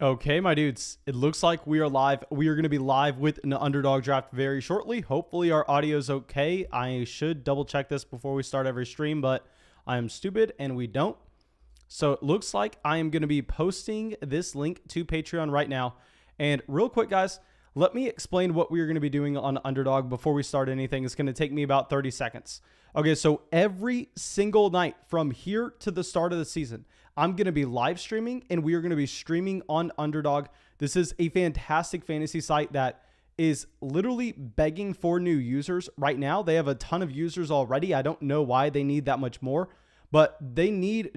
Okay, my dudes, it looks like we are live. We are going to be live with an underdog draft very shortly. Hopefully our audio is okay. I should double check this before we start every stream, but I am stupid and we don't. So it looks like I am going to be posting this link to Patreon right now. And real quick, guys, let me explain what we are going to be doing on Underdog before we start anything. It's going to take me about 30 seconds. Okay, so every single night from here to the start of the season, I'm going to be live streaming and we are going to be streaming on Underdog. This is a fantastic fantasy site that is literally begging for new users right now. They have a ton of users already. I don't know why they need that much more, but they need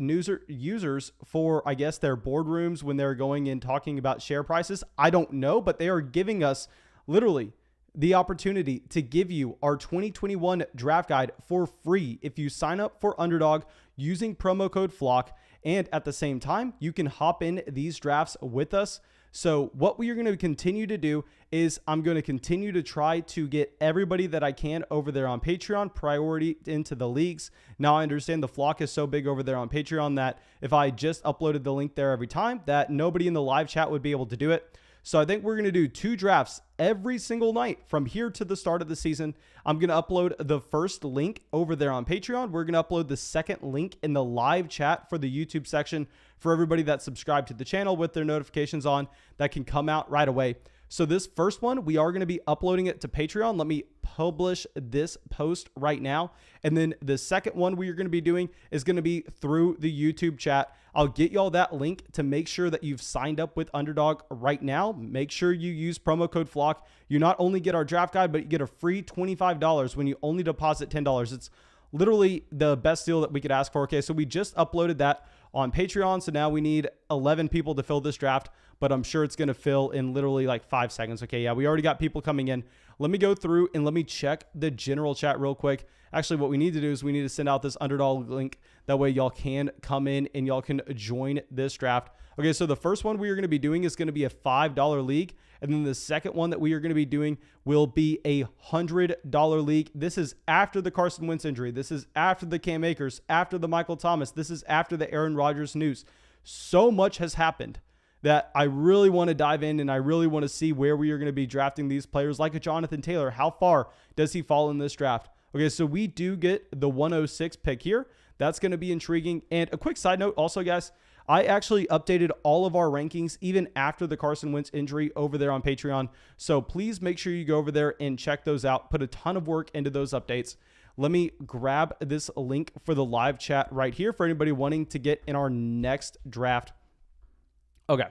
users for, I guess, their boardrooms when they're going and talking about share prices. I don't know, but they are giving us literally the opportunity to give you our 2021 draft guide for free if you sign up for Underdog using promo code FLOCK. And at the same time, you can hop in these drafts with us. So what we are going to continue to do is I'm going to continue to try to get everybody that I can over there on Patreon priority into the leagues. Now I understand the flock is so big over there on Patreon that if I just uploaded the link there every time, that nobody in the live chat would be able to do it. So I think we're going to do 2 drafts every single night from here to the start of the season. I'm going to upload the first link over there on Patreon. We're going to upload the second link in the live chat for the YouTube section for everybody that's subscribed to the channel with their notifications on that can come out right away. So this first one, we are going to be uploading it to Patreon. Let me publish this post right now. And then the second one we are going to be doing is going to be through the YouTube chat. I'll get y'all that link to make sure that you've signed up with Underdog right now. Make sure you use promo code FLOCK. You not only get our draft guide, but you get a free $25 when you only deposit $10. It's literally the best deal that we could ask for. Okay, so we just uploaded that on Patreon. So now we need 11 people to fill this draft, but I'm sure it's going to fill in literally like 5 seconds. Okay, yeah, we already got people coming in. Let me go through and let me check the general chat real quick. Actually, what we need to do is we need to send out this Underdog link. That way y'all can come in and y'all can join this draft. Okay, so the first one we are going to be doing is going to be a $5 league. And then the second one that we are going to be doing will be a $100 league. This is after the Carson Wentz injury. This is after the Cam Akers, after the Michael Thomas. This is after the Aaron Rodgers news. So much has happened that I really want to dive in and I really want to see where we are going to be drafting these players like a Jonathan Taylor. How far does he fall in this draft? Okay, so we do get the 106 pick here. That's going to be intriguing. And a quick side note also, guys, I actually updated all of our rankings even after the Carson Wentz injury over there on Patreon. So please make sure you go over there and check those out. Put a ton of work into those updates. Let me grab this link for the live chat right here for anybody wanting to get in our next draft. Okay.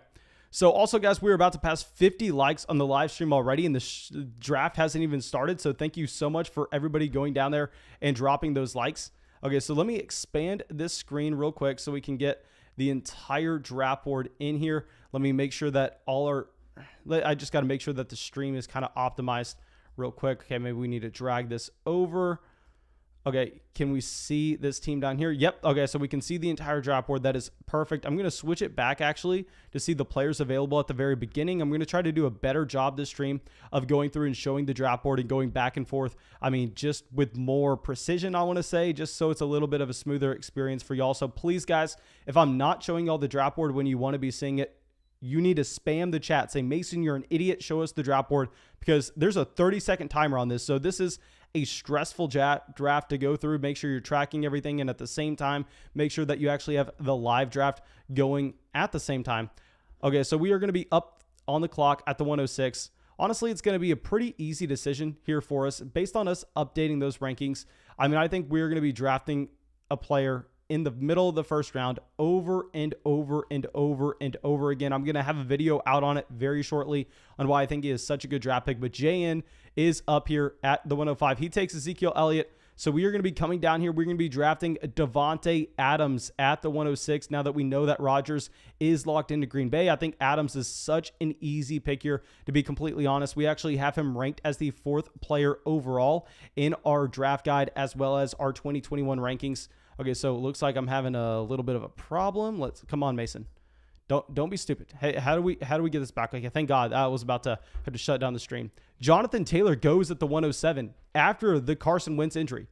So also, guys, we're about to pass 50 likes on the live stream already, and the draft hasn't even started. So thank you so much for everybody going down there and dropping those likes. Okay, so let me expand this screen real quick so we can get the entire draft board in here. Let me make sure that I just got to make sure that the stream is kind of optimized real quick. Okay, maybe we need to drag this over. Okay, can we see this team down here? Yep. Okay, so we can see the entire draft board. That is perfect. I'm going to switch it back actually to see the players available at the very beginning. I'm going to try to do a better job this stream of going through and showing the draft board and going back and forth. I mean, just with more precision, I want to say, just so it's a little bit of a smoother experience for y'all. So please, guys, if I'm not showing y'all the draft board when you want to be seeing it, you need to spam the chat. Say, Mason, you're an idiot. Show us the draft board, because there's a 30-second timer on this. So this is a stressful draft to go through. Make sure you're tracking everything, and at the same time, make sure that you actually have the live draft going at the same time. Okay, so we are going to be up on the clock at the 106. Honestly, it's going to be a pretty easy decision here for us based on us updating those rankings. I mean, I think we're going to be drafting a player in the middle of the first round over and over and over and over again. I'm going to have a video out on it very shortly on why I think he is such a good draft pick. But JN is up here at the 105. He takes Ezekiel Elliott. So we are going to be coming down here. We're going to be drafting Devonte Adams at the 106. Now that we know that Rodgers is locked into Green Bay, I think Adams is such an easy pick here, to be completely honest. We actually have him ranked as the 4th player overall in our draft guide, as well as our 2021 rankings. Okay, so it looks like I'm having a little bit of a problem. Come on, Mason. Don't be stupid. Hey, how do we get this back? Okay, thank God. I was about to have to shut down the stream. Jonathan Taylor goes at the 107 after the Carson Wentz injury.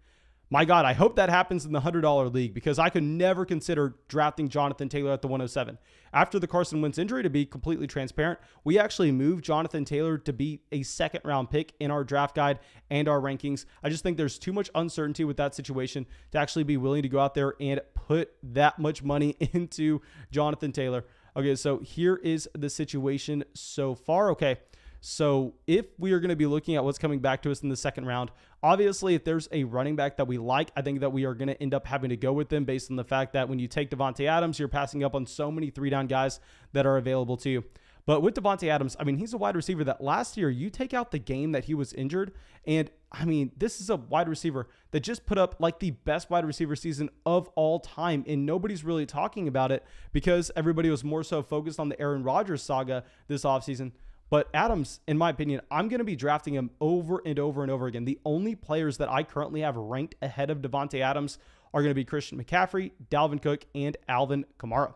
My God, I hope that happens in the $100 league because I could never consider drafting Jonathan Taylor at the 107. After the Carson Wentz injury, to be completely transparent, we actually moved Jonathan Taylor to be a second round pick in our draft guide and our rankings. I just think there's too much uncertainty with that situation to actually be willing to go out there and put that much money into Jonathan Taylor. Okay, so here is the situation so far. Okay. So if we are going to be looking at what's coming back to us in the second round, obviously, if there's a running back that we like, I think that we are going to end up having to go with them based on the fact that when you take Devonte Adams, you're passing up on so many 3-down guys that are available to you. But with Devonte Adams, I mean, he's a wide receiver that last year you take out the game that he was injured. And I mean, this is a wide receiver that just put up like the best wide receiver season of all time. And nobody's really talking about it because everybody was more so focused on the Aaron Rodgers saga this offseason. But Adams, in my opinion, I'm going to be drafting him over and over and over again. The only players that I currently have ranked ahead of Devonte Adams are going to be Christian McCaffrey, Dalvin Cook, and Alvin Kamara.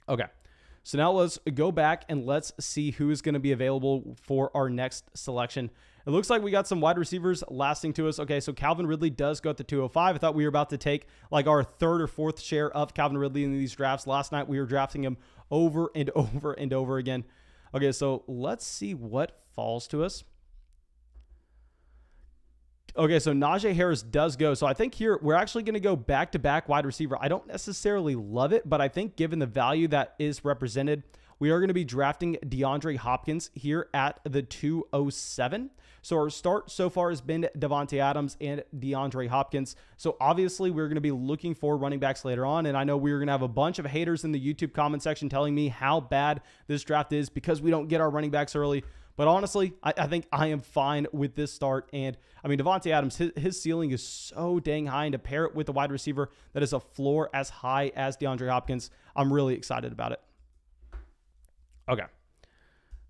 Okay, so now let's go back and let's see who is going to be available for our next selection. It looks like we got some wide receivers lasting to us. Okay, so Calvin Ridley does go at the 205. I thought we were about to take like our third or fourth share of Calvin Ridley in these drafts. Last night we were drafting him over and over and over again. Okay, so let's see what falls to us. Okay, so Najee Harris does go. So I think here we're actually going to go back-to-back wide receiver. I don't necessarily love it, but I think given the value that is represented, we are going to be drafting DeAndre Hopkins here at the 207. So our start so far has been Devonte Adams and DeAndre Hopkins. So obviously we're going to be looking for running backs later on. And I know we're going to have a bunch of haters in the YouTube comment section telling me how bad this draft is because we don't get our running backs early. But honestly, I think I am fine with this start. And I mean, Devonte Adams, his ceiling is so dang high. And to pair it with a wide receiver that is a floor as high as DeAndre Hopkins, I'm really excited about it. Okay.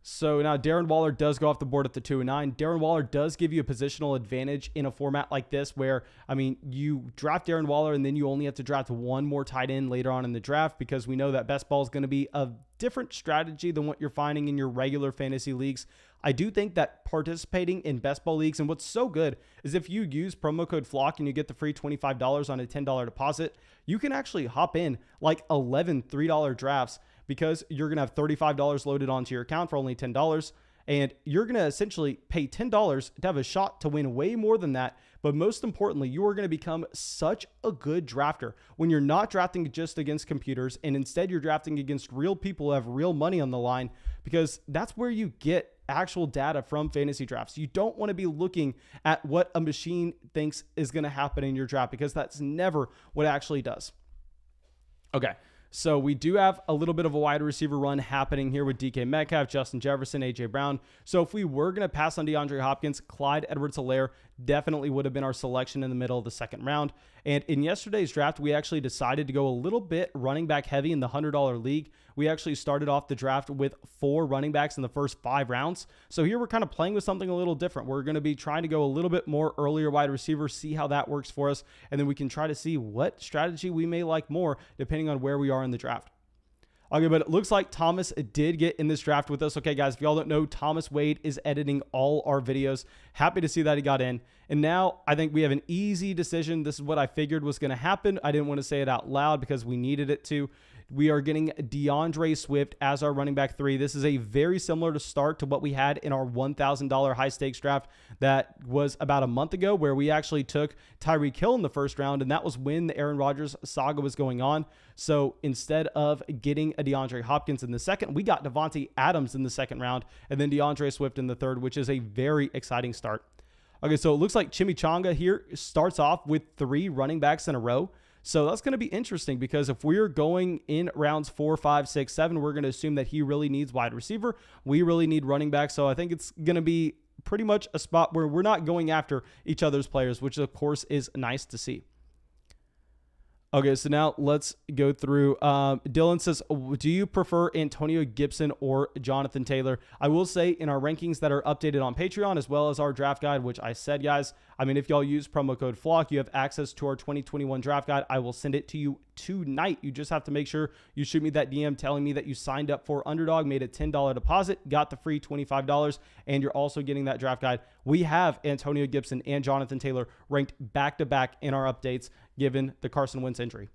So now Darren Waller does go off the board at the 209. Darren Waller does give you a positional advantage in a format like this where, I mean, you draft Darren Waller and then you only have to draft one more tight end later on in the draft because we know that best ball is going to be a different strategy than what you're finding in your regular fantasy leagues. I do think that participating in best ball leagues, and what's so good is if you use promo code FLOCK and you get the free $25 on a $10 deposit, you can actually hop in like 11 $3 drafts because you're going to have $35 loaded onto your account for only $10. And you're going to essentially pay $10 to have a shot to win way more than that. But most importantly, you are going to become such a good drafter when you're not drafting just against computers and instead you're drafting against real people who have real money on the line, because that's where you get actual data from fantasy drafts. You don't want to be looking at what a machine thinks is going to happen in your draft because that's never what it actually does. Okay. So we do have a little bit of a wide receiver run happening here with DK Metcalf, Justin Jefferson, AJ Brown. So if we were going to pass on DeAndre Hopkins, Clyde Edwards-Helaire definitely would have been our selection in the middle of the second round. And in yesterday's draft, we actually decided to go a little bit running back heavy in the $100 league. We actually started off the draft with 4 running backs in the first 5 rounds. So here we're kind of playing with something a little different. We're going to be trying to go a little bit more earlier wide receiver, see how that works for us. And then we can try to see what strategy we may like more depending on where we are in the draft. Okay, but it looks like Thomas did get in this draft with us. Okay, guys, if y'all don't know, Thomas Wade is editing all our videos. Happy to see that he got in. And now I think we have an easy decision. This is what I figured was going to happen. I didn't want to say it out loud because we needed it to. We are getting DeAndre Swift as our running back 3. This is a very similar to start to what we had in our $1,000 high stakes draft that was about a month ago, where we actually took Tyreek Hill in the first round, and that was when the Aaron Rodgers saga was going on. So instead of getting a DeAndre Hopkins in the second, we got Devonte Adams in the second round, and then DeAndre Swift in the third, which is a very exciting start. Okay, so it looks like Chimichanga here starts off with 3 running backs in a row. So that's going to be interesting because if we're going in rounds 4, 5, 6, 7, we're going to assume that he really needs wide receiver. We really need running back. So I think it's going to be pretty much a spot where we're not going after each other's players, which of course is nice to see. Okay, so now let's go through. Dillon says, do you prefer Antonio Gibson or Jonathan Taylor? I will say in our rankings that are updated on Patreon, as well as our draft guide, which I said, guys, I mean, if y'all use promo code FLOCK, you have access to our 2021 draft guide. I will send it to you tonight. You just have to make sure you shoot me that DM telling me that you signed up for Underdog, made a $10 deposit, got the free $25, and you're also getting that draft guide. We have Antonio Gibson and Jonathan Taylor ranked back-to-back in our updates, given the Carson Wentz injury.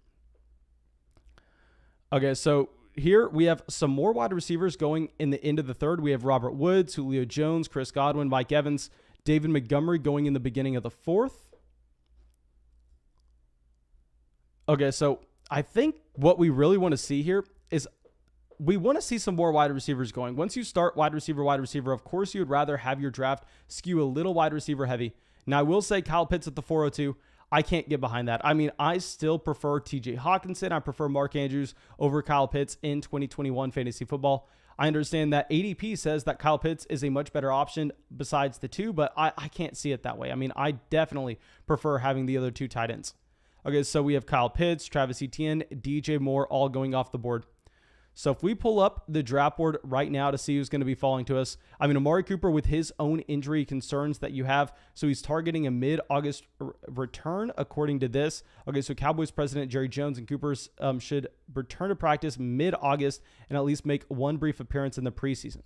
Okay, so here we have some more wide receivers going in the end of the third. We have Robert Woods, Julio Jones, Chris Godwin, Mike Evans, David Montgomery going in the beginning of the fourth. Okay, so I think what we really want to see here is we want to see some more wide receivers going. Once you start wide receiver, of course you would rather have your draft skew a little wide receiver heavy. Now, I will say Kyle Pitts at the 402. I can't get behind that. I mean, I still prefer TJ Hawkinson. I prefer Mark Andrews over Kyle Pitts in 2021 fantasy football. I understand that ADP says that Kyle Pitts is a much better option besides the two, but I can't see it that way. I mean, I definitely prefer having the other two tight ends. Okay, so we have Kyle Pitts, Travis Etienne, DJ Moore all going off the board. So if we pull up the draft board right now to see who's going to be falling to us, I mean, Amari Cooper with his own injury concerns that you have. So he's targeting a mid-August return, according to this. Okay, so Cowboys president Jerry Jones and Coopers should return to practice mid-August and at least make one brief appearance in the preseason.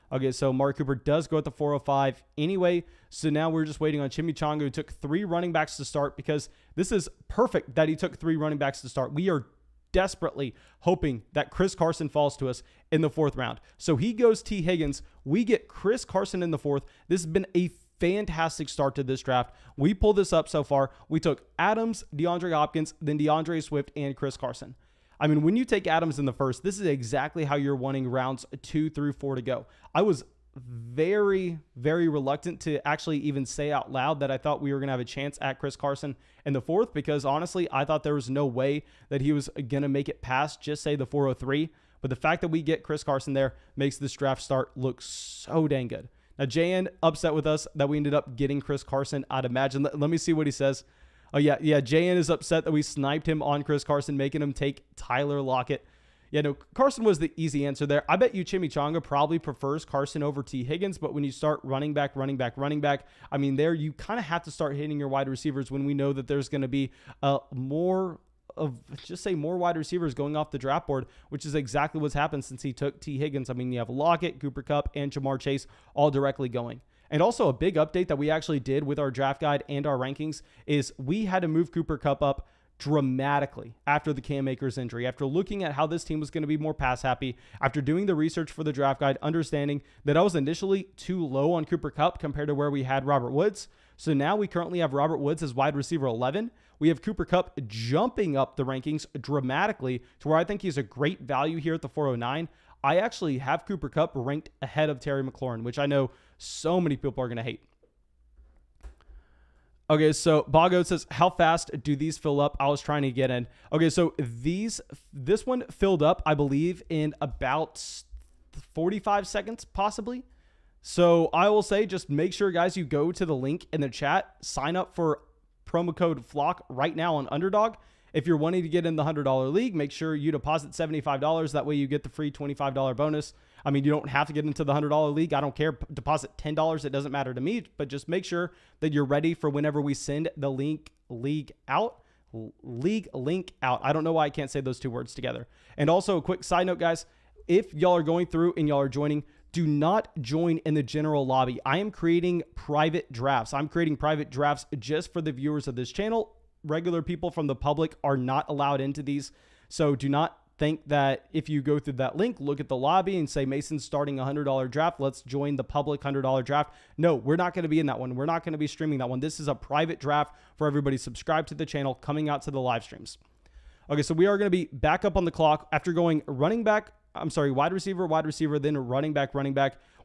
Okay, so Amari Cooper does go at the 405 anyway. So now we're just waiting on Chimichanga, who took 3 running backs to start, because this is perfect that he took 3 running backs to start. We are desperately hoping that Chris Carson falls to us in the 4th round. So he goes T. Higgins. We get Chris Carson in the 4th. This has been a fantastic start to this draft. We pulled this up so far. We took Adams, DeAndre Hopkins, then DeAndre Swift, and Chris Carson. I mean, when you take Adams in the 1st, this is exactly how you're wanting rounds 2 through 4 to go. I was very, very reluctant to actually even say out loud that I thought we were going to have a chance at Chris Carson in the 4th, because honestly, I thought there was no way that he was going to make it past just say the 403. But the fact that we get Chris Carson there makes this draft start look so dang good. Now, JN upset with us that we ended up getting Chris Carson. I'd imagine. Let me see what he says. Oh, yeah. JN is upset that we sniped him on Chris Carson, making him take Tyler Lockett. Yeah, no, Carson was the easy answer there. I bet you Chimichanga probably prefers Carson over T. Higgins, but when you start running back, I mean, there you kind of have to start hitting your wide receivers when we know that there's going to be more wide receivers going off the draft board, which is exactly what's happened since he took T. Higgins. I mean, you have Lockett, Cooper Kupp, and Jamar Chase all directly going. And also a big update that we actually did with our draft guide and our rankings is we had to move Cooper Kupp up dramatically after the Cam Akers injury, after looking at how this team was going to be more pass happy, after doing the research for the draft guide, understanding that I was initially too low on Cooper Kupp compared to where we had Robert Woods. So now we currently have Robert Woods as wide receiver 11. We have Cooper Kupp jumping up the rankings dramatically to where I think he's a great value here at the 409. I actually have Cooper Kupp ranked ahead of Terry McLaurin, which I know so many people are going to hate. Okay, so Bago says, how fast do these fill up? I was trying to get in. Okay, so this one filled up, I believe, in about 45 seconds, possibly. So I will say, just make sure, guys, you go to the link in the chat, sign up for promo code FLOCK right now on Underdog. If you're wanting to get in the $100 league, make sure you deposit $75. That way you get the free $25 bonus. I mean, you don't have to get into the $100 league. I don't care. Deposit $10. It doesn't matter to me, but just make sure that you're ready for whenever we send the league link out. I don't know why I can't say those two words together. And also a quick side note, guys, if y'all are going through and y'all are joining, do not join in the general lobby. I am creating private drafts. I'm creating private drafts just for the viewers of this channel. Regular people from the public are not allowed into these. So do not think that if you go through that link, look at the lobby and say, Mason's starting a $100 draft, let's join the public $100 draft. No, we're not going to be in that one. We're not going to be streaming that one. This is a private draft for everybody subscribed to the channel coming out to the live streams. Okay, so we are going to be back up on the clock after going wide receiver, then running back.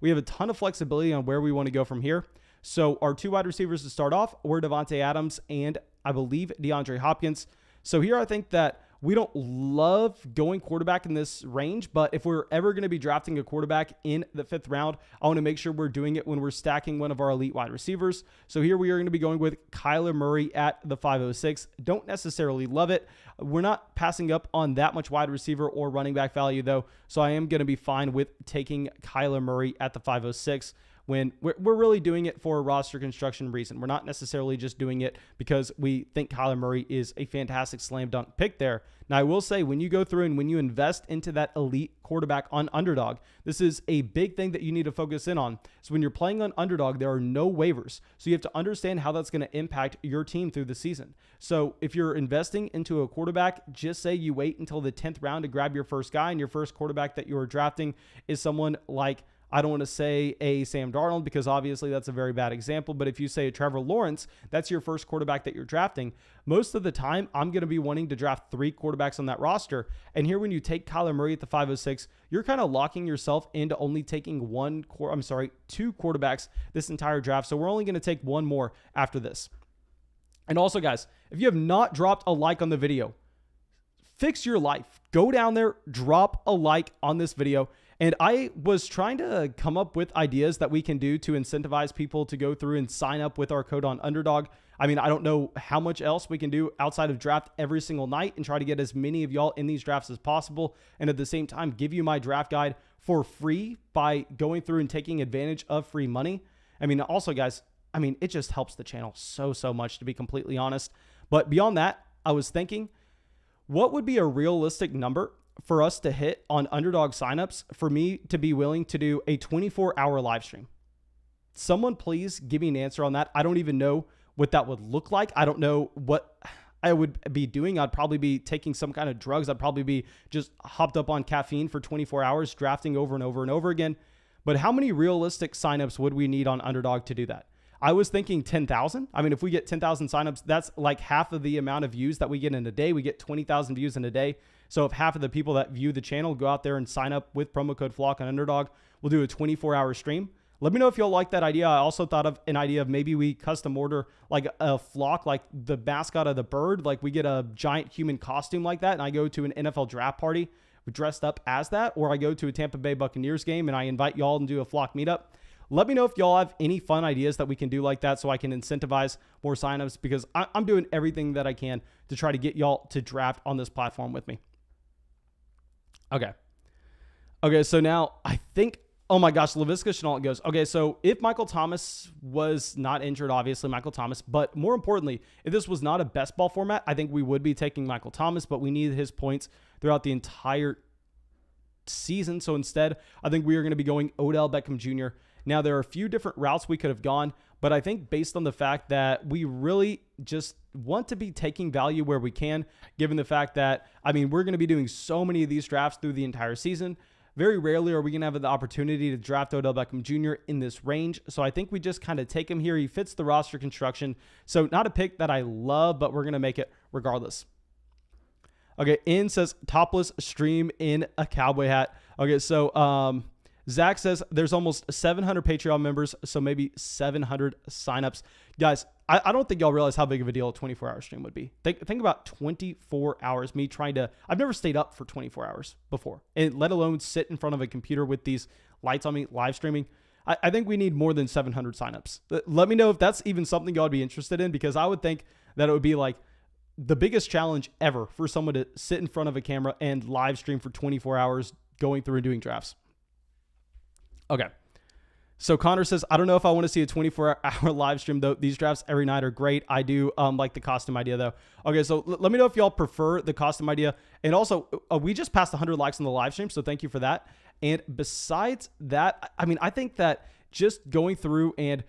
We have a ton of flexibility on where we want to go from here. So our 2 wide receivers to start off were Devonte Adams and I believe DeAndre Hopkins. So here I think that We don't love going quarterback in this range, but if we're ever going to be drafting a quarterback in the 5th round, I want to make sure we're doing it when we're stacking one of our elite wide receivers. So here we are going to be going with Kyler Murray at the 506. Don't necessarily love it. We're not passing up on that much wide receiver or running back value though. So I am going to be fine with taking Kyler Murray at the 506. When we're really doing it for a roster construction reason. We're not necessarily just doing it because we think Kyler Murray is a fantastic slam dunk pick there. Now, I will say when you go through and when you invest into that elite quarterback on Underdog, this is a big thing that you need to focus in on. So when you're playing on Underdog, there are no waivers. So you have to understand how that's going to impact your team through the season. So if you're investing into a quarterback, just say you wait until the 10th round to grab your first guy, and your first quarterback that you're drafting is someone like, I don't want to say a Sam Darnold because obviously that's a very bad example, but if you say a Trevor Lawrence, that's your first quarterback that you're drafting. Most of the time, I'm going to be wanting to draft 3 quarterbacks on that roster. And here when you take Kyler Murray at the 506, you're kind of locking yourself into only taking 2 quarterbacks this entire draft. So we're only going to take 1 more after this. And also, guys, if you have not dropped a like on the video, fix your life. Go down there, drop a like on this video. And I was trying to come up with ideas that we can do to incentivize people to go through and sign up with our code on Underdog. I mean, I don't know how much else we can do outside of draft every single night and try to get as many of y'all in these drafts as possible. And at the same time, give you my draft guide for free by going through and taking advantage of free money. I mean, also, guys, I mean, it just helps the channel so much, to be completely honest. But beyond that, I was thinking, what would be a realistic number for us to hit on Underdog signups for me to be willing to do a 24-hour live stream? Someone please give me an answer on that. I don't even know what that would look like. I don't know what I would be doing. I'd probably be taking some kind of drugs. I'd probably be just hopped up on caffeine for 24 hours, drafting over and over and over again. But how many realistic signups would we need on Underdog to do that? I was thinking 10,000. I mean, if we get 10,000 signups, that's like half of the amount of views that we get in a day. We get 20,000 views in a day. So if half of the people that view the channel go out there and sign up with promo code FLOCK on Underdog, we'll do a 24-hour stream. Let me know if y'all like that idea. I also thought of an idea of maybe we custom order like a flock, like the mascot of the bird. Like we get a giant human costume like that, and I go to an NFL draft party dressed up as that, or I go to a Tampa Bay Buccaneers game and I invite y'all and do a flock meetup. Let me know if y'all have any fun ideas that we can do like that so I can incentivize more signups, because I'm doing everything that I can to try to get y'all to draft on this platform with me. Okay, so now I think, oh my gosh, Laviska Shenault goes, okay, so if Michael Thomas was not injured, obviously Michael Thomas, but more importantly, if this was not a best ball format, I think we would be taking Michael Thomas, but we needed his points throughout the entire season. So instead, I think we are going to be going Odell Beckham Jr. Now, there are a few different routes we could have gone, but I think based on the fact that we really just want to be taking value where we can, given the fact that, I mean, we're going to be doing so many of these drafts through the entire season. Very rarely are we going to have the opportunity to draft Odell Beckham Jr. in this range. So I think we just kind of take him here. He fits the roster construction. So not a pick that I love, but we're going to make it regardless. Okay, In says topless stream in a cowboy hat. Okay, so Zach says there's almost 700 Patreon members, so maybe 700 signups. Guys, I don't think y'all realize how big of a deal a 24-hour stream would be. Think about 24 hours, me trying to... I've never stayed up for 24 hours before, and let alone sit in front of a computer with these lights on me, live streaming. I think we need more than 700 signups. Let me know if that's even something y'all would be interested in, because I would think that it would be like the biggest challenge ever for someone to sit in front of a camera and live stream for 24 hours going through and doing drafts. Okay. So Connor says, I don't know if I want to see a 24-hour live stream, though. These drafts every night are great. I do like the costume idea, though. Okay, so let me know if y'all prefer the costume idea. And also, we just passed 100 likes on the live stream, so thank you for that. And besides that, I mean, I think that just going through and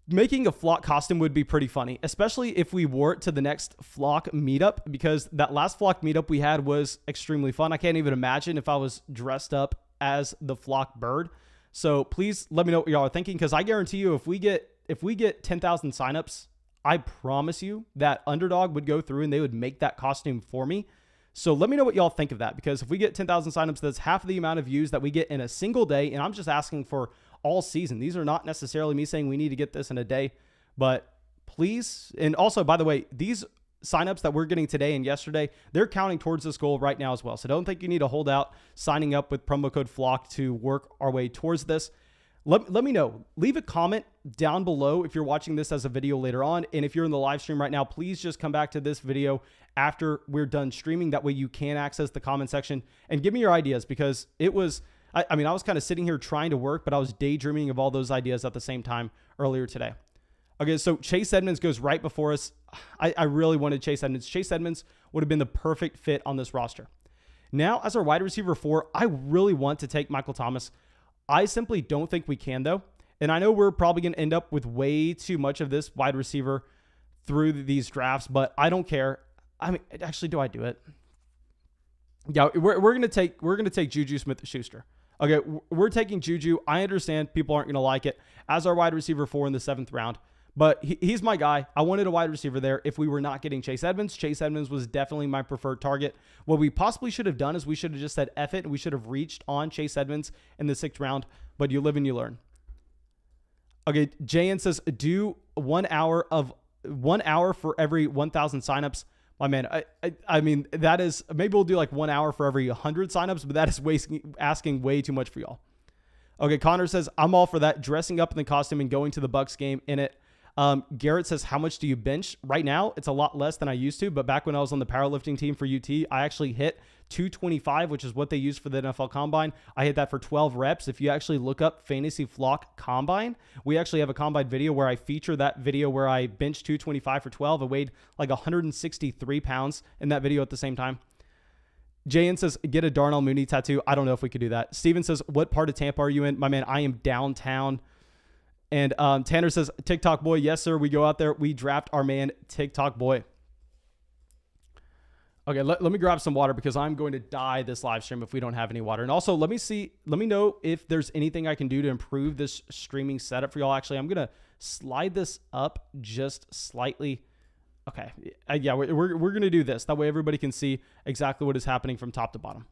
making a flock costume would be pretty funny, especially if we wore it to the next flock meetup, because that last flock meetup we had was extremely fun. I can't even imagine if I was dressed up as the flock bird. So please let me know what y'all are thinking, because I guarantee you if we get 10,000 signups, I promise you that Underdog would go through and they would make that costume for me. So let me know what y'all think of that, because if we get 10,000 signups, that's half of the amount of views that we get in a single day, and I'm just asking for all season. These are not necessarily me saying we need to get this in a day, but please. And also, by the way, these signups that we're getting today and yesterday, they're counting towards this goal right now as well. So don't think you need to hold out signing up with promo code FLOCK to work our way towards this. Let me know. Leave a comment down below if you're watching this as a video later on. And if you're in the live stream right now, please just come back to this video after we're done streaming. That way you can access the comment section and give me your ideas, because it was, I mean, I was kind of sitting here trying to work, but I was daydreaming of all those ideas at the same time earlier today. Okay, so Chase Edmonds goes right before us. I really wanted Chase Edmonds. Chase Edmonds would have been the perfect fit on this roster. Now, as our wide receiver 4, I really want to take Michael Thomas. I simply don't think we can, though. And I know we're probably going to end up with way too much of this wide receiver through these drafts, but I don't care. I mean, actually, do I do it? Yeah, we're going to take Juju Smith-Schuster. Okay, we're taking Juju. I understand people aren't going to like it as our wide receiver 4 in the 7th round, but he's my guy. I wanted a wide receiver there if we were not getting Chase Edmonds. Chase Edmonds was definitely my preferred target. What we possibly should have done is we should have just said F it, and we should have reached on Chase Edmonds in the 6th round, but you live and you learn. Okay, JN says, do 1 hour for every 1,000 signups. My man, I mean, that is, maybe we'll do like 1 hour for every 100 signups, but that is asking way too much for y'all. Okay, Connor says, I'm all for that. Dressing up in the costume and going to the Bucs game in it. Garrett says, how much do you bench? Right now, it's a lot less than I used to, but back when I was on the powerlifting team for UT, I actually hit 225, which is what they use for the NFL Combine. I hit that for 12 reps. If you actually look up Fantasy Flock Combine, we actually have a Combine video where I feature that video where I benched 225 for 12. I weighed like 163 pounds in that video at the same time. Jayan says, get a Darnell Mooney tattoo. I don't know if we could do that. Steven says, what part of Tampa are you in? My man, I am downtown. And Tanner says, TikTok boy. Yes, sir. We go out there. We draft our man, TikTok boy. Okay, let me grab some water because I'm going to die this live stream if we don't have any water. And also, let me know if there's anything I can do to improve this streaming setup for y'all. Actually, I'm going to slide this up just slightly. Okay, yeah, we're going to do this. That way everybody can see exactly what is happening from top to bottom.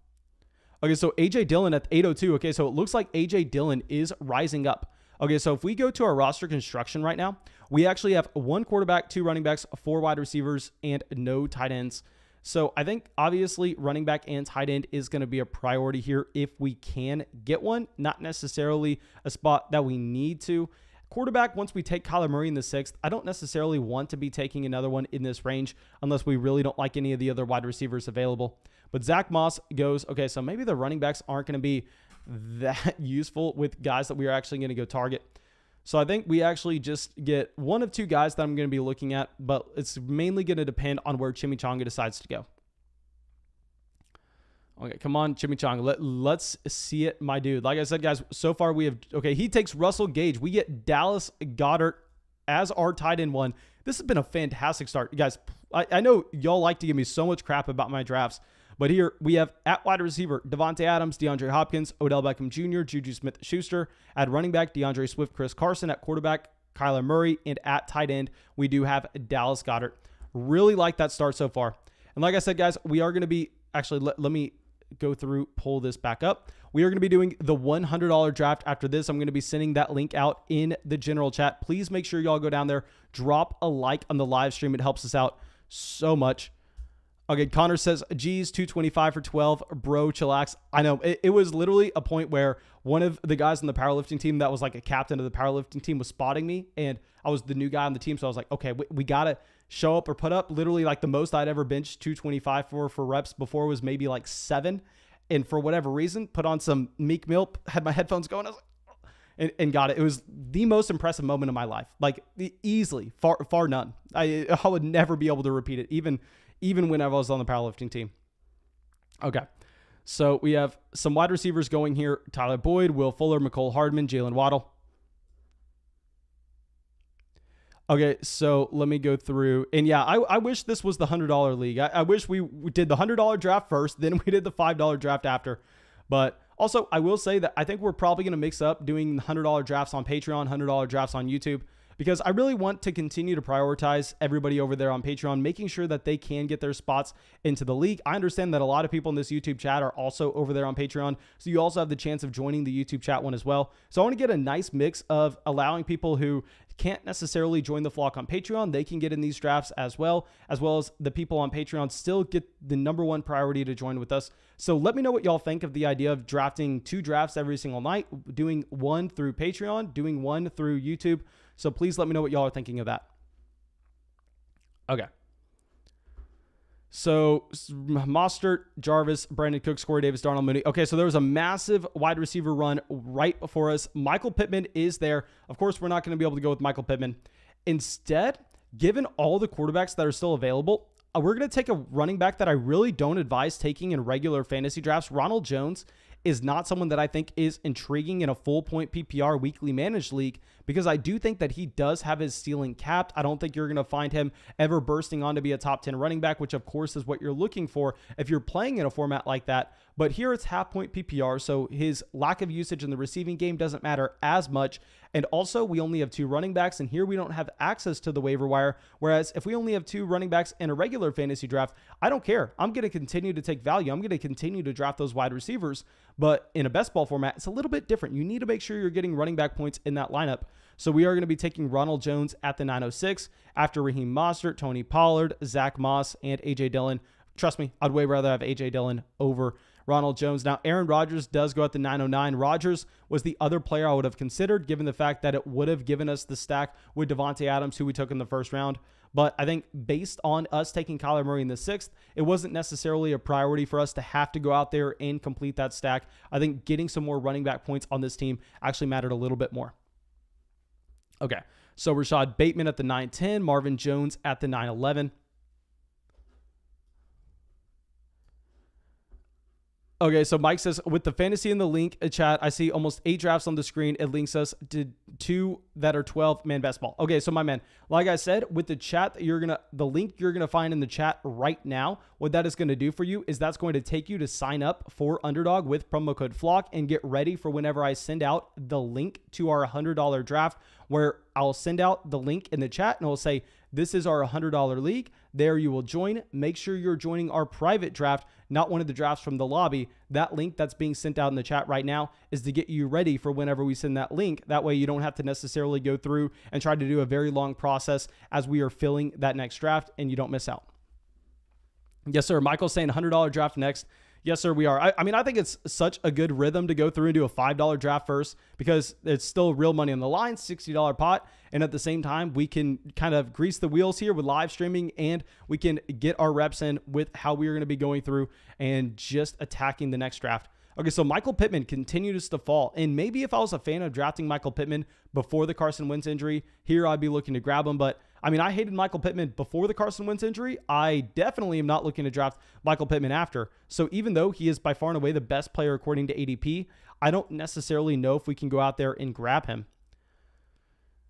Okay, so A.J. Dillon at 802. Okay, so it looks like A.J. Dillon is rising up. Okay, so if we go to our roster construction right now, we actually have 1 quarterback, 2 running backs, 4 wide receivers, and no tight ends. So I think obviously running back and tight end is going to be a priority here if we can get one, not necessarily a spot that we need to. Quarterback, once we take Kyler Murray in the 6th, I don't necessarily want to be taking another one in this range unless we really don't like any of the other wide receivers available. But Zach Moss goes, okay, so maybe the running backs aren't going to be that useful with guys that we are actually going to go target. So I think we actually just get 1 of 2 guys that I'm going to be looking at, but it's mainly going to depend on where Chimichanga decides to go. Okay, come on, Chimichanga. Let's see it, my dude. Like I said, guys, so far we have, okay, he takes Russell Gage. We get Dallas Goddard as our tight end 1. This has been a fantastic start. Guys, I know y'all like to give me so much crap about my drafts, but here we have at wide receiver, Devonte Adams, Deandre Hopkins, Odell Beckham Jr., Juju Smith-Schuster. At running back, DeAndre Swift, Chris Carson. At quarterback, Kyler Murray. And at tight end, we do have Dallas Goddard. Really like that start so far. And like I said, guys, we are going to be, actually, let me go through, pull this back up. We are going to be doing the $100 draft after this. I'm going to be sending that link out in the general chat. Please make sure y'all go down there, drop a like on the live stream. It helps us out so much. Okay, Connor says, geez, 225 for 12. Bro, chillax. I know. It was literally a point where one of the guys on the powerlifting team that was like a captain of the powerlifting team was spotting me, and I was the new guy on the team, so I was like, okay, we got to show up or put up. Literally, like the most I'd ever benched 225 for reps before was maybe like 7, and for whatever reason, put on some Meek Mill, had my headphones going, I was like, and got it. It was the most impressive moment of my life. Like, easily, far none. I would never be able to repeat it, even when I was on the powerlifting team. Okay, so we have some wide receivers going here. Tyler Boyd, Will Fuller, Mecole Hardman, Jalen Waddle. Okay, so let me go through. And yeah, I wish this was the $100 league. I wish we did the $100 draft first, then we did the $5 draft after. But also, I will say that I think we're probably going to mix up doing $100 drafts on Patreon, $100 drafts on YouTube, because I really want to continue to prioritize everybody over there on Patreon, making sure that they can get their spots into the league. I understand that a lot of people in this YouTube chat are also over there on Patreon, so you also have the chance of joining the YouTube chat one as well. So I want to get a nice mix of allowing people who can't necessarily join the flock on Patreon, they can get in these drafts as well as the people on Patreon still get the number one priority to join with us. So let me know what y'all think of the idea of drafting 2 drafts every single night, doing one through Patreon, doing one through YouTube. So please let me know what y'all are thinking of that. Okay. So Mostert, Jarvis, Brandon Cooks, Corey Davis, Darnell Mooney. Okay, so there was a massive wide receiver run right before us. Michael Pittman is there. Of course, we're not going to be able to go with Michael Pittman. Instead, given all the quarterbacks that are still available, we're going to take a running back that I really don't advise taking in regular fantasy drafts. Ronald Jones is not someone that I think is intriguing in a full point PPR weekly managed league because I do think that he does have his ceiling capped. I don't think you're going to find him ever bursting on to be a top 10 running back, which of course is what you're looking for if you're playing in a format like that. But here it's half point PPR, so his lack of usage in the receiving game doesn't matter as much. And also, we only have 2 running backs, and here we don't have access to the waiver wire. Whereas if we only have 2 running backs in a regular fantasy draft, I don't care. I'm going to continue to take value. I'm going to continue to draft those wide receivers. But in a best ball format, it's a little bit different. You need to make sure you're getting running back points in that lineup. So we are going to be taking Ronald Jones at the 906 after Raheem Mostert, Tony Pollard, Zach Moss, and A.J. Dillon. Trust me, I'd way rather have A.J. Dillon over Ronald Jones. Now, Aaron Rodgers does go at the 909. Rodgers was the other player I would have considered, given the fact that it would have given us the stack with Devonte Adams, who we took in the first round. But I think based on us taking Kyler Murray in the 6th, it wasn't necessarily a priority for us to have to go out there and complete that stack. I think getting some more running back points on this team actually mattered a little bit more. Okay, so Rashad Bateman at the 910, Marvin Jones at the 911. Okay, so Mike says, with the fantasy in the link chat, I see almost 8 drafts on the screen. It links us to 2 that are 12-man best ball. Okay, so my man, like I said, with the chat, the link you're gonna find in the chat right now, what that is gonna do for you is that's going to take you to sign up for Underdog with promo code FLOCK and get ready for whenever I send out the link to our $100 draft, where I'll send out the link in the chat and it'll say, this is our $100 league. There you will join. Make sure you're joining our private draft, not one of the drafts from the lobby. That link that's being sent out in the chat right now is to get you ready for whenever we send that link. That way you don't have to necessarily go through and try to do a very long process as we are filling that next draft and you don't miss out. Yes, sir. Michael's saying $100 draft next. Yes, sir, we are. I mean, I think it's such a good rhythm to go through and do a $5 draft first because it's still real money on the line, $60 pot. And at the same time, we can kind of grease the wheels here with live streaming and we can get our reps in with how we are going to be going through and just attacking the next draft. Okay, so Michael Pittman continues to fall. And maybe if I was a fan of drafting Michael Pittman before the Carson Wentz injury, here I'd be looking to grab him. But I mean, I hated Michael Pittman before the Carson Wentz injury. I definitely am not looking to draft Michael Pittman after. So even though he is by far and away the best player according to ADP, I don't necessarily know if we can go out there and grab him.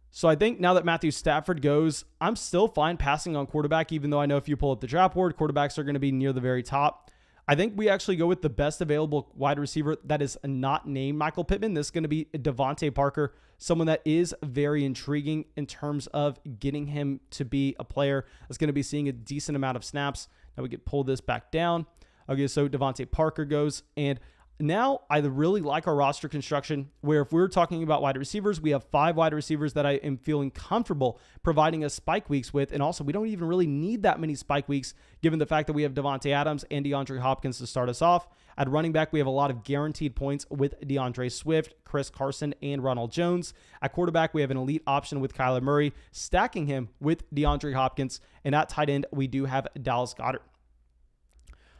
So I think now that Matthew Stafford goes, I'm still fine passing on quarterback, even though I know if you pull up the draft board, quarterbacks are going to be near the very top. I think we actually go with the best available wide receiver that is not named Michael Pittman. This is going to be Devonte Parker, someone that is very intriguing in terms of getting him to be a player that's going to be seeing a decent amount of snaps. Now we can pull this back down. Okay, so Devonte Parker goes, and now I really like our roster construction where if we're talking about wide receivers, we have 5 wide receivers that I am feeling comfortable providing us spike weeks with. And also we don't even really need that many spike weeks given the fact that we have Devonte Adams and DeAndre Hopkins to start us off. At running back, we have a lot of guaranteed points with DeAndre Swift, Chris Carson, and Ronald Jones. At quarterback, we have an elite option with Kyler Murray, stacking him with DeAndre Hopkins. And at tight end, we do have Dallas Goddard.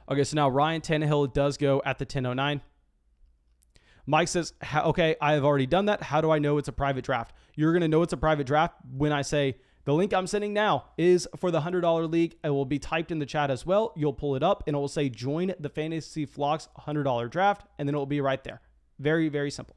Okay, so now Ryan Tannehill does go at the 1009. Mike says, okay, I have already done that. How do I know it's a private draft? You're going to know it's a private draft when I say the link I'm sending now is for the $100 league. It will be typed in the chat as well. You'll pull it up and it will say join the Fantasy Flocks $100 draft, and then it will be right there. Very, very simple.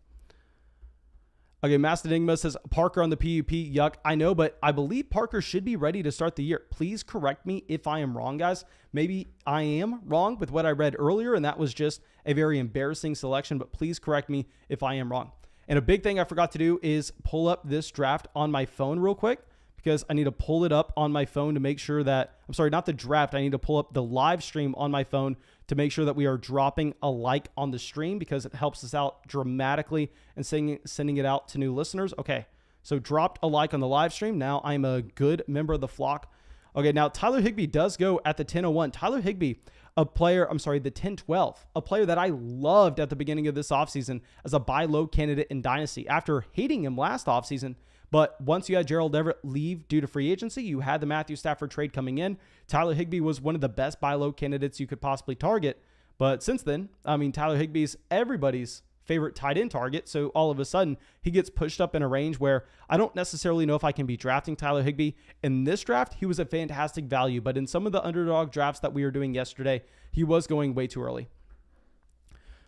Okay, Master Enigma says, Parker on the PUP, yuck. I know, but I believe Parker should be ready to start the year. Please correct me if I am wrong, guys. Maybe I am wrong with what I read earlier, and that was just a very embarrassing selection, but please correct me if I am wrong. And a big thing I forgot to do is pull up this draft on my phone real quick, because I need to pull it up on my phone to make sure that, I'm sorry, not the draft. I need to pull up the live stream on my phone to make sure that we are dropping a like on the stream because it helps us out dramatically and sending it out to new listeners. Okay, So dropped a like on the live stream. Now I'm a good member of the flock. Okay, now Tyler Higbee does go at the 10:01. Tyler Higbee, the 10:12, a player that I loved at the beginning of this offseason as a buy low candidate in Dynasty after hating him last offseason. But once you had Gerald Everett leave due to free agency, you had the Matthew Stafford trade coming in. Tyler Higbee was one of the best buy low candidates you could possibly target. But since then, I mean, Tyler Higbee's everybody's favorite tight end target. So all of a sudden, he gets pushed up in a range where I don't necessarily know if I can be drafting Tyler Higbee. In this draft, he was a fantastic value. But in some of the underdog drafts that we were doing yesterday, he was going way too early.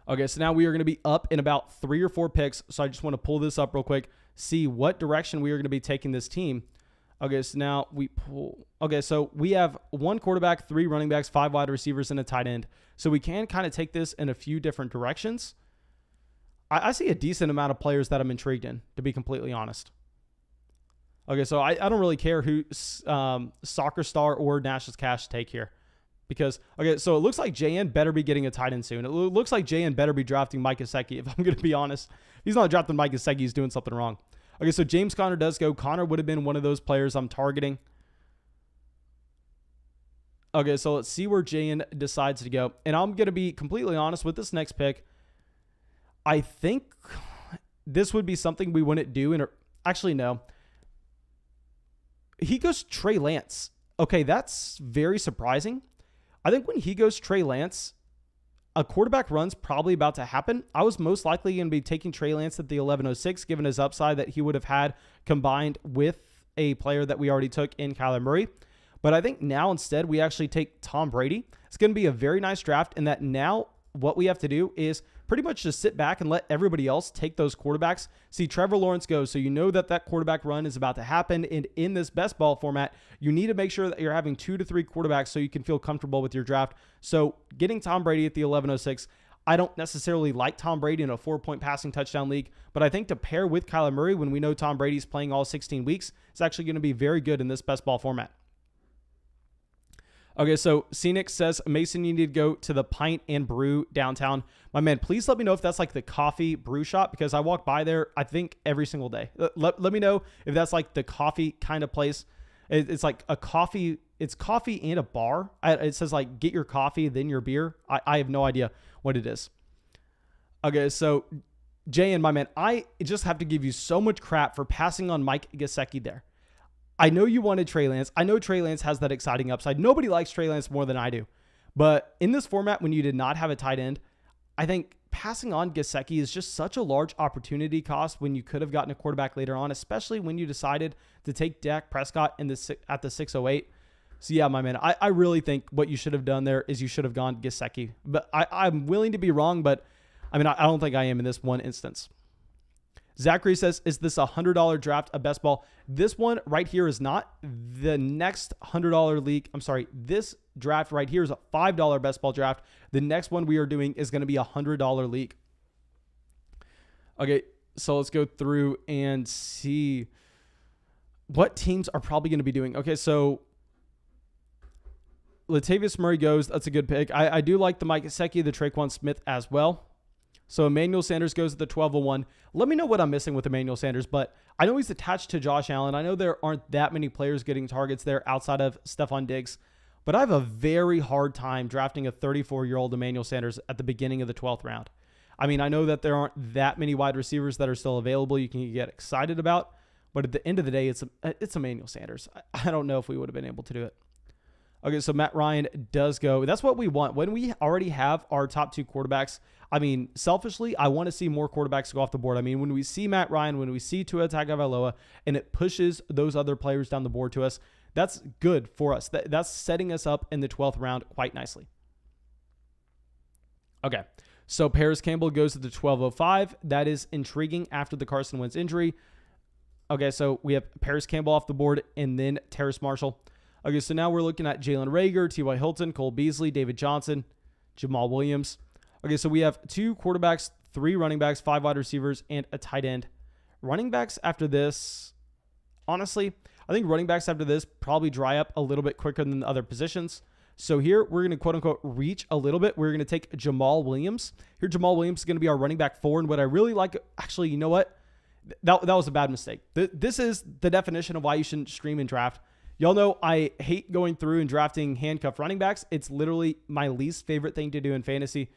Okay, so now we are going to be up in about 3 or 4 picks. So I just want to pull this up real quick, see what direction we are going to be taking this team. Okay, so now we pull. Okay, so we have 1 quarterback, 3 running backs, 5 wide receivers, and a tight end. So we can kind of take this in a few different directions. I see a decent amount of players that I'm intrigued in, to be completely honest. Okay, so I don't really care who Soccer Star or Nash's Cash take here. Because, okay, so it looks like JN better be getting a tight end soon. It looks like JN better be drafting Mike Gesicki, if I'm going to be honest. If he's not drafting Mike Gesicki, he's doing something wrong. Okay, so James Conner does go. Conner would have been one of those players I'm targeting. Okay, so let's see where JN decides to go. And I'm going to be completely honest with this next pick. I think this would be something we wouldn't do. Actually, no. He goes Trey Lance. Okay, that's very surprising. I think when he goes Trey Lance, a quarterback run's probably about to happen. I was most likely going to be taking Trey Lance at the 11:06, given his upside that he would have had combined with a player that we already took in Kyler Murray. But I think now instead we actually take Tom Brady. It's going to be a very nice draft, and that now what we have to do is pretty much just sit back and let everybody else take those quarterbacks. See Trevor Lawrence go, so you know that that quarterback run is about to happen. And in this best ball format, you need to make sure that you're having 2 to 3 quarterbacks so you can feel comfortable with your draft. So getting Tom Brady at the 11:06, I don't necessarily like Tom Brady in a 4-point passing touchdown league, but I think to pair with Kyler Murray when we know Tom Brady's playing all 16 weeks, it's actually going to be very good in this best ball format. Okay, so Scenic says, Mason, you need to go to the Pint and Brew downtown. My man, please let me know if that's like the coffee brew shop, because I walk by there, I think, every single day. Let me know if that's like the coffee kind of place. It's like a coffee, it's coffee and a bar. It says like, get your coffee, then your beer. I have no idea what it is. Okay, so Jay, my man, I just have to give you so much crap for passing on Mike Gesicki there. I know you wanted Trey Lance. I know Trey Lance has that exciting upside. Nobody likes Trey Lance more than I do. But in this format, when you did not have a tight end, I think passing on Gesicki is just such a large opportunity cost when you could have gotten a quarterback later on, especially when you decided to take Dak Prescott at the 608. So yeah, my man, I really think what you should have done there is you should have gone Gesicki. But I'm willing to be wrong, but I mean, I don't think I am in this one instance. Zachary says, is this a $100 draft, a best ball? This one right here is not. The next $100 league, this draft right here is a $5 best ball draft. The next one we are doing is going to be a $100 league. Okay, so let's go through and see what teams are probably going to be doing. Okay, so Latavius Murray goes. That's a good pick. I do like the Mike Gesicki, the Traquan Smith as well. So Emmanuel Sanders goes at the 12:01. Let me know what I'm missing with Emmanuel Sanders, but I know he's attached to Josh Allen. I know there aren't that many players getting targets there outside of Stephon Diggs, but I have a very hard time drafting a 34-year-old Emmanuel Sanders at the beginning of the 12th round. I mean, I know that there aren't that many wide receivers that are still available you can get excited about, but at the end of the day, it's Emmanuel Sanders. I don't know if we would have been able to do it. Okay, so Matt Ryan does go. That's what we want. When we already have our top 2 quarterbacks, I mean, selfishly, I want to see more quarterbacks go off the board. I mean, when we see Matt Ryan, when we see Tua Tagovailoa, and it pushes those other players down the board to us, that's good for us. That's setting us up in the 12th round quite nicely. Okay, so Paris Campbell goes to the 12:05. That is intriguing after the Carson Wentz injury. Okay, so we have Paris Campbell off the board and then Terrace Marshall. Okay, so now we're looking at Jalen Reagor, T.Y. Hilton, Cole Beasley, David Johnson, Jamal Williams. Okay, so we have 2 quarterbacks, 3 running backs, 5 wide receivers, and a tight end. Running backs after this, honestly, I think running backs after this probably dry up a little bit quicker than the other positions. So here we're going to quote-unquote reach a little bit. We're going to take Jamal Williams. Here Jamal Williams is going to be our running back 4, and what I really like, actually, you know what? that was a bad mistake. This is the definition of why you shouldn't stream and draft. Y'all know I hate going through and drafting handcuff running backs. It's literally my least favorite thing to do in fantasy.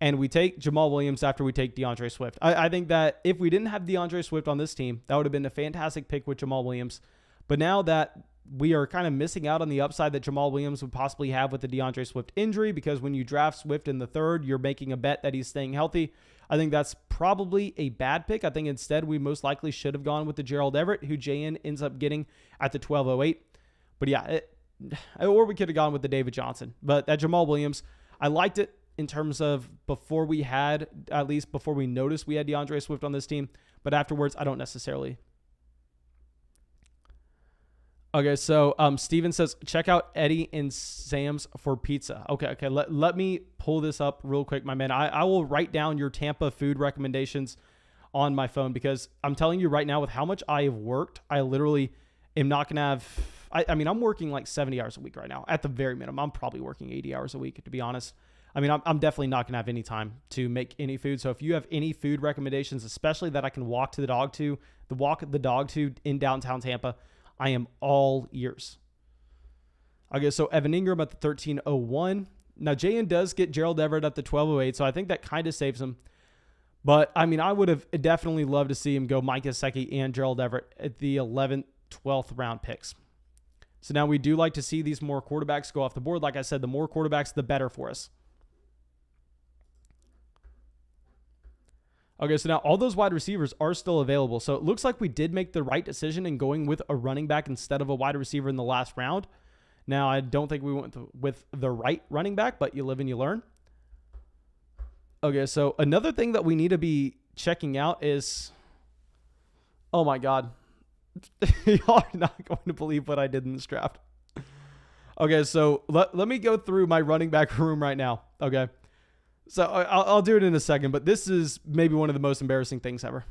And we take Jamal Williams after we take DeAndre Swift. I think that if we didn't have DeAndre Swift on this team, that would have been a fantastic pick with Jamal Williams. But now that we are kind of missing out on the upside that Jamal Williams would possibly have with the DeAndre Swift injury, because when you draft Swift in the third, you're making a bet that he's staying healthy. I think that's probably a bad pick. I think instead we most likely should have gone with the Gerald Everett, who JN ends up getting at the 1208. But yeah, or we could have gone with the David Johnson. But that Jamal Williams, I liked it in terms of before we noticed we had DeAndre Swift on this team. But afterwards, I don't necessarily. Okay, so Steven says, check out Eddie and Sam's for pizza. Okay. Let me pull this up real quick, my man. I will write down your Tampa food recommendations on my phone, because I'm telling you right now, with how much I have worked, I literally am not going to have... I mean, I'm working like 70 hours a week right now. At the very minimum, I'm probably working 80 hours a week, to be honest. I mean, I'm definitely not going to have any time to make any food. So if you have any food recommendations, especially that I can walk the dog to in downtown Tampa, I am all ears. Okay, so Evan Ingram at the 1301. Now, JN does get Gerald Everett at the 1208, so I think that kind of saves him. But, I mean, I would have definitely loved to see him go Mike Gesicki and Gerald Everett at the 11th, 12th round picks. So now we do like to see these more quarterbacks go off the board. Like I said, the more quarterbacks, the better for us. Okay, so now all those wide receivers are still available. So it looks like we did make the right decision in going with a running back instead of a wide receiver in the last round. Now, I don't think we went with the right running back, but you live and you learn. Okay, so another thing that we need to be checking out is... Oh my God. Y'all are not going to believe what I did in this draft. Okay, so let me go through my running back room right now. Okay. So I'll do it in a second, but this is maybe one of the most embarrassing things ever.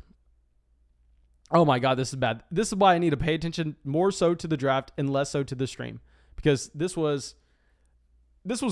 Oh my God, this is bad. This is why I need to pay attention more so to the draft and less so to the stream, because this was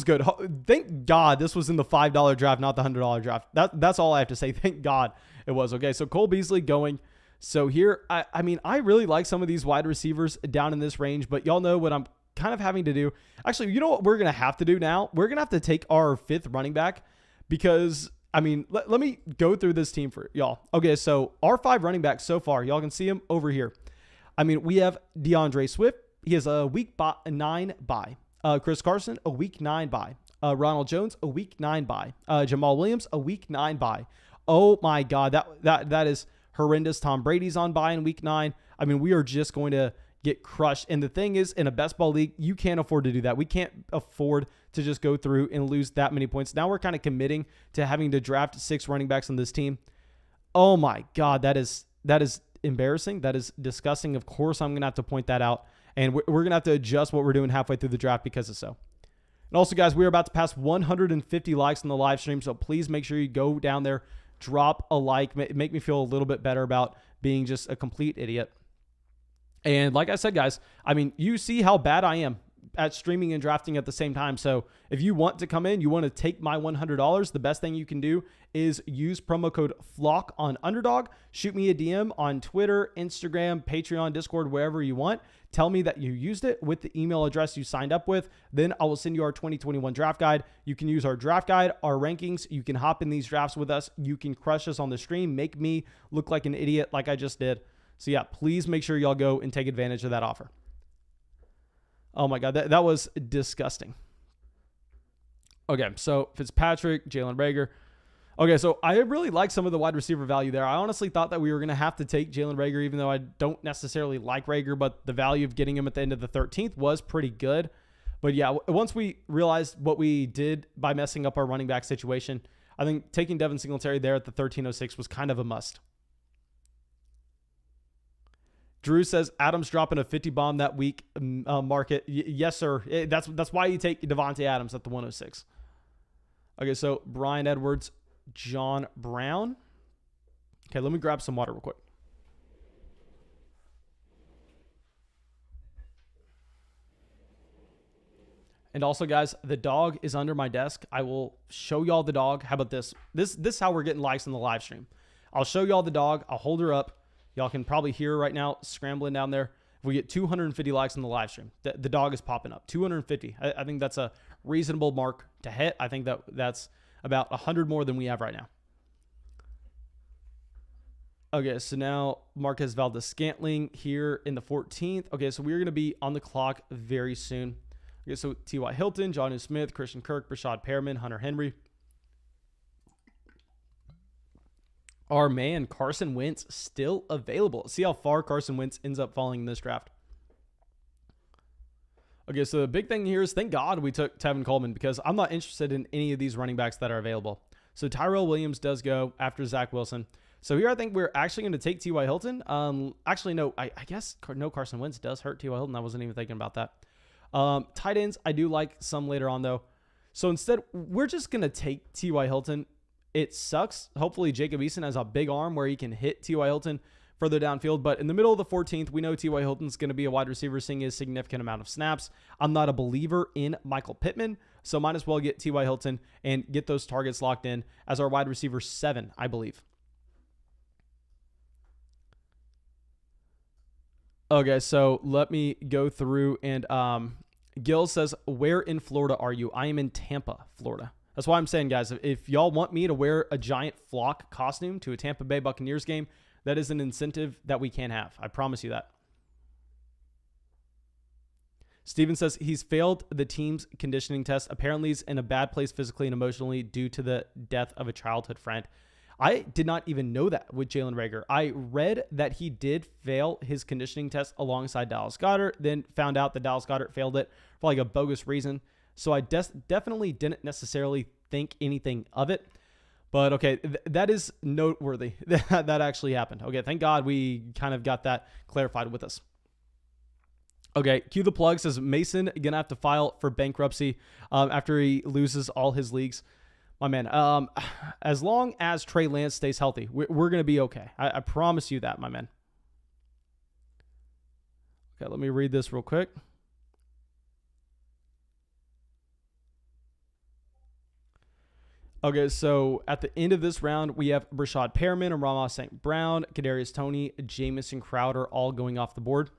good. Thank God this was in the $5 draft, not the $100 draft. That's all I have to say. Thank God it was. Okay, so Cole Beasley going. So here, I mean, I really like some of these wide receivers down in this range, but y'all know what I'm kind of having to do. Actually, you know what we're going to have to do now? We're going to have to take our 5th running back, because, I mean, let me go through this team for y'all. Okay, so our 5 running backs so far, y'all can see them over here. I mean, we have DeAndre Swift. He has a week 9 bye. Chris Carson, a week 9 bye. Ronald Jones, a week 9 bye. Jamal Williams, a week 9 bye. Oh my God, that is horrendous. Tom Brady's on bye in week 9. I mean, we are just going to get crushed. And the thing is, in a best ball league, you can't afford to do that. We can't afford to just go through and lose that many points. Now we're kind of committing to having to draft 6 running backs on this team. Oh my God, that is embarrassing. That is disgusting. Of course, I'm going to have to point that out. And we're going to have to adjust what we're doing halfway through the draft because of so. And also, guys, we're about to pass 150 likes on the live stream. So please make sure you go down there, drop a like, make me feel a little bit better about being just a complete idiot. And like I said, guys, I mean, you see how bad I am at streaming and drafting at the same time. So if you want to come in, you want to take my $100, the best thing you can do is use promo code FLOCK on Underdog. Shoot me a DM on Twitter, Instagram, Patreon, Discord, wherever you want. Tell me that you used it with the email address you signed up with. Then I will send you our 2021 draft guide. You can use our draft guide, our rankings. You can hop in these drafts with us. You can crush us on the stream, make me look like an idiot like I just did. So yeah, please make sure y'all go and take advantage of that offer. Oh my God, that was disgusting. Okay, so Fitzpatrick, Jalen Reagor. Okay, so I really like some of the wide receiver value there. I honestly thought that we were going to have to take Jalen Reagor, even though I don't necessarily like Reagor, but the value of getting him at the end of the 13th was pretty good. But yeah, once we realized what we did by messing up our running back situation, I think taking Devin Singletary there at the 1306 was kind of a must. Drew says Adams dropping a 50 bomb that week. Market. Yes, sir. That's why you take Devonte Adams at the 106. Okay, so Brian Edwards, John Brown. Okay, let me grab some water real quick. And also, guys, the dog is under my desk. I will show y'all the dog. How about this? This is how we're getting likes in the live stream. I'll show y'all the dog. I'll hold her up. Y'all can probably hear right now scrambling down there. If we get 250 likes on the live stream, the dog is popping up. 250. I think that's a reasonable mark to hit. I think that's about 100 more than we have right now. Okay, so now Marquez Valdes-Scantling here in the 14th. Okay, so we're going to be on the clock very soon. Okay, so T.Y. Hilton, Jonnu Smith, Christian Kirk, Brashad Perriman, Hunter Henry. Our man, Carson Wentz, still available. Let's see how far Carson Wentz ends up falling in this draft. Okay, so the big thing here is thank God we took Tevin Coleman because I'm not interested in any of these running backs that are available. So Tyrell Williams does go after Zach Wilson. So here I think we're actually going to take T.Y. Hilton. Actually, no, I guess no Carson Wentz does hurt T.Y. Hilton. I wasn't even thinking about that. Tight ends, I do like some later on, though. So instead, we're just going to take T.Y. Hilton. It sucks. Hopefully, Jacob Eason has a big arm where he can hit T.Y. Hilton further downfield. But in the middle of the 14th, we know T.Y. Hilton's going to be a wide receiver seeing his significant amount of snaps. I'm not a believer in Michael Pittman, so might as well get T.Y. Hilton and get those targets locked in as our wide receiver 7, I believe. Okay, so let me go through and Gil says, where in Florida are you? I am in Tampa, Florida. That's why I'm saying, guys, if y'all want me to wear a giant flock costume to a Tampa Bay Buccaneers game, that is an incentive that we can't have. I promise you that. Steven says he's failed the team's conditioning test. Apparently he's in a bad place physically and emotionally due to the death of a childhood friend. I did not even know that with Jalen Reagor. I read that he did fail his conditioning test alongside Dallas Goddard, then found out that Dallas Goddard failed it for like a bogus reason. So I definitely didn't necessarily think anything of it. But okay, that is noteworthy that actually happened. Okay, thank God we kind of got that clarified with us. Okay, cue the plug. Says Mason going to have to file for bankruptcy after he loses all his leagues. My man, as long as Trey Lance stays healthy, we're going to be okay. I promise you that, my man. Okay, let me read this real quick. Okay, so at the end of this round, we have Brashad Perriman, Amon-Ra St. Brown, Kadarius Toney, Jamison Crowder all going off the board.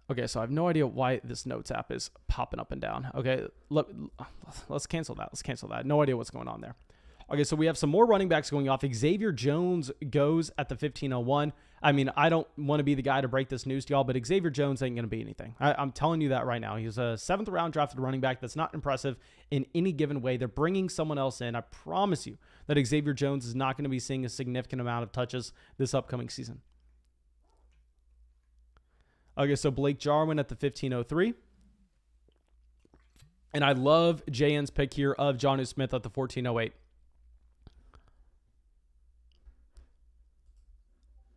Okay, so I have no idea why this notes app is popping up and down. Okay, let's cancel that. Let's cancel that. No idea what's going on there. Okay, so we have some more running backs going off. Xavier Jones goes at the 15:01. I mean, I don't want to be the guy to break this news to y'all, but Xavier Jones ain't going to be anything. I'm telling you that right now. He's a 7th round drafted running back that's not impressive in any given way. They're bringing someone else in. I promise you that Xavier Jones is not going to be seeing a significant amount of touches this upcoming season. Okay, so Blake Jarwin at the 15:03. And I love JN's pick here of Jonnu Smith at the 14:08.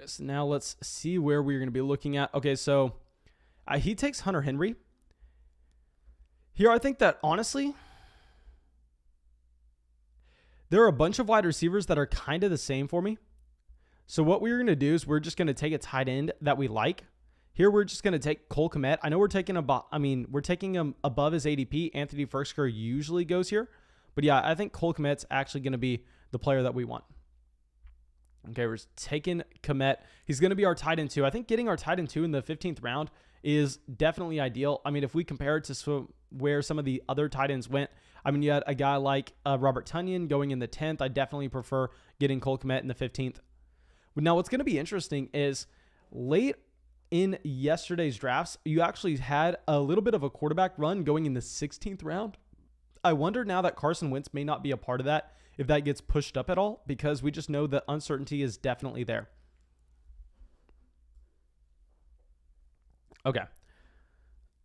So now let's see where we're going to be looking at. Okay, so he takes Hunter Henry. Here, I think that honestly, there are a bunch of wide receivers that are kind of the same for me. So what we're going to do is we're just going to take a tight end that we like. Here, we're just going to take Cole Kmet. I know we're taking we're taking him above his ADP. Anthony Firkser usually goes here. But yeah, I think Cole Kmet's actually going to be the player that we want. Okay, we're taking Kmet. He's going to be our tight end 2. I think getting our tight end 2 in the 15th round is definitely ideal. I mean, if we compare it to where some of the other tight ends went, I mean, you had a guy like Robert Tonyan going in the 10th. I definitely prefer getting Cole Kmet in the 15th. Now, what's going to be interesting is late in yesterday's drafts, you actually had a little bit of a quarterback run going in the 16th round. I wonder now that Carson Wentz may not be a part of that, if that gets pushed up at all, because we just know that uncertainty is definitely there. Okay.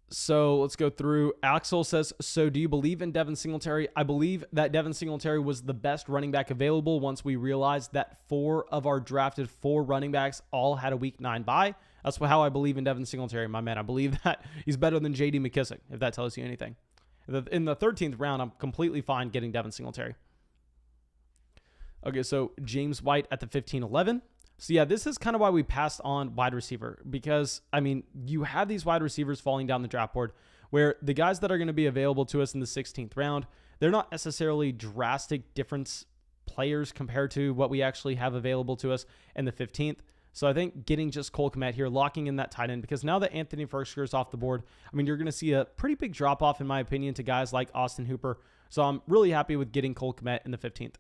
So let's go through. Axel says, so do you believe in Devin Singletary? I believe that Devin Singletary was the best running back available once we realized that 4 of our drafted 4 running backs all had a week 9 bye. That's how I believe in Devin Singletary, my man. I believe that he's better than J.D. McKissick, if that tells you anything. In the 13th round, I'm completely fine getting Devin Singletary. Okay, so James White at the 15:11. So yeah, this is kind of why we passed on wide receiver, because, I mean, you have these wide receivers falling down the draft board where the guys that are going to be available to us in the 16th round, they're not necessarily drastic difference players compared to what we actually have available to us in the 15th. So I think getting just Cole Kmet here, locking in that tight end, because now that Anthony Firkser is off the board, I mean, you're going to see a pretty big drop-off, in my opinion, to guys like Austin Hooper. So I'm really happy with getting Cole Kmet in the 15th.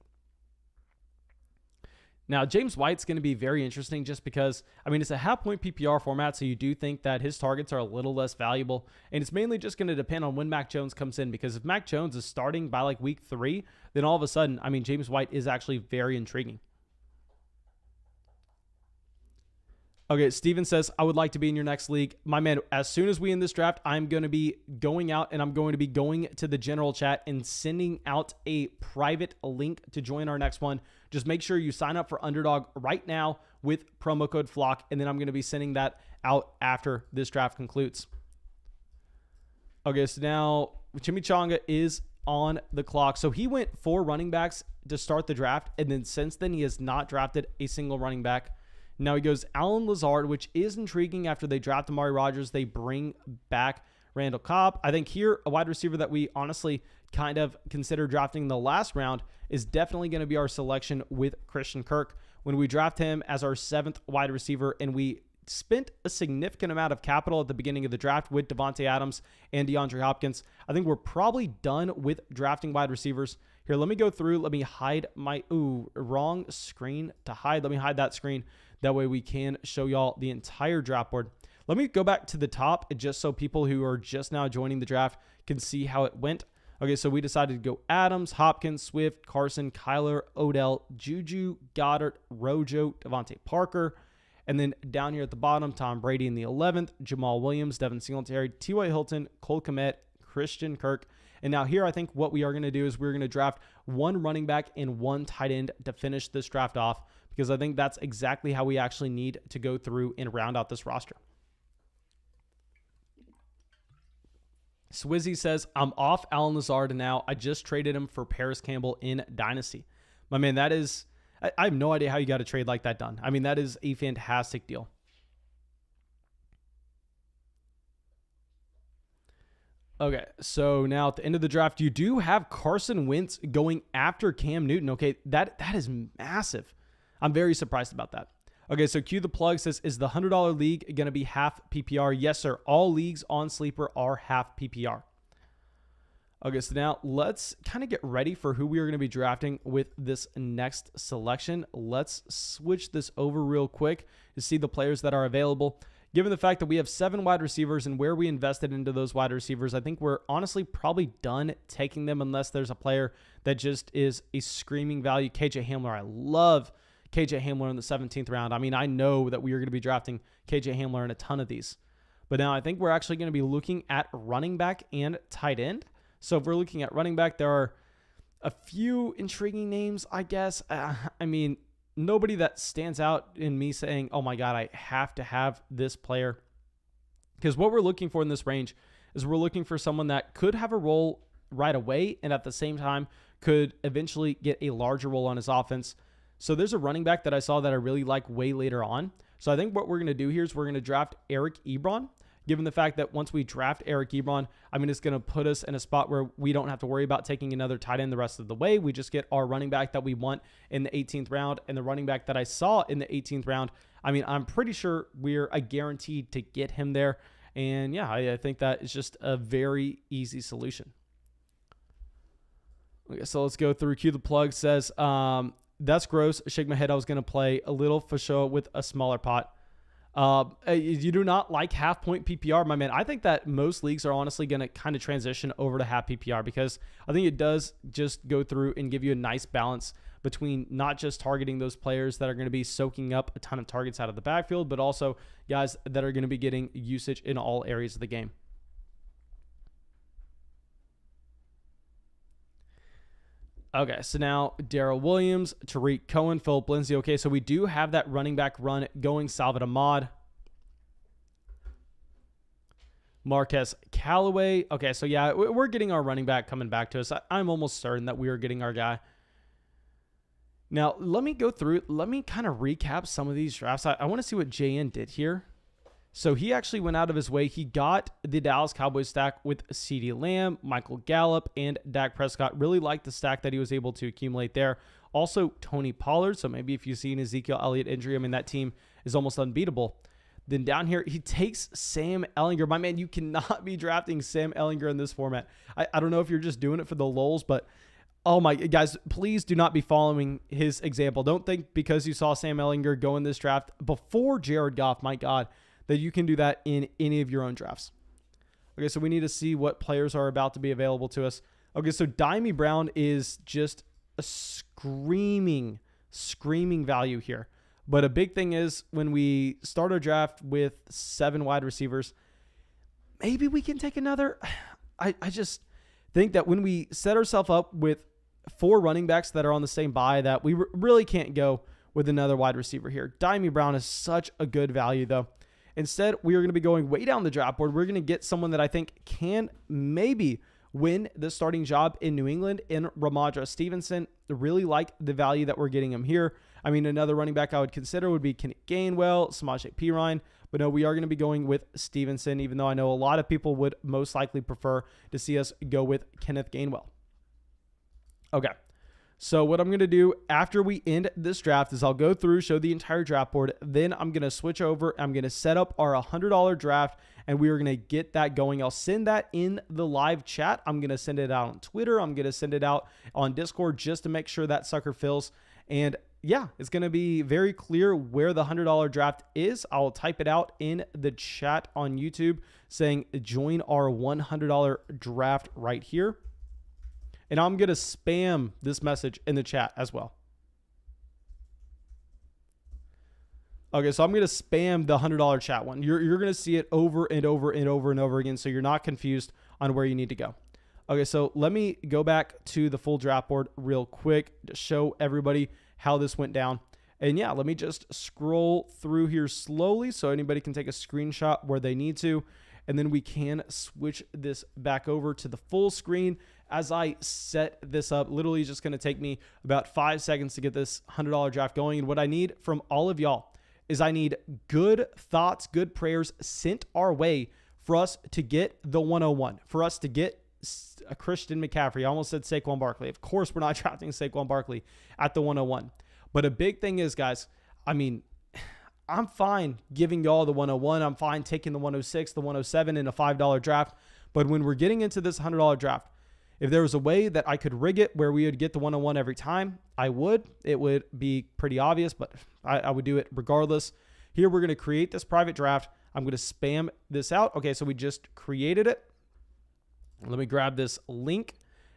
Now, James White's going to be very interesting just because, I mean, it's a half-point PPR format, so you do think that his targets are a little less valuable. And it's mainly just going to depend on when Mac Jones comes in, because if Mac Jones is starting by like week 3, then all of a sudden, I mean, James White is actually very intriguing. Okay, Steven says, I would like to be in your next league. My man, as soon as we end this draft, I'm going to be going out and I'm going to be going to the general chat and sending out a private link to join our next one. Just make sure you sign up for Underdog right now with promo code FLOCK, and then I'm going to be sending that out after this draft concludes. Okay, so now Chimichanga is on the clock. So he went 4 running backs to start the draft, and then since then he has not drafted a single running back. Now he goes Allen Lazard, which is intriguing. After they draft Amari Rodgers, they bring back Randall Cobb. I think here, a wide receiver that we honestly kind of consider drafting in the last round is definitely going to be our selection with Christian Kirk. When we draft him as our 7th wide receiver, and we spent a significant amount of capital at the beginning of the draft with Devonte Adams and DeAndre Hopkins, I think we're probably done with drafting wide receivers. Here, let me go through. Let me hide my, wrong screen to hide. Let me hide that screen. That way we can show y'all the entire draft board. Let me go back to the top just so people who are just now joining the draft can see how it went. Okay, so we decided to go Adams, Hopkins, Swift, Carson, Kyler, Odell, Juju, Goddard, Rojo, Devontae Parker. And then down here at the bottom, Tom Brady in the 11th, Jamal Williams, Devin Singletary, T.Y. Hilton, Cole Kmet, Christian Kirk. And now here, I think what we are going to do is we're going to draft 1 running back and 1 tight end to finish this draft off, because I think that's exactly how we actually need to go through and round out this roster. Swizzy says, I'm off Allen Lazard now. I just traded him for Paris Campbell in Dynasty. My man, that is, I have no idea how you got a trade like that done. I mean, that is a fantastic deal. Okay, so now at the end of the draft, you do have Carson Wentz going after Cam Newton. Okay, that is massive. I'm very surprised about that. Okay, so Q the plug says, is the $100 league going to be half PPR? Yes, sir. All leagues on Sleeper are half PPR. Okay, so now let's kind of get ready for who we are going to be drafting with this next selection. Let's switch this over real quick to see the players that are available. Given the fact that we have 7 wide receivers and where we invested into those wide receivers, I think we're honestly probably done taking them unless there's a player that just is a screaming value. KJ Hamler, I love KJ Hamler in the 17th round. I mean, I know that we are going to be drafting KJ Hamler in a ton of these. But now I think we're actually going to be looking at running back and tight end. So if we're looking at running back, there are a few intriguing names, I guess. I mean, nobody that stands out in me saying, oh my God, I have to have this player. Because what we're looking for in this range is we're looking for someone that could have a role right away and at the same time could eventually get a larger role on his offense. So there's a running back that I saw that I really like way later on. So I think what we're going to do here is we're going to draft Eric Ebron. Given the fact that once we draft Eric Ebron, I mean, it's going to put us in a spot where we don't have to worry about taking another tight end the rest of the way. We just get our running back that we want in the 18th round, and the running back that I saw in the 18th round, I mean, I'm pretty sure we're guaranteed to get him there. And yeah, I think that is just a very easy solution. Okay, so let's go through. Q the plug says, that's gross. Shake my head. I was going to play a little for show with a smaller pot. You do not like half point PPR, my man. I think that most leagues are honestly going to kind of transition over to half PPR because I think it does just go through and give you a nice balance between not just targeting those players that are going to be soaking up a ton of targets out of the backfield, but also guys that are going to be getting usage in all areas of the game. Okay, so now Darrell Williams, Tariq Cohen, Philip Lindsay. Okay, so we do have that running back run going. Salvador Ahmad, Marquez Callaway. Okay, so yeah, we're getting our running back coming back to us. I'm almost certain that we are getting our guy. Now, let me go through, let me kind of recap some of these drafts. I want to see what JN did here. So he actually went out of his way. He got the Dallas Cowboys stack with CeeDee Lamb, Michael Gallup, and Dak Prescott. Really liked the stack that he was able to accumulate there. Also, Tony Pollard. So maybe if you see an Ezekiel Elliott injury, I mean, that team is almost unbeatable. Then down here, he takes Sam Ehlinger. My man, you cannot be drafting Sam Ehlinger in this format. I don't know if you're just doing it for the lulz, but oh my, guys, please do not be following his example. Don't think because you saw Sam Ehlinger go in this draft before Jared Goff, my God, that you can do that in any of your own drafts. Okay, so we need to see what players are about to be available to us. Okay, so Dimey Brown is just a screaming value here. But a big thing is when we start our draft with 7 wide receivers, maybe we can take another. I just think that when we set ourselves up with 4 running backs that are on the same bye, that we really can't go with another wide receiver here. Dimey Brown is such a good value, though. Instead, we are going to be going way down the draft board. We're going to get someone that I think can maybe win the starting job in New England in Ramondre Stevenson. Really like the value that we're getting him here. I mean, another running back I would consider would be Kenneth Gainwell, Samaje Perine. But no, we are going to be going with Stevenson, even though I know a lot of people would most likely prefer to see us go with Kenneth Gainwell. Okay. So what I'm going to do after we end this draft is I'll go through, show the entire draft board. Then I'm going to switch over. I'm going to set up our $100 draft, and we are going to get that going. I'll send that in the live chat. I'm going to send it out on Twitter. I'm going to send it out on Discord just to make sure that sucker fills. And yeah, it's going to be very clear where the $100 draft is. I'll type it out in the chat on YouTube saying join our $100 draft right here. And I'm going to spam this message in the chat as well. Okay, so I'm going to spam the $100 chat one. You're going to see it over and over and over and over again, so you're not confused on where you need to go. Okay, so let me go back to the full draft board real quick to show everybody how this went down. And yeah, let me just scroll through here slowly so anybody can take a screenshot where they need to. And then we can switch this back over to the full screen as I set this up. Literally just going to take me about 5 seconds to get this $100 draft going. And what I need from all of y'all is I need good thoughts, good prayers sent our way for us to get the 101, for us to get a Christian McCaffrey. I almost said Saquon Barkley. Of course, we're not drafting Saquon Barkley at the 101. But a big thing is, guys, I mean, I'm fine giving y'all the 101. I'm fine taking the 106, the 107 in a $5 draft. But when we're getting into this $100 draft, if there was a way that I could rig it where we would get the 101 every time, I would. It would be pretty obvious, but I would do it regardless. Here, we're going to create this private draft. I'm going to spam this out. Okay, so we just created it. Let me grab this link.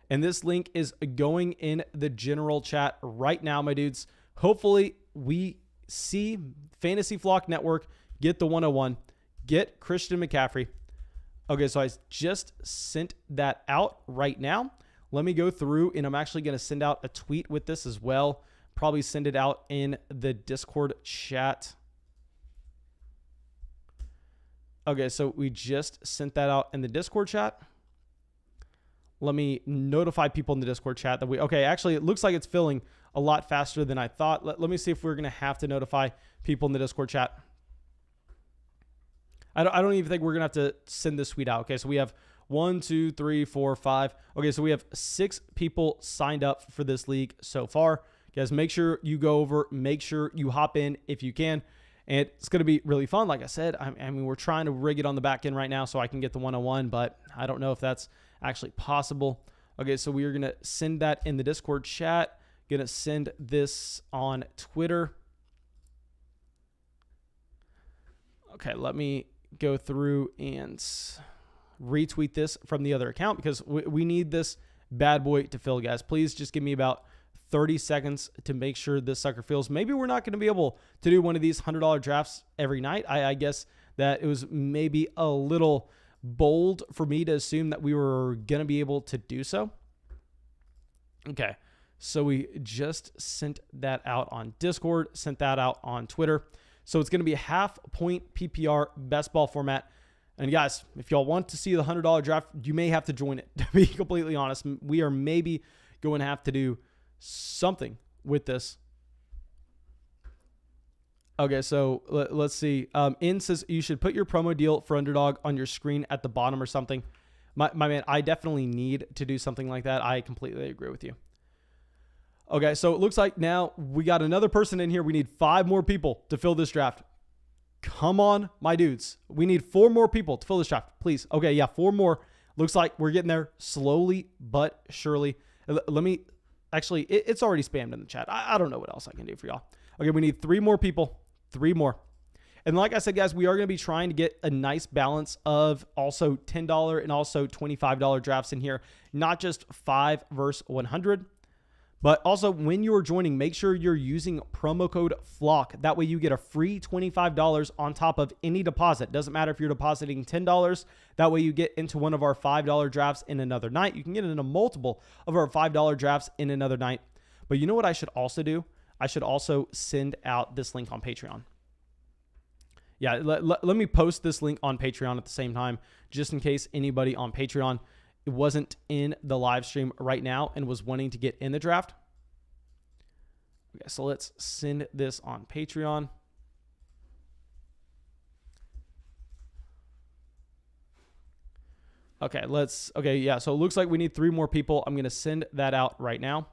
And this link is going in the general chat right now, my dudes. Hopefully, we see Fantasy Flock Network get the 101, get Christian McCaffrey. Okay, so I just sent that out right now. Let me go through, and I'm actually going to send out a tweet with this as well. Probably send it out in the Discord chat. Okay, so we just sent that out in the Discord chat. Let me notify people in the Discord chat that okay, actually, it looks like it's filling a lot faster than I thought. Let me see if we're going to have to notify people in the Discord chat. I don't even think we're going to have to send this tweet out. Okay, so we have 1, 2, 3, 4, 5. Okay, so we have 6 people signed up for this league so far. Guys, make sure you go over, make sure you hop in if you can. And it's going to be really fun. Like I said, I mean, we're trying to rig it on the back end right now so I can get the 101, but I don't know if that's actually possible. Okay, so we are going to send that in the Discord chat. Going to send this on Twitter. Okay, let me go through and retweet this from the other account because we need this bad boy to fill, guys. Please just give me about 30 seconds to make sure this sucker fills. Maybe we're not going to be able to do one of these $100 drafts every night. I guess that it was maybe a little bold for me to assume that we were going to be able to do so. Okay, so we just sent that out on Discord, sent that out on Twitter. So it's going to be a half-point PPR best ball format. And guys, if y'all want to see the $100 draft, you may have to join it. To be completely honest, we are maybe going to have to do something with this. Okay, so let's see. In says you should put your promo deal for underdog on your screen at the bottom or something. My man, I definitely need to do something like that. I completely agree with you. Okay, so it looks like now we got another person in here. We need 5 more people to fill this draft. Come on, my dudes. We need 4 more people to fill this draft, please. Okay, yeah, 4 more. Looks like we're getting there slowly but surely. Let me, actually, it's already spammed in the chat. I don't know what else I can do for y'all. Okay, we need 3 more people. 3 more. And like I said, guys, we are going to be trying to get a nice balance of also $10 and also $25 drafts in here. Not just 5 versus 100. But also, when you're joining, make sure you're using promo code FLOCK. That way you get a free $25 on top of any deposit. Doesn't matter if you're depositing $10. That way you get into one of our $5 drafts in another night. You can get into multiple of our $5 drafts in another night. But you know what I should also do? I should also send out this link on Patreon. Yeah, let me post this link on Patreon at the same time, just in case anybody on Patreon wasn't in the live stream right now and was wanting to get in the draft. Okay, so let's send this on Patreon. Okay, yeah, so it looks like we need 3 more people. I'm going to send that out right now.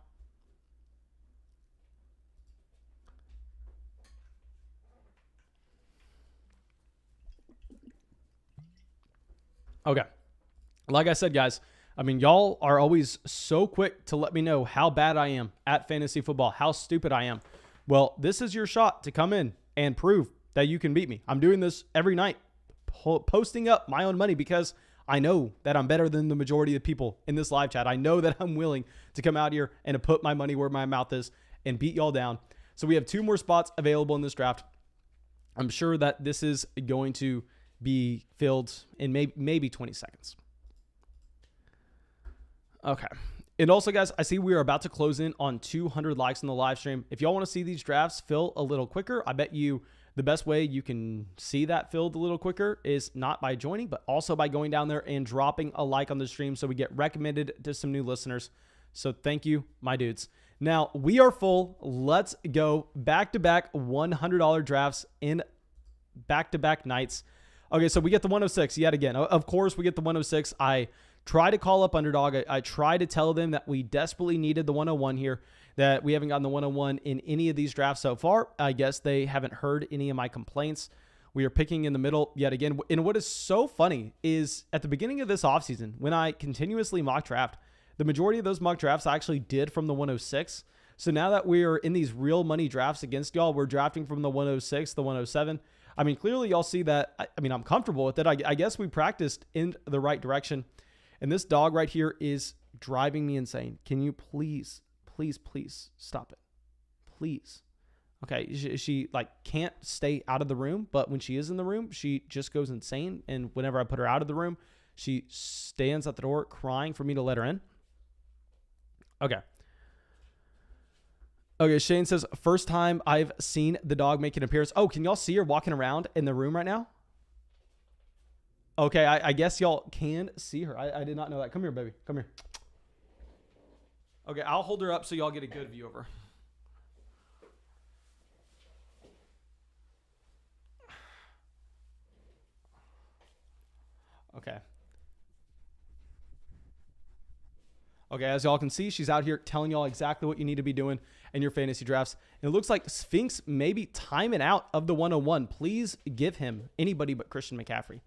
Okay. Like I said, guys, I mean, y'all are always so quick to let me know how bad I am at fantasy football, how stupid I am. Well, this is your shot to come in and prove that you can beat me. I'm doing this every night, posting up my own money because I know that I'm better than the majority of the people in this live chat. I know that I'm willing to come out here and to put my money where my mouth is and beat y'all down. So we have 2 more spots available in this draft. I'm sure that this is going to be filled in maybe 20 seconds. Okay. And also, guys, I see we are about to close in on 200 likes on the live stream. If y'all want to see these drafts fill a little quicker, I bet you the best way you can see that filled a little quicker is not by joining, but also by going down there and dropping a like on the stream so we get recommended to some new listeners. So thank you, my dudes. Now, we are full. Let's go. Back-to-back $100 drafts in back-to-back nights. Okay, so we get the 106 yet again. Of course, we get the 106. I try to call up Underdog. I try to tell them that we desperately needed the 101 here, that we haven't gotten the 101 in any of these drafts so far. I guess they haven't heard any of my complaints. We are picking in the middle yet again. And what is so funny is at the beginning of this offseason, when I continuously mock draft, the majority of those mock drafts I actually did from the 106. So now that we are in these real money drafts against y'all, we're drafting from the 106, the 107. I mean, clearly y'all see that. I mean, I'm comfortable with it. I guess we practiced in the right direction. And this dog right here is driving me insane. Can you please stop it? Please. Okay, she like can't stay out of the room, but when she is in the room, she just goes insane. And whenever I put her out of the room, she stands at the door crying for me to let her in. Okay. Okay, Shane says, first time I've seen the dog make an appearance. Oh, can y'all see her walking around in the room right now? Okay, I guess y'all can see her. I did not know that. Come here, baby. Come here. Okay, I'll hold her up so y'all get a good view of her. Okay. Okay, as y'all can see, she's out here telling y'all exactly what you need to be doing in your fantasy drafts. And it looks like Sphinx may be timing out of the 101. Please give him anybody but Christian McCaffrey.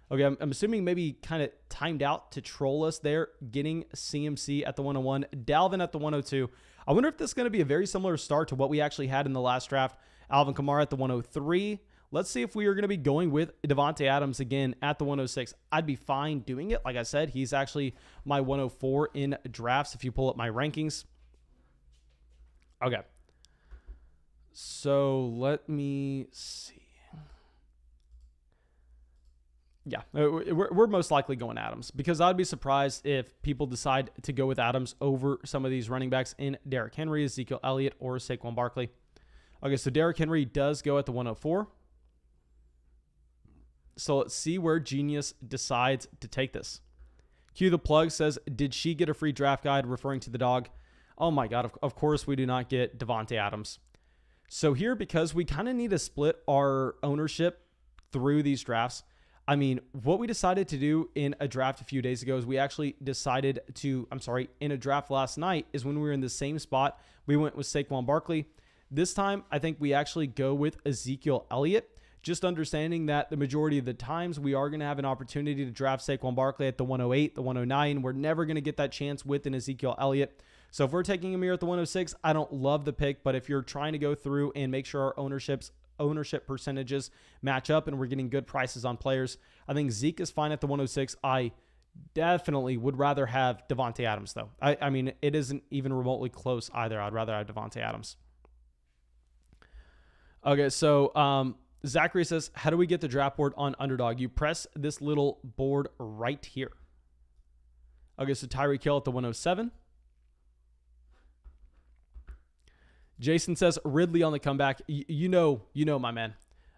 Okay, I'm assuming maybe kind of timed out to troll us there, getting CMC at the 101, Dalvin at the 102. I wonder if this is going to be a very similar start to what we actually had in the last draft. Alvin Kamara at the 103. Let's see if we are going to be going with Devonte Adams again at the 106. I'd be fine doing it. Like I said, he's actually my 104 in drafts if you pull up my rankings. Okay. So let me see. Yeah, we're most likely going Adams because I'd be surprised if people decide to go with Adams over some of these running backs in Derrick Henry, Ezekiel Elliott, or Saquon Barkley. Okay, so Derrick Henry does go at the 104. So let's see where Genius decides to take this. Q the Plug says, did she get a free draft guide referring to the dog? Oh my God, of course we do not get Devonte Adams. So here, because we kind of need to split our ownership through these drafts, I mean, what we decided to do in a draft a few days ago is we actually decided to, in a draft last night is when we were in the same spot. We went with Saquon Barkley. This time, I think we actually go with Ezekiel Elliott, just understanding that the majority of the times we are going to have an opportunity to draft Saquon Barkley at the 108, the 109. We're never going to get that chance with an Ezekiel Elliott. So if we're taking him here at the 106, I don't love the pick, but if you're trying to go through and make sure our ownership percentages match up and we're getting good prices on players, I think Zeke is fine at the 106. I definitely would rather have Devonte Adams, though. I mean, it isn't even remotely close either. I'd rather have Devonte Adams. Okay, so Zachary says, how do we get the draft board on Underdog? You press this little board right here. Okay, so Tyreek Hill at the 107. Jason says Ridley on the comeback. You know, my man.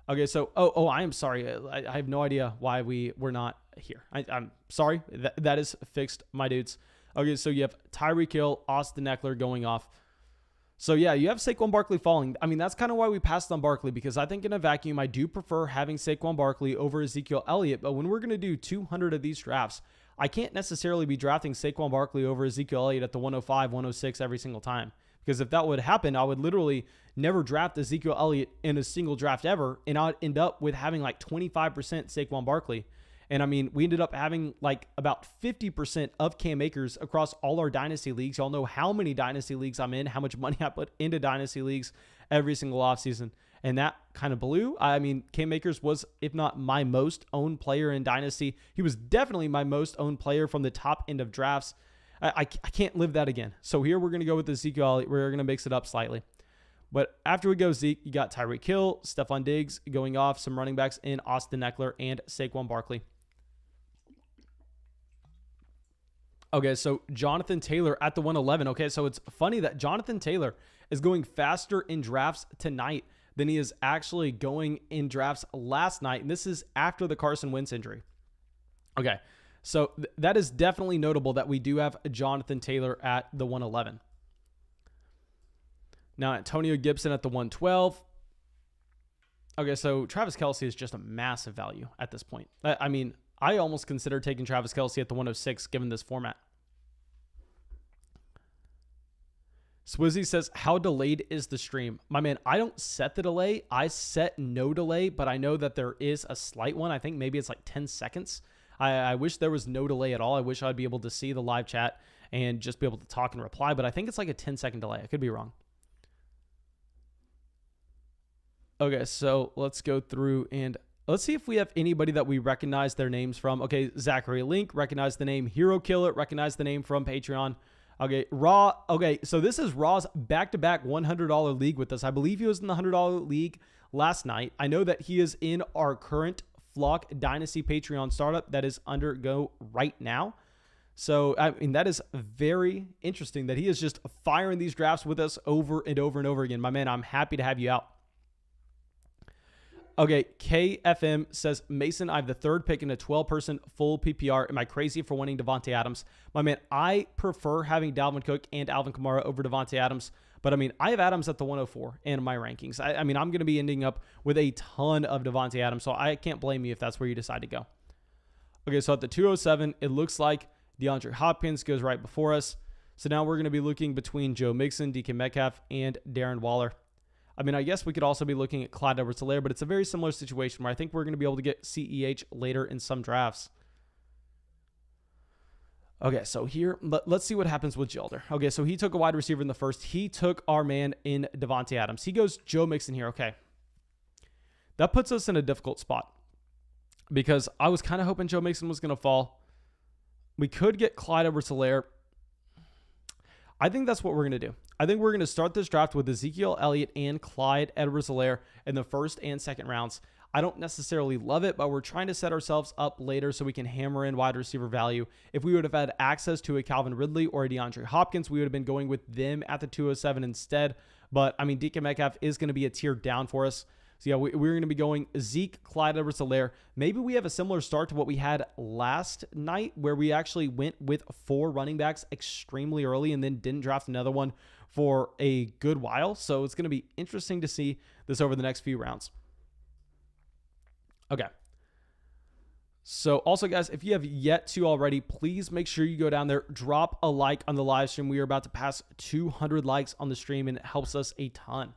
Okay, so I am sorry. I have no idea why we're not here. I'm sorry. That is fixed, my dudes. Okay, so you have Tyreek Hill, Austin Eckler going off. So yeah, you have Saquon Barkley falling. I mean, that's kind of why we passed on Barkley, because I think in a vacuum, I do prefer having Saquon Barkley over Ezekiel Elliott. But when we're going to do 200 of these drafts, I can't necessarily be drafting Saquon Barkley over Ezekiel Elliott at the 105, 106 every single time. Because if that would happen, I would literally never draft Ezekiel Elliott in a single draft ever, and I'd end up with having like 25% Saquon Barkley. And I mean, we ended up having like about 50% of Cam Akers across all our dynasty leagues. Y'all know how many dynasty leagues I'm in, how much money I put into dynasty leagues every single offseason. And that kind of blew. I mean, Cam Akers was, if not my most owned player in dynasty, he was definitely my most owned player from the top end of drafts. I can't live that again. So here we're going to go with Ezekiel Elliott. We're going to mix it up slightly. But after we go Zeke, you got Tyreek Hill, Stephon Diggs going off, some running backs in Austin Eckler and Saquon Barkley. Okay, so Jonathan Taylor at the 111. Okay, so it's funny that Jonathan Taylor is going faster in drafts tonight than he is actually going in drafts last night. And this is after the Carson Wentz injury. Okay, so that is definitely notable that we do have Jonathan Taylor at the 111. Now, Antonio Gibson at the 112. Okay, so Travis Kelce is just a massive value at this point. I mean, I almost consider taking Travis Kelce at the 106 given this format. Swizzy says, how delayed is the stream? My man, I don't set the delay. I set no delay, but I know that there is a slight one. I think maybe it's like 10 seconds. I wish there was no delay at all. I wish I'd be able to see the live chat and just be able to talk and reply, but I think it's like a 10-second delay. I could be wrong. Okay, so let's go through and let's see if we have anybody that we recognize their names from. Okay, Zachary Link, recognize the name. Hero Killer, recognize the name from Patreon. Okay, Raw. Okay, so this is Raw's back-to-back $100 league with us. I believe he was in the $100 league last night. I know that he is in our current Flock Dynasty Patreon startup that is undergo right now. So, I mean, that is very interesting that he is just firing these drafts with us over and over and over again. My man, I'm happy to have you out. Okay, KFM says, Mason, I have the third pick in a 12-person full PPR. Am I crazy for wanting Devonte Adams? My man, I prefer having Dalvin Cook and Alvin Kamara over Devonte Adams. But, I mean, I have Adams at the 104 in my rankings. I mean, I'm going to be ending up with a ton of Devonte Adams, so I can't blame you if that's where you decide to go. Okay, so at the 207, it looks like Deandre Hopkins goes right before us. So now we're going to be looking between Joe Mixon, DK Metcalf, and Darren Waller. I mean, I guess we could also be looking at Clyde Edwards-Helaire, but it's a very similar situation where I think we're going to be able to get CEH later in some drafts. Okay, so here, let's see what happens with Gelder. Okay, so he took a wide receiver in the first. He took our man in Devonte Adams. He goes Joe Mixon here. Okay. That puts us in a difficult spot because I was kind of hoping Joe Mixon was going to fall. We could get Clyde Edwards-Helaire. I think that's what we're going to do. I think we're going to start this draft with Ezekiel Elliott and Clyde Edwards-Helaire in the first and second rounds. I don't necessarily love it, but we're trying to set ourselves up later so we can hammer in wide receiver value. If we would have had access to a Calvin Ridley or a DeAndre Hopkins, we would have been going with them at the 207 instead. But, I mean, DK Metcalf is going to be a tier down for us. So, yeah, we're going to be going Zeke, Clyde Edwards-Helaire. Maybe we have a similar start to what we had last night where we actually went with 4 running backs extremely early and then didn't draft another one. for a good while. So it's going to be interesting to see this over the next few rounds. Okay. So also, guys, if you have yet to already, please make sure you go down there, drop a like on the live stream. We are about to pass 200 likes on the stream, and it helps us a ton.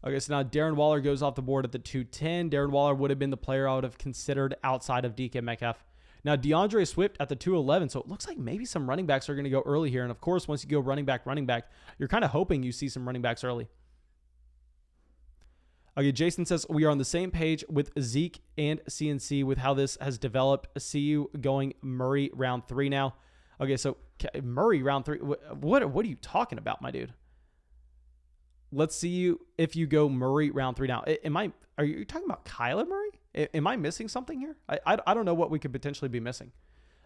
Okay, so now Darren Waller goes off the board at the 210. Darren Waller would have been the player I would have considered outside of DK Metcalf. Now, DeAndre Swift at the 211. So it looks like maybe some running backs are going to go early here. And of course, once you go running back, you're kind of hoping you see some running backs early. Okay, Jason says, we are on the same page with Zeke and CNC with how this has developed. See you going Murray round 3 now. Okay, so Murray round 3. What are you talking about, my dude? Let's see you if you go Murray round 3 now. Are you talking about Kyler Murray? Am I missing something here? I don't know what we could potentially be missing.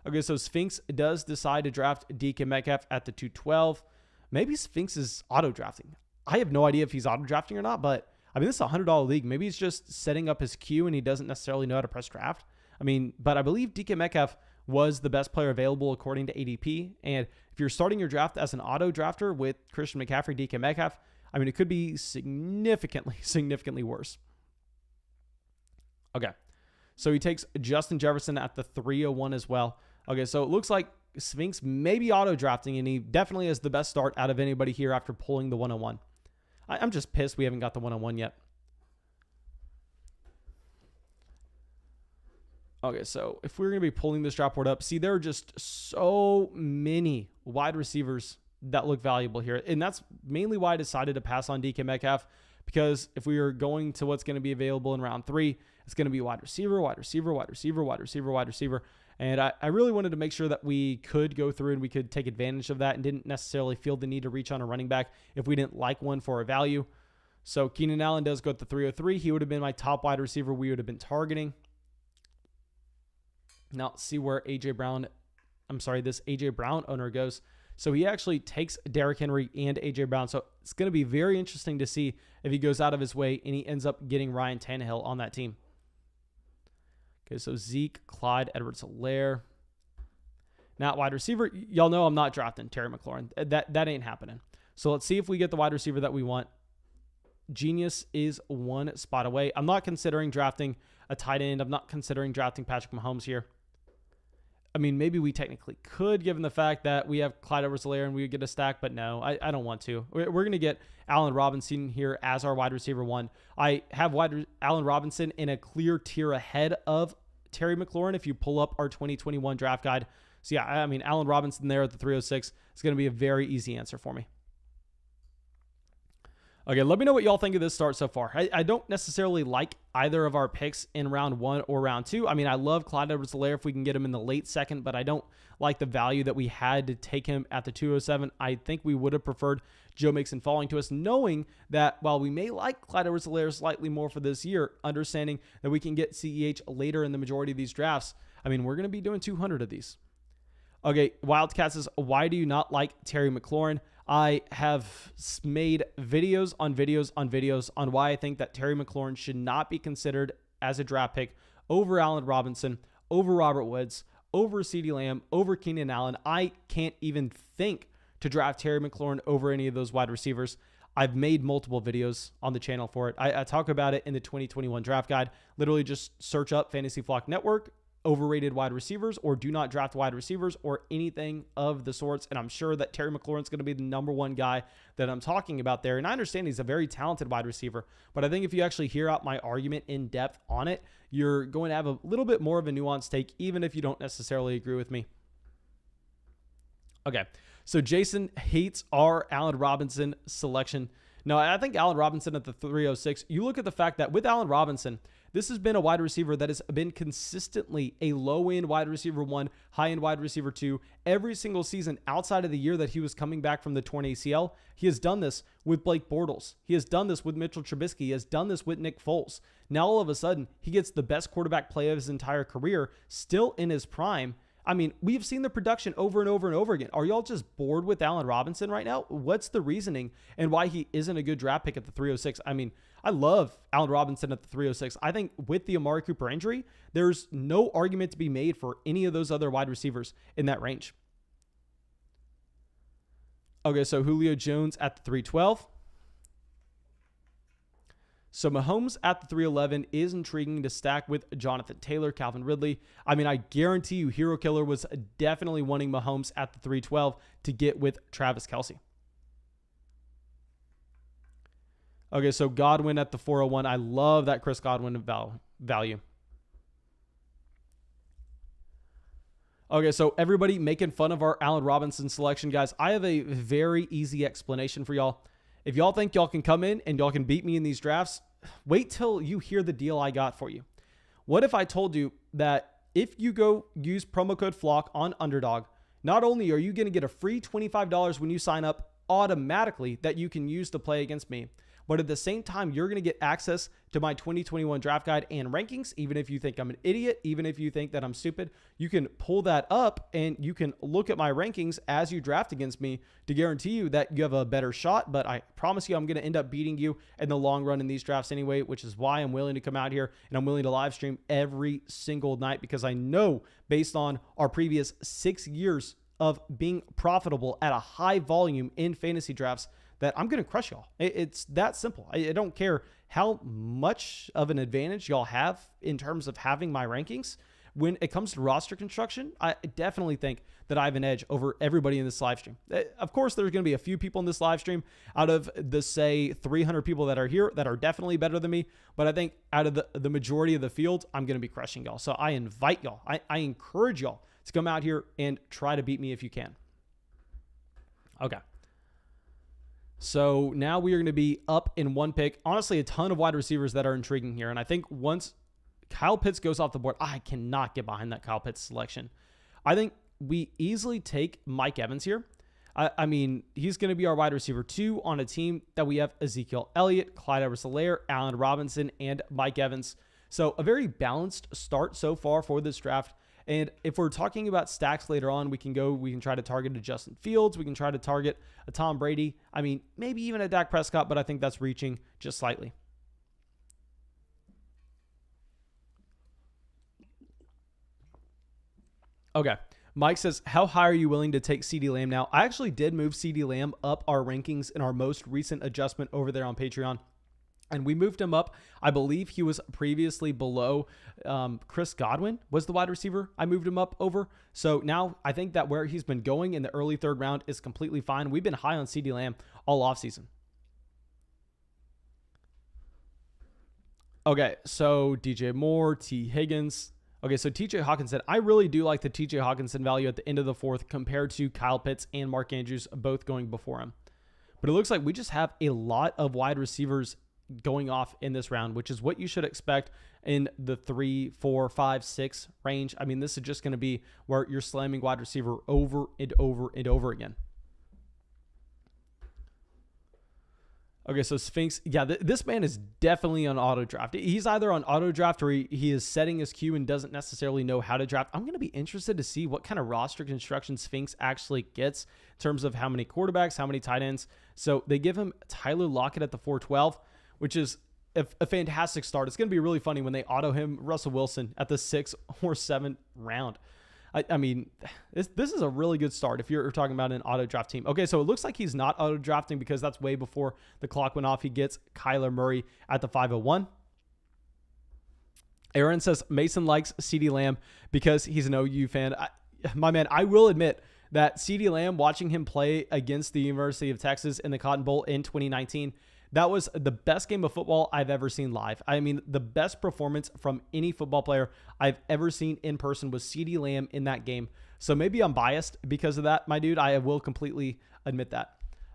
Okay, so Sphinx does decide to draft DK Metcalf at the 212. Maybe Sphinx is auto-drafting. I have no idea if he's auto-drafting or not, but I mean, this is a $100 league. Maybe he's just setting up his queue and he doesn't necessarily know how to press draft. I mean, but I believe DK Metcalf was the best player available according to ADP. And if you're starting your draft as an auto-drafter with Christian McCaffrey, DK Metcalf, I mean, it could be significantly worse. Okay. So he takes Justin Jefferson at the 301 as well. Okay, so it looks like Sphinx may be auto-drafting, and he definitely has the best start out of anybody here after pulling the 101. I'm just pissed we haven't got the 101 yet. Okay, so if we're going to be pulling this draft board up, see, there are just so many wide receivers that look valuable here. And that's mainly why I decided to pass on DK Metcalf, because if we are going to what's going to be available in round 3, it's going to be wide receiver. And I really wanted to make sure that we could go through and we could take advantage of that and didn't necessarily feel the need to reach on a running back if we didn't like one for a value. So Keenan Allen does go at the 303. He would have been my top wide receiver we would have been targeting. Now let's see where this AJ Brown owner goes. So he actually takes Derrick Henry and AJ Brown. So it's going to be very interesting to see if he goes out of his way and he ends up getting Ryan Tannehill on that team. Okay, so Zeke, Clyde, Edwards-Helaire. Now, wide receiver, y'all know I'm not drafting Terry McLaurin. That ain't happening. So let's see if we get the wide receiver that we want. Genius is one spot away. I'm not considering drafting a tight end. I'm not considering drafting Patrick Mahomes here. I mean, maybe we technically could, given the fact that we have Clyde Edwards-Helaire and we would get a stack, but no, I don't want to. We're going to get Allen Robinson here as our wide receiver 1. I have Allen Robinson in a clear tier ahead of Terry McLaurin if you pull up our 2021 draft guide. So yeah, I mean, Allen Robinson there at the 306 is going to be a very easy answer for me. Okay, let me know what y'all think of this start so far. I don't necessarily like either of our picks in round 1 or round 2. I mean, I love Clyde Edwards-Helaire if we can get him in the late second, but I don't like the value that we had to take him at the 207. I think we would have preferred Joe Mixon falling to us, knowing that while we may like Clyde Edwards-Helaire slightly more for this year, understanding that we can get CEH later in the majority of these drafts, I mean, we're going to be doing 200 of these. Okay, Wildcat says, why do you not like Terry McLaurin? I have made videos on why I think that Terry McLaurin should not be considered as a draft pick over Allen Robinson, over Robert Woods, over CeeDee Lamb, over Keenan Allen. I can't even think to draft Terry McLaurin over any of those wide receivers. I've made multiple videos on the channel for it. I talk about it in the 2021 draft guide. Literally just search up Fantasy Flock Network, overrated wide receivers, or do not draft wide receivers, or anything of the sorts. And I'm sure that Terry McLaurin's going to be the number 1 guy that I'm talking about there. And I understand he's a very talented wide receiver, but I think if you actually hear out my argument in depth on it, you're going to have a little bit more of a nuanced take, even if you don't necessarily agree with me. Okay, so Jason hates our Allen Robinson selection. No, I think Allen Robinson at the 306, you look at the fact that with Allen Robinson, this has been a wide receiver that has been consistently a low-end wide receiver 1, high-end wide receiver 2 every single season outside of the year that he was coming back from the torn ACL. He has done this with Blake Bortles. He has done this with Mitchell Trubisky. He has done this with Nick Foles. Now, all of a sudden, he gets the best quarterback play of his entire career, still in his prime. I mean, we've seen the production over and over and over again. Are y'all just bored with Allen Robinson right now? What's the reasoning and why he isn't a good draft pick at the 306? I mean, I love Allen Robinson at the 306. I think with the Amari Cooper injury, there's no argument to be made for any of those other wide receivers in that range. Okay, so Julio Jones at the 312. So Mahomes at the 311 is intriguing to stack with Jonathan Taylor, Calvin Ridley. I mean, I guarantee you Hero Killer was definitely wanting Mahomes at the 312 to get with Travis Kelce. Okay, so Godwin at the 401. I love that Chris Godwin value. Okay, so everybody making fun of our Allen Robinson selection, guys. I have a very easy explanation for y'all. If y'all think y'all can come in and y'all can beat me in these drafts, wait till you hear the deal I got for you. What if I told you that if you go use promo code FLOCK on Underdog, not only are you going to get a free $25 when you sign up automatically that you can use to play against me, but at the same time, you're going to get access to my 2021 draft guide and rankings. Even if you think I'm an idiot, even if you think that I'm stupid, you can pull that up and you can look at my rankings as you draft against me to guarantee you that you have a better shot. But I promise you, I'm going to end up beating you in the long run in these drafts anyway, which is why I'm willing to come out here and I'm willing to live stream every single night, because I know based on our previous 6 years of being profitable at a high volume in fantasy drafts, that I'm going to crush y'all. It's that simple. I don't care how much of an advantage y'all have in terms of having my rankings. When it comes to roster construction, I definitely think that I have an edge over everybody in this live stream. Of course, there's going to be a few people in this live stream out of the, say, 300 people that are here that are definitely better than me. But I think out of the majority of the field, I'm going to be crushing y'all. So I invite y'all, I encourage y'all to come out here and try to beat me if you can. Okay. So now we are going to be up in one pick. Honestly, a ton of wide receivers that are intriguing here. And I think once Kyle Pitts goes off the board, I cannot get behind that Kyle Pitts selection. I think we easily take Mike Evans here. I mean, he's going to be our wide receiver 2 on a team that we have Ezekiel Elliott, Clyde Edwards-Helaire, Allen Robinson, and Mike Evans. So a very balanced start so far for this draft. And if we're talking about stacks later on, we can try to target a Justin Fields. We can try to target a Tom Brady. I mean, maybe even a Dak Prescott, but I think that's reaching just slightly. Okay. Mike says, how high are you willing to take CeeDee Lamb now? I actually did move CeeDee Lamb up our rankings in our most recent adjustment over there on Patreon. And we moved him up. I believe he was previously below Chris Godwin was the wide receiver. I moved him up over. So now I think that where he's been going in the early third round is completely fine. We've been high on CeeDee Lamb all offseason. Okay, so DJ Moore, T. Higgins. Okay, so TJ Hawkinson. I really do like the TJ Hawkinson value at the end of the fourth compared to Kyle Pitts and Mark Andrews both going before him. But it looks like we just have a lot of wide receivers going off in this round, which is what you should expect in the 3, 4, 5, 6 range. I mean, this is just going to be where you're slamming wide receiver over and over and over again. Okay, so Sphinx, yeah, this man is definitely on auto draft. He's either on auto draft or he is setting his queue and doesn't necessarily know how to draft. I'm going to be interested to see what kind of roster construction Sphinx actually gets in terms of how many quarterbacks, how many tight ends. So they give him Tyler Lockett at the 412, which is a fantastic start. It's going to be really funny when they auto him Russell Wilson at the 6th or 7th round. I mean, this is a really good start if you're talking about an auto draft team. Okay, so it looks like he's not auto drafting because that's way before the clock went off. He gets Kyler Murray at the 501. Aaron says Mason likes CeeDee Lamb because he's an OU fan. My man, I will admit that CeeDee Lamb, watching him play against the University of Texas in the Cotton Bowl in 2019, that was the best game of football I've ever seen live. I mean, the best performance from any football player I've ever seen in person was CeeDee Lamb in that game. So maybe I'm biased because of that, my dude. I will completely admit that.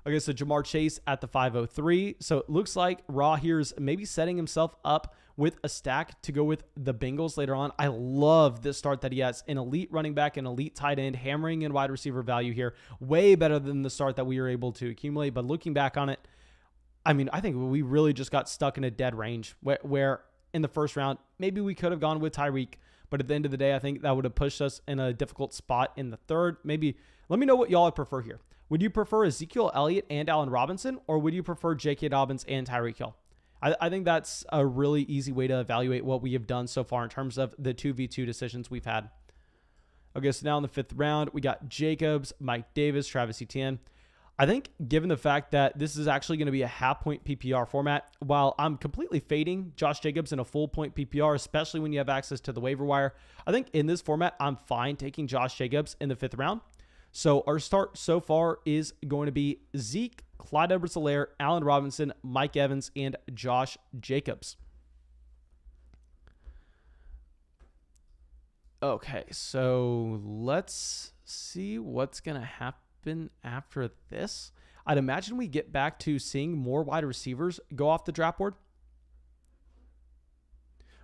Okay, so Jamar Chase at the 503. So it looks like Raw here's maybe setting himself up with a stack to go with the Bengals later on. I love this start that he has. An elite running back, an elite tight end, hammering in wide receiver value here. Way better than the start that we were able to accumulate. But looking back on it, I mean, I think we really just got stuck in a dead range where in the first round, maybe we could have gone with Tyreek, but at the end of the day, I think that would have pushed us in a difficult spot in the third. Maybe let me know what y'all would prefer here. Would you prefer Ezekiel Elliott and Allen Robinson, or would you prefer J.K. Dobbins and Tyreek Hill? I think that's a really easy way to evaluate what we have done so far in terms of the 2v2 decisions we've had. Okay, so now in the 5th round, we got Jacobs, Mike Davis, Travis Etienne. I think given the fact that this is actually going to be a half-point PPR format, while I'm completely fading Josh Jacobs in a full-point PPR, especially when you have access to the waiver wire, I think in this format, I'm fine taking Josh Jacobs in the 5th round. So our start so far is going to be Zeke, Clyde Edwards-Helaire, Allen Robinson, Mike Evans, and Josh Jacobs. Okay, so let's see what's going to happen after this. I'd imagine we get back to seeing more wide receivers go off the draft board.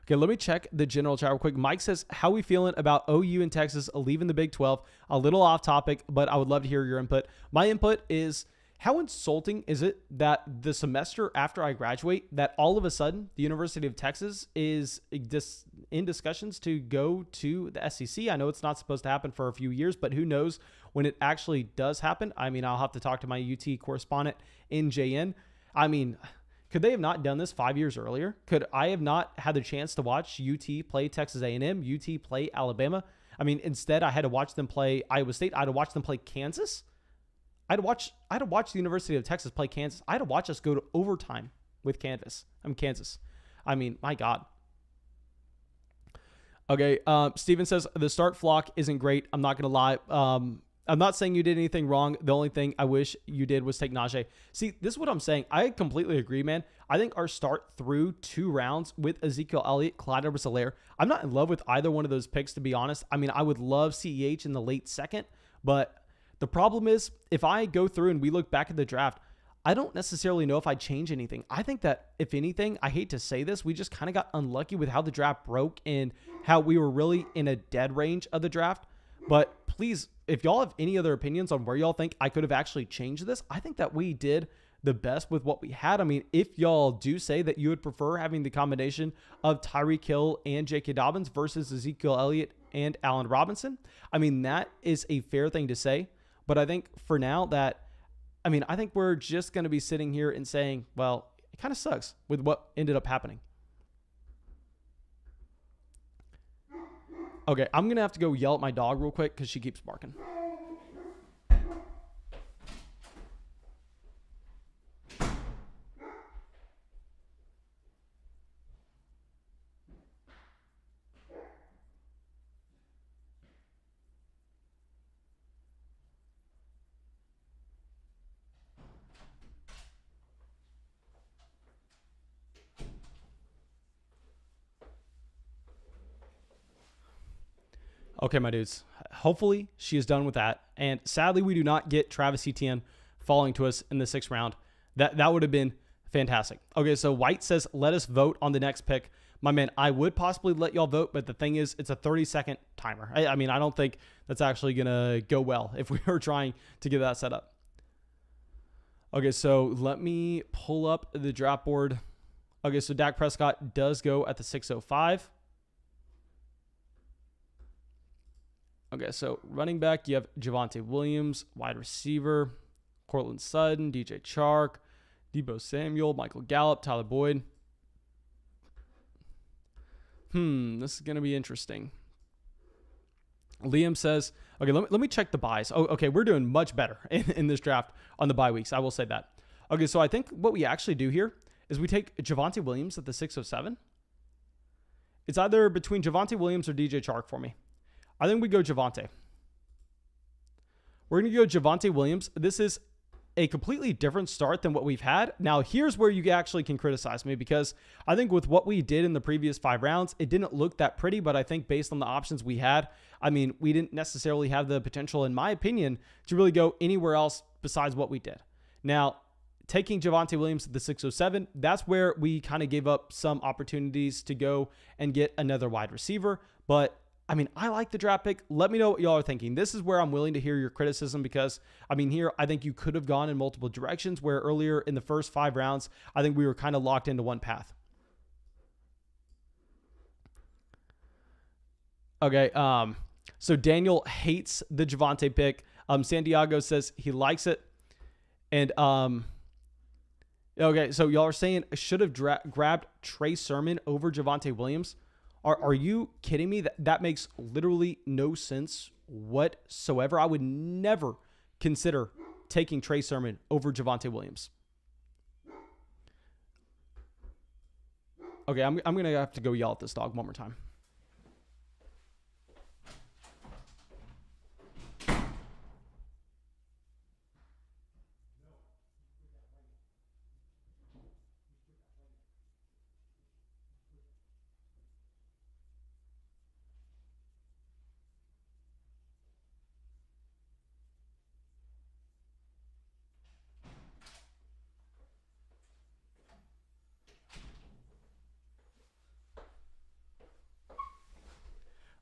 Okay, let me check the general chat real quick. Mike says, how we feeling about OU and Texas leaving the Big 12? A little off topic, but I would love to hear your input. My input is, how insulting is it that the semester after I graduate, that all of a sudden the University of Texas is in discussions to go to the SEC? I know it's not supposed to happen for a few years, but who knows when it actually does happen? I mean, I'll have to talk to my UT correspondent in JN. I mean, could they have not done this 5 years earlier? Could I have not had the chance to watch UT play Texas A&M, UT play Alabama? I mean, instead I had to watch them play Iowa State. I had to watch them play Kansas. I had to watch the University of Texas play Kansas. I had to watch us go to overtime with Kansas. I mean, my God. Okay, Steven says, the start flock isn't great. I'm not going to lie. I'm not saying you did anything wrong. The only thing I wish you did was take Najee. See, this is what I'm saying. I completely agree, man. I think our start through 2 rounds with Ezekiel Elliott, Clyde Edwards-Helaire, I'm not in love with either one of those picks, to be honest. I mean, I would love CEH in the late 2nd, but the problem is, if I go through and we look back at the draft, I don't necessarily know if I change anything. I think that, if anything, I hate to say this, we just kind of got unlucky with how the draft broke and how we were really in a dead range of the draft. But please, if y'all have any other opinions on where y'all think I could have actually changed this, I think that we did the best with what we had. I mean, if y'all do say that you would prefer having the combination of Tyreek Hill and J.K. Dobbins versus Ezekiel Elliott and Allen Robinson, I mean, that is a fair thing to say. But I think for now I think we're just going to be sitting here and saying, well, it kind of sucks with what ended up happening. Okay, I'm going to have to go yell at my dog real quick because she keeps barking. Okay, my dudes. Hopefully she is done with that. And sadly, we do not get Travis Etienne falling to us in the 6th round. That would have been fantastic. Okay, so White says, let us vote on the next pick. My man, I would possibly let y'all vote, but the thing is, it's a 30-second timer. I mean, I don't think that's actually going to go well if we are trying to get that set up. Okay, so let me pull up the draft board. Okay, so Dak Prescott does go at the 605. Okay, so running back, you have Javonte Williams, wide receiver, Cortland Sutton, DJ Chark, Deebo Samuel, Michael Gallup, Tyler Boyd. This is going to be interesting. Liam says, okay, let me check the buys. Oh, okay, we're doing much better in this draft on the bye weeks. I will say that. Okay, so I think what we actually do here is we take Javonte Williams at the 607. It's either between Javonte Williams or DJ Chark for me. I think we go Javonte. We're going to go Javonte Williams. This is a completely different start than what we've had. Now, here's where you actually can criticize me, because I think with what we did in the previous 5 rounds, it didn't look that pretty, but I think based on the options we had, I mean, we didn't necessarily have the potential, in my opinion, to really go anywhere else besides what we did. Now, taking Javonte Williams at the 607, that's where we kind of gave up some opportunities to go and get another wide receiver, but I mean, I like the draft pick. Let me know what y'all are thinking. This is where I'm willing to hear your criticism, because, I mean, here, I think you could have gone in multiple directions, where earlier in the first 5 rounds, I think we were kind of locked into one path. Okay, so Daniel hates the Javonte pick. Santiago says he likes it. And, okay, so y'all are saying should have grabbed Trey Sermon over Javonte Williams. Are you kidding me? That makes literally no sense whatsoever. I would never consider taking Trey Sermon over Javonte Williams. Okay, I'm going to have to go yell at this dog one more time.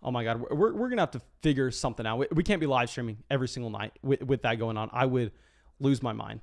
Oh my God, we're going to have to figure something out. We can't be live streaming every single night with that going on. I would lose my mind.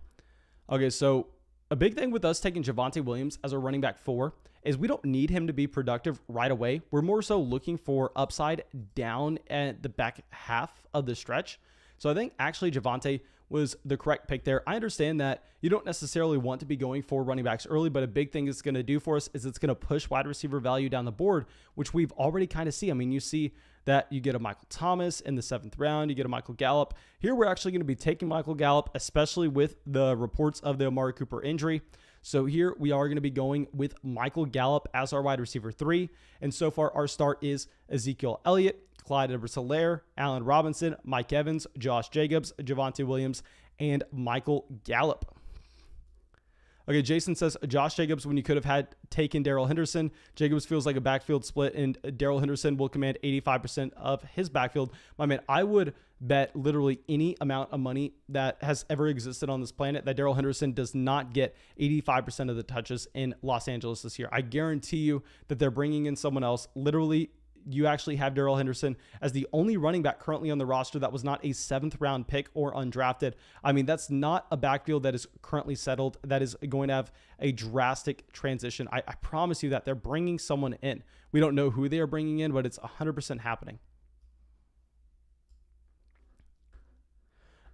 Okay, so a big thing with us taking Javonte Williams as a running back 4 is we don't need him to be productive right away. We're more so looking for upside down at the back half of the stretch. So I think actually Javonte was the correct pick there. I understand that you don't necessarily want to be going for running backs early, but a big thing it's going to do for us is it's going to push wide receiver value down the board, which we've already kind of see. I mean, you see that you get a Michael Thomas in the 7th round, you get a Michael Gallup. Here we're actually going to be taking Michael Gallup, especially with the reports of the Amari Cooper injury. So here we are going to be going with Michael Gallup as our wide receiver 3. And so far our start is Ezekiel Elliott, Clyde Edwards-Helaire, Allen Robinson, Mike Evans, Josh Jacobs, Javonte Williams, and Michael Gallup. Okay, Jason says Josh Jacobs when you could have had taken Darrell Henderson. Jacobs feels like a backfield split, and Darrell Henderson will command 85% of his backfield. My man, I would bet literally any amount of money that has ever existed on this planet that Darrell Henderson does not get 85% of the touches in Los Angeles this year. I guarantee you that they're bringing in someone else. Literally, you actually have Darrell Henderson as the only running back currently on the roster that was not a 7th round pick or undrafted. I mean, that's not a backfield that is currently settled. That is going to have a drastic transition. I promise you that they're bringing someone in. We don't know who they are bringing in, but it's 100% happening.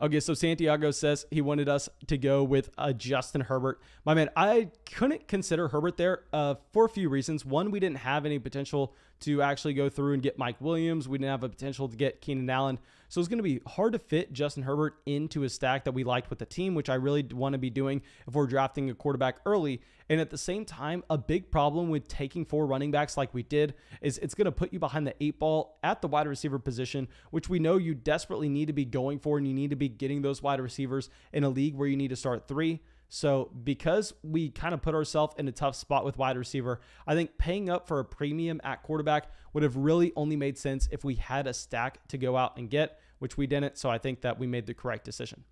Okay, so Santiago says he wanted us to go with Justin Herbert. My man, I couldn't consider Herbert there for a few reasons. One, we didn't have any potential to actually go through and get Mike Williams. We didn't have a potential to get Keenan Allen. So it's going to be hard to fit Justin Herbert into a stack that we liked with the team, which I really want to be doing if we're drafting a quarterback early. And at the same time, a big problem with taking 4 running backs like we did is it's going to put you behind the 8 ball at the wide receiver position, which we know you desperately need to be going for, and you need to be getting those wide receivers in a league where you need to start 3. So because we kind of put ourselves in a tough spot with wide receiver, I think paying up for a premium at quarterback would have really only made sense if we had a stack to go out and get, which we didn't. So I think that we made the correct decision.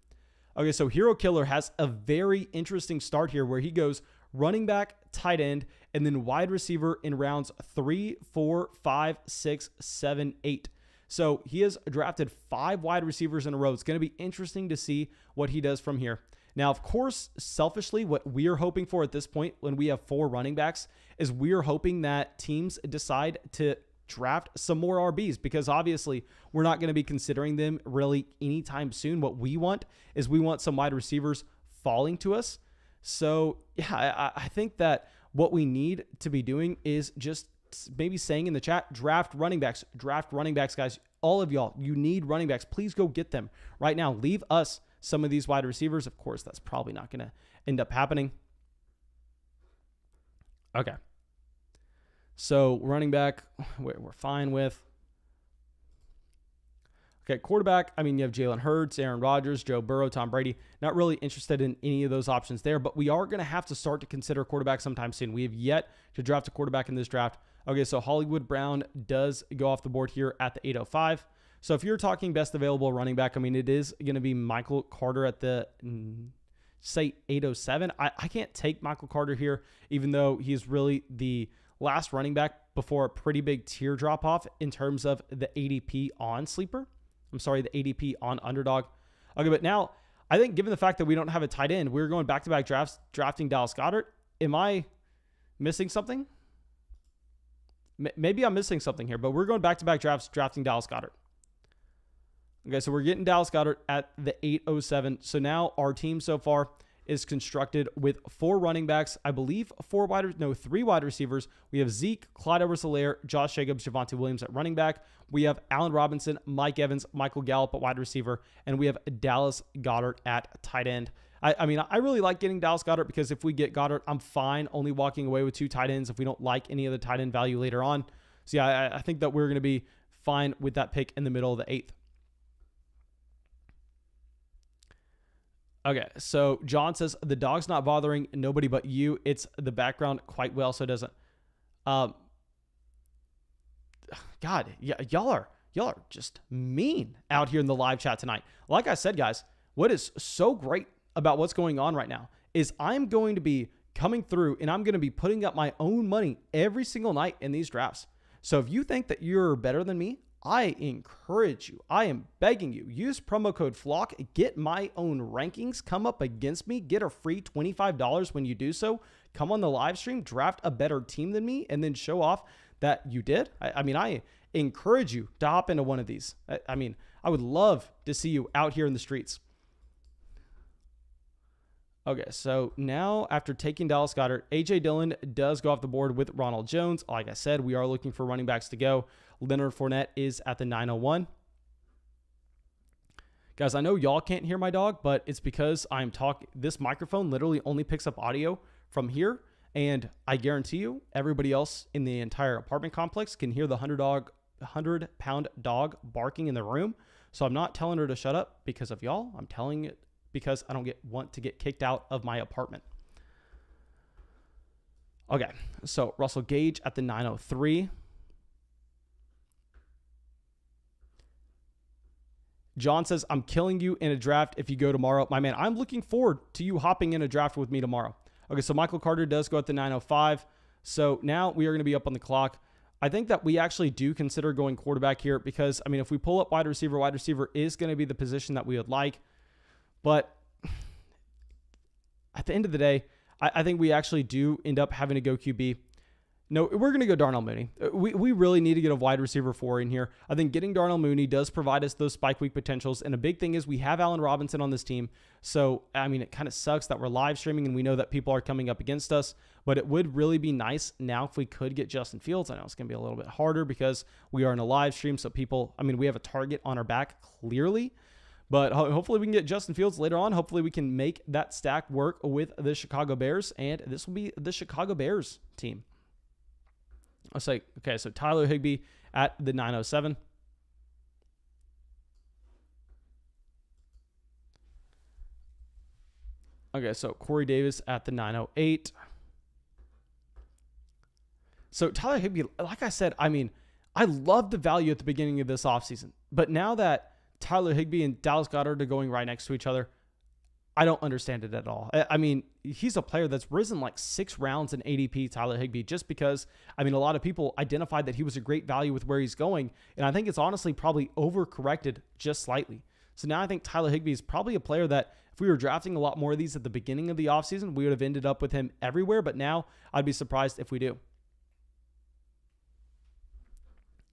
Okay, so Hero Killer has a very interesting start here where he goes running back, tight end, and then wide receiver in rounds 3, 4, 5, 6, 7, 8. So he has drafted 5 wide receivers in a row. It's going to be interesting to see what he does from here. Now, of course, selfishly, what we are hoping for at this point when we have 4 running backs is we are hoping that teams decide to draft some more RBs, because obviously we're not going to be considering them really anytime soon. What we want is we want some wide receivers falling to us. So yeah, I think that what we need to be doing is just maybe saying in the chat, draft running backs, guys. All of y'all, you need running backs. Please go get them right now. Leave us some of these wide receivers. Of course, that's probably not going to end up happening. Okay. So running back, we're fine with. Okay, quarterback, I mean, you have Jalen Hurts, Aaron Rodgers, Joe Burrow, Tom Brady. Not really interested in any of those options there, but we are going to have to start to consider quarterback sometime soon. We have yet to draft a quarterback in this draft. Okay, so Hollywood Brown does go off the board here at the 805. So if you're talking best available running back, I mean, it is going to be Michael Carter at the, say, 807. I can't take Michael Carter here, even though he's really the last running back before a pretty big tier drop off in terms of the ADP on Sleeper. I'm sorry, the ADP on Underdog. Okay, but now I think given the fact that we don't have a tight end, we're going back-to-back drafts, drafting Dallas Goddard. Am I missing something? Maybe I'm missing something here, but we're going back-to-back drafts, drafting Dallas Goddard. Okay, so we're getting Dallas Goddard at the 807. So now our team so far is constructed with 4 running backs, I believe 3 wide receivers. We have Zeke, Clyde Edwards-Helaire, Josh Jacobs, Devonte Williams at running back. We have Allen Robinson, Mike Evans, Michael Gallup at wide receiver, and we have Dallas Goddard at tight end. I mean, I really like getting Dallas Goddard because if we get Goddard, I'm fine only walking away with 2 tight ends if we don't like any of the tight end value later on. So yeah, I think that we're going to be fine with that pick in the middle of the 8th. Okay, so John says, the dog's not bothering nobody but you. It's the background quite well, so it doesn't. God, y'all are just mean out here in the live chat tonight. Like I said, guys, what is so great about what's going on right now is I'm going to be coming through and I'm going to be putting up my own money every single night in these drafts. So if you think that you're better than me, I encourage you. I am begging you. Use promo code FLOCK. Get my own rankings. Come up against me. Get a free $25 when you do so. Come on the live stream. Draft a better team than me. And then show off that you did. I mean, I encourage you to hop into one of these. I mean, I would love to see you out here in the streets. Okay, so now after taking Dallas Goddard, A.J. Dillon does go off the board with Ronald Jones. Like I said, we are looking for running backs to go. Leonard Fournette is at the 901. Guys, I know y'all can't hear my dog, but it's because I'm talking. This microphone literally only picks up audio from here, and I guarantee you, everybody else in the entire apartment complex can hear the 100-pound dog barking in the room. So I'm not telling her to shut up because of y'all. I'm telling it because I don't want to get kicked out of my apartment. Okay, so Russell Gage at the 903. John says, I'm killing you in a draft if you go tomorrow. My man, I'm looking forward to you hopping in a draft with me tomorrow. Okay, so Michael Carter does go at the 905. So now we are going to be up on the clock. I think that we actually do consider going quarterback here because, I mean, if we pull up wide receiver is going to be the position that we would like. But at the end of the day, I think we actually do end up having to go QB. No, we're going to go Darnell Mooney. We really need to get a wide receiver 4 in here. I think getting Darnell Mooney does provide us those spike week potentials. And a big thing is we have Allen Robinson on this team. So, I mean, it kind of sucks that we're live streaming and we know that people are coming up against us. But it would really be nice now if we could get Justin Fields. I know it's going to be a little bit harder because we are in a live stream. So people, I mean, we have a target on our back clearly. But hopefully we can get Justin Fields later on. Hopefully we can make that stack work with the Chicago Bears. And this will be the Chicago Bears team. I'll say, okay, so Tyler Higbee at the 907. Okay, so Corey Davis at the 908. So Tyler Higbee, like I said, I mean, I love the value at the beginning of this offseason. But now that Tyler Higbee and Dallas Goddard are going right next to each other, I don't understand it at all. I mean, he's a player that's risen like 6 rounds in ADP, Tyler Higbee, just because, I mean, a lot of people identified that he was a great value with where he's going. And I think it's honestly probably overcorrected just slightly. So now I think Tyler Higbee is probably a player that if we were drafting a lot more of these at the beginning of the offseason, we would have ended up with him everywhere. But now I'd be surprised if we do.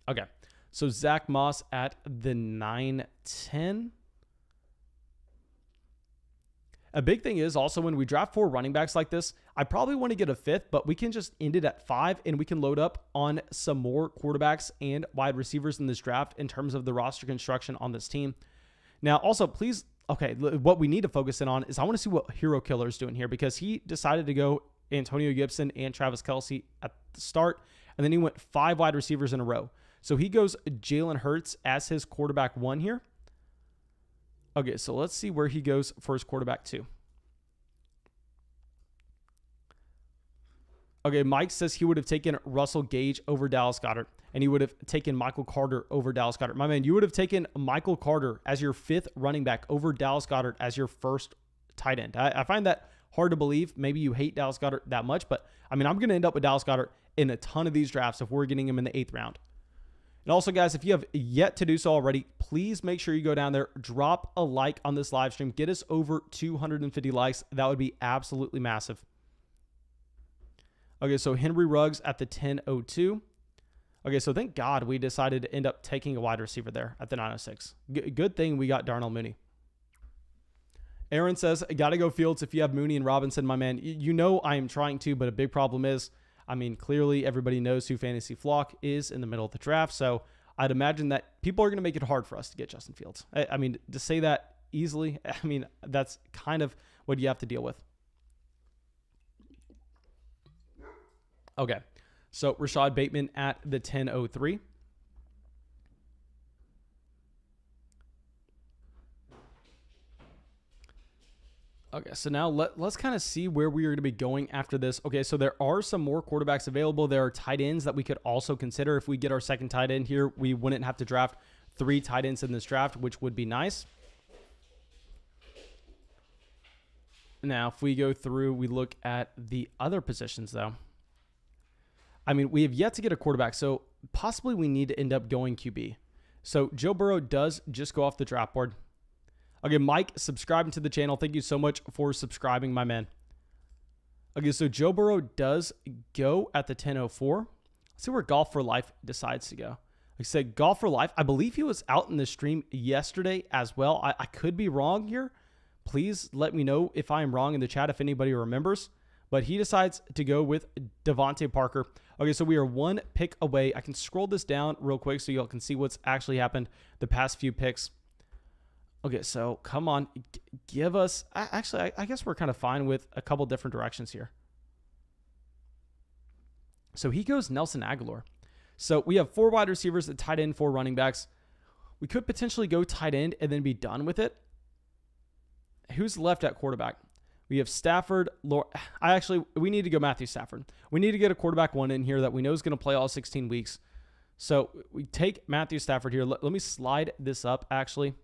Okay. So Zach Moss at the 910. A big thing is also when we draft 4 running backs like this, I probably want to get a 5th, but we can just end it at 5 and we can load up on some more quarterbacks and wide receivers in this draft in terms of the roster construction on this team. Now, also, please, okay, what we need to focus in on is I want to see what Hero Killer is doing here because he decided to go Antonio Gibson and Travis Kelce at the start, and then he went 5 wide receivers in a row. So he goes Jalen Hurts as his quarterback 1 here. Okay, so let's see where he goes for his quarterback 2. Okay, Mike says he would have taken Russell Gage over Dallas Goddard, and he would have taken Michael Carter over Dallas Goddard. My man, you would have taken Michael Carter as your 5th running back over Dallas Goddard as your 1st tight end. I find that hard to believe. Maybe you hate Dallas Goddard that much, but I mean, I'm going to end up with Dallas Goddard in a ton of these drafts if we're getting him in the 8th round. And also, guys, if you have yet to do so already, please make sure you go down there, drop a like on this live stream, get us over 250 likes. That would be absolutely massive. Okay, so Henry Ruggs at the 1002. Okay, so thank God we decided to end up taking a wide receiver there at the 906. Good thing we got Darnell Mooney. Aaron says, got to go Fields if you have Mooney and Robinson, my man. You know I am trying to, but a big problem is, I mean, clearly everybody knows who Fantasy Flock is in the middle of the draft, so I'd imagine that people are going to make it hard for us to get Justin Fields. I mean, to say that easily, I mean, that's kind of what you have to deal with. Okay, so Rashad Bateman at the 10:03. Okay, so now let's kind of see where we are going to be going after this. Okay, so there are some more quarterbacks available. There are tight ends that we could also consider. If we get our second tight end here, we wouldn't have to draft 3 tight ends in this draft, which would be nice. Now, if we go through, we look at the other positions, though. I mean, we have yet to get a quarterback, so possibly we need to end up going QB. So Joe Burrow does just go off the draft board. Okay, Mike, subscribing to the channel. Thank you so much for subscribing, my man. Okay, so Joe Burrow does go at the 10:04. Let's see where Golf for Life decides to go. Like I said, Golf for Life, I believe he was out in the stream yesterday as well. I could be wrong here. Please let me know if I am wrong in the chat if anybody remembers. But he decides to go with Devontae Parker. Okay, so we are 1 pick away. I can scroll this down real quick so y'all can see what's actually happened the past few picks. Okay, so come on, give us... Actually, I guess we're kind of fine with a couple different directions here. So he goes Nelson Aguilar. So we have 4 wide receivers, a tight end, 4 running backs. We could potentially go tight end and then be done with it. Who's left at quarterback? We have Stafford. We need to go Matthew Stafford. We need to get a quarterback 1 in here that we know is going to play all 16 weeks. So we take Matthew Stafford here. Let me slide this up, actually,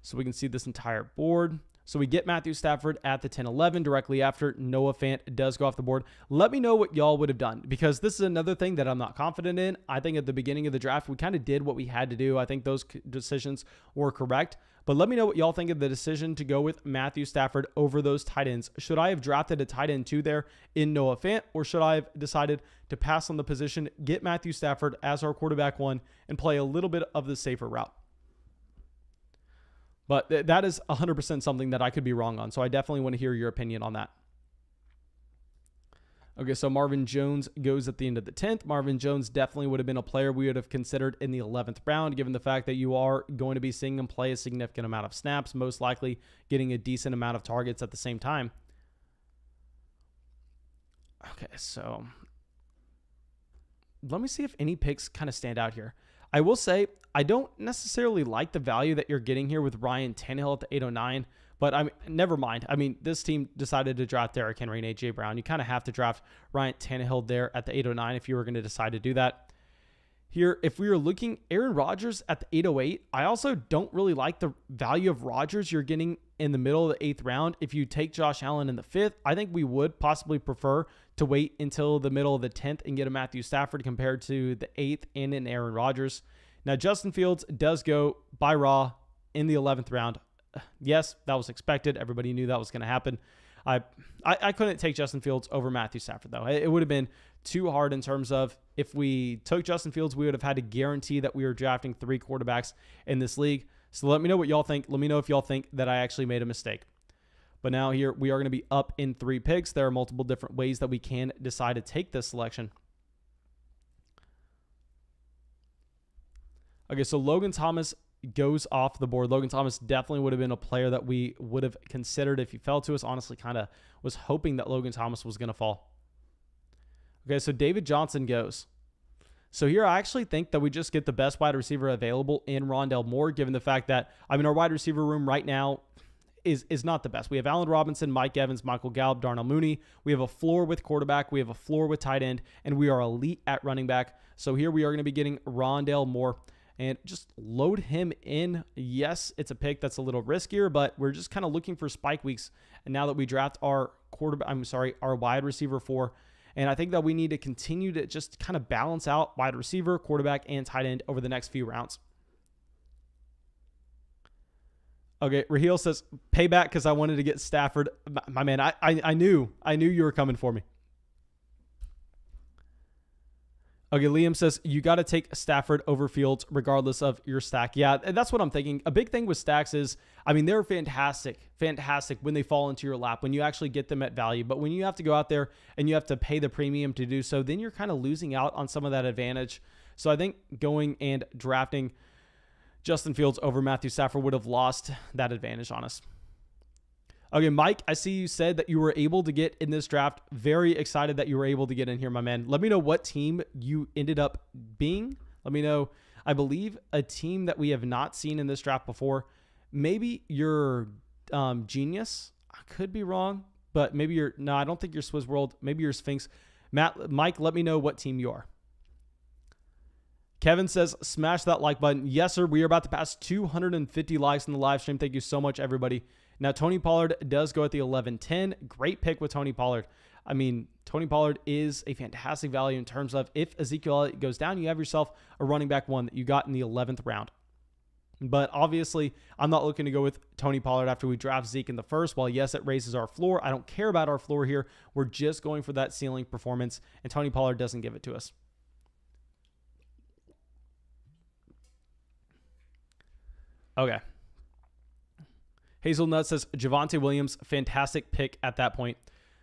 so we can see this entire board. So we get Matthew Stafford at the 10:11 directly after Noah Fant does go off the board. Let me know what y'all would have done, because this is another thing that I'm not confident in. I think at the beginning of the draft, we kind of did what we had to do. I think those decisions were correct. But let me know what y'all think of the decision to go with Matthew Stafford over those tight ends. Should I have drafted a tight end 2 there in Noah Fant, or should I have decided to pass on the position, get Matthew Stafford as our quarterback 1, and play a little bit of the safer route? But that is 100% something that I could be wrong on. So I definitely want to hear your opinion on that. Okay, so Marvin Jones goes at the end of the 10th. Marvin Jones definitely would have been a player we would have considered in the 11th round, given the fact that you are going to be seeing him play a significant amount of snaps, most likely getting a decent amount of targets at the same time. Okay, so let me see if any picks kind of stand out here. I will say, I don't necessarily like the value that you're getting here with Ryan Tannehill at the 809, but I mean, never mind. I mean, this team decided to draft Derrick Henry and A.J. Brown. You kind of have to draft Ryan Tannehill there at the 809 if you were going to decide to do that. Here, if we were looking Aaron Rodgers at the 808, I also don't really like the value of Rodgers you're getting in the middle of the 8th round. If you take Josh Allen in the 5th, I think we would possibly prefer to wait until the middle of the 10th and get a Matthew Stafford compared to the 8th and an Aaron Rodgers. Now, Justin Fields does go by raw in the 11th round. Yes, that was expected. Everybody knew that was going to happen. I couldn't take Justin Fields over Matthew Stafford, though. It would have been too hard in terms of if we took Justin Fields, we would have had to guarantee that we were drafting 3 quarterbacks in this league. So let me know what y'all think. Let me know if y'all think that I actually made a mistake. But now here we are going to be up in 3 picks. There are multiple different ways that we can decide to take this selection. Okay, so Logan Thomas goes off the board. Logan Thomas definitely would have been a player that we would have considered if he fell to us. Honestly, kind of was hoping that Logan Thomas was going to fall. Okay, so David Johnson goes. So here I actually think that we just get the best wide receiver available in Rondale Moore, given the fact that, I mean, our wide receiver room right now is not the best. We have Allen Robinson, Mike Evans, Michael Gallup, Darnell Mooney. We have a floor with quarterback. We have a floor with tight end, and we are elite at running back. So here we are going to be getting Rondale Moore. And just load him in. Yes, it's a pick that's a little riskier, but we're just kind of looking for spike weeks. And now that we draft our our wide receiver 4, and I think that we need to continue to just kind of balance out wide receiver, quarterback, and tight end over the next few rounds. Okay, Raheel says payback because I wanted to get Stafford. My man, I knew you were coming for me. Okay, Liam says, you got to take Stafford over Fields regardless of your stack. Yeah, that's what I'm thinking. A big thing with stacks is, I mean, they're fantastic when they fall into your lap, when you actually get them at value. But when you have to go out there and you have to pay the premium to do so, then you're kind of losing out on some of that advantage. So I think going and drafting Justin Fields over Matthew Stafford would have lost that advantage on us. Okay, Mike, I see you said that you were able to get in this draft. Very excited that you were able to get in here, my man. Let me know what team you ended up being. Let me know, I believe, a team that we have not seen in this draft before. Maybe you're Genius. I could be wrong, but maybe you're, no, I don't think you're Swizz World. Maybe you're Sphinx. Mike, let me know what team you are. Kevin says, smash that like button. Yes, sir. We are about to pass 250 likes in the live stream. Thank you so much, everybody. Now, Tony Pollard does go at the 11-10. Great pick with Tony Pollard. I mean, Tony Pollard is a fantastic value in terms of if Ezekiel Elliott goes down, you have yourself a running back one that you got in the 11th round. But obviously, I'm not looking to go with Tony Pollard after we draft Zeke in the first. While, yes, it raises our floor, I don't care about our floor here. We're just going for that ceiling performance, and Tony Pollard doesn't give it to us. Okay. Hazelnut says, Javonte Williams, fantastic pick at that point.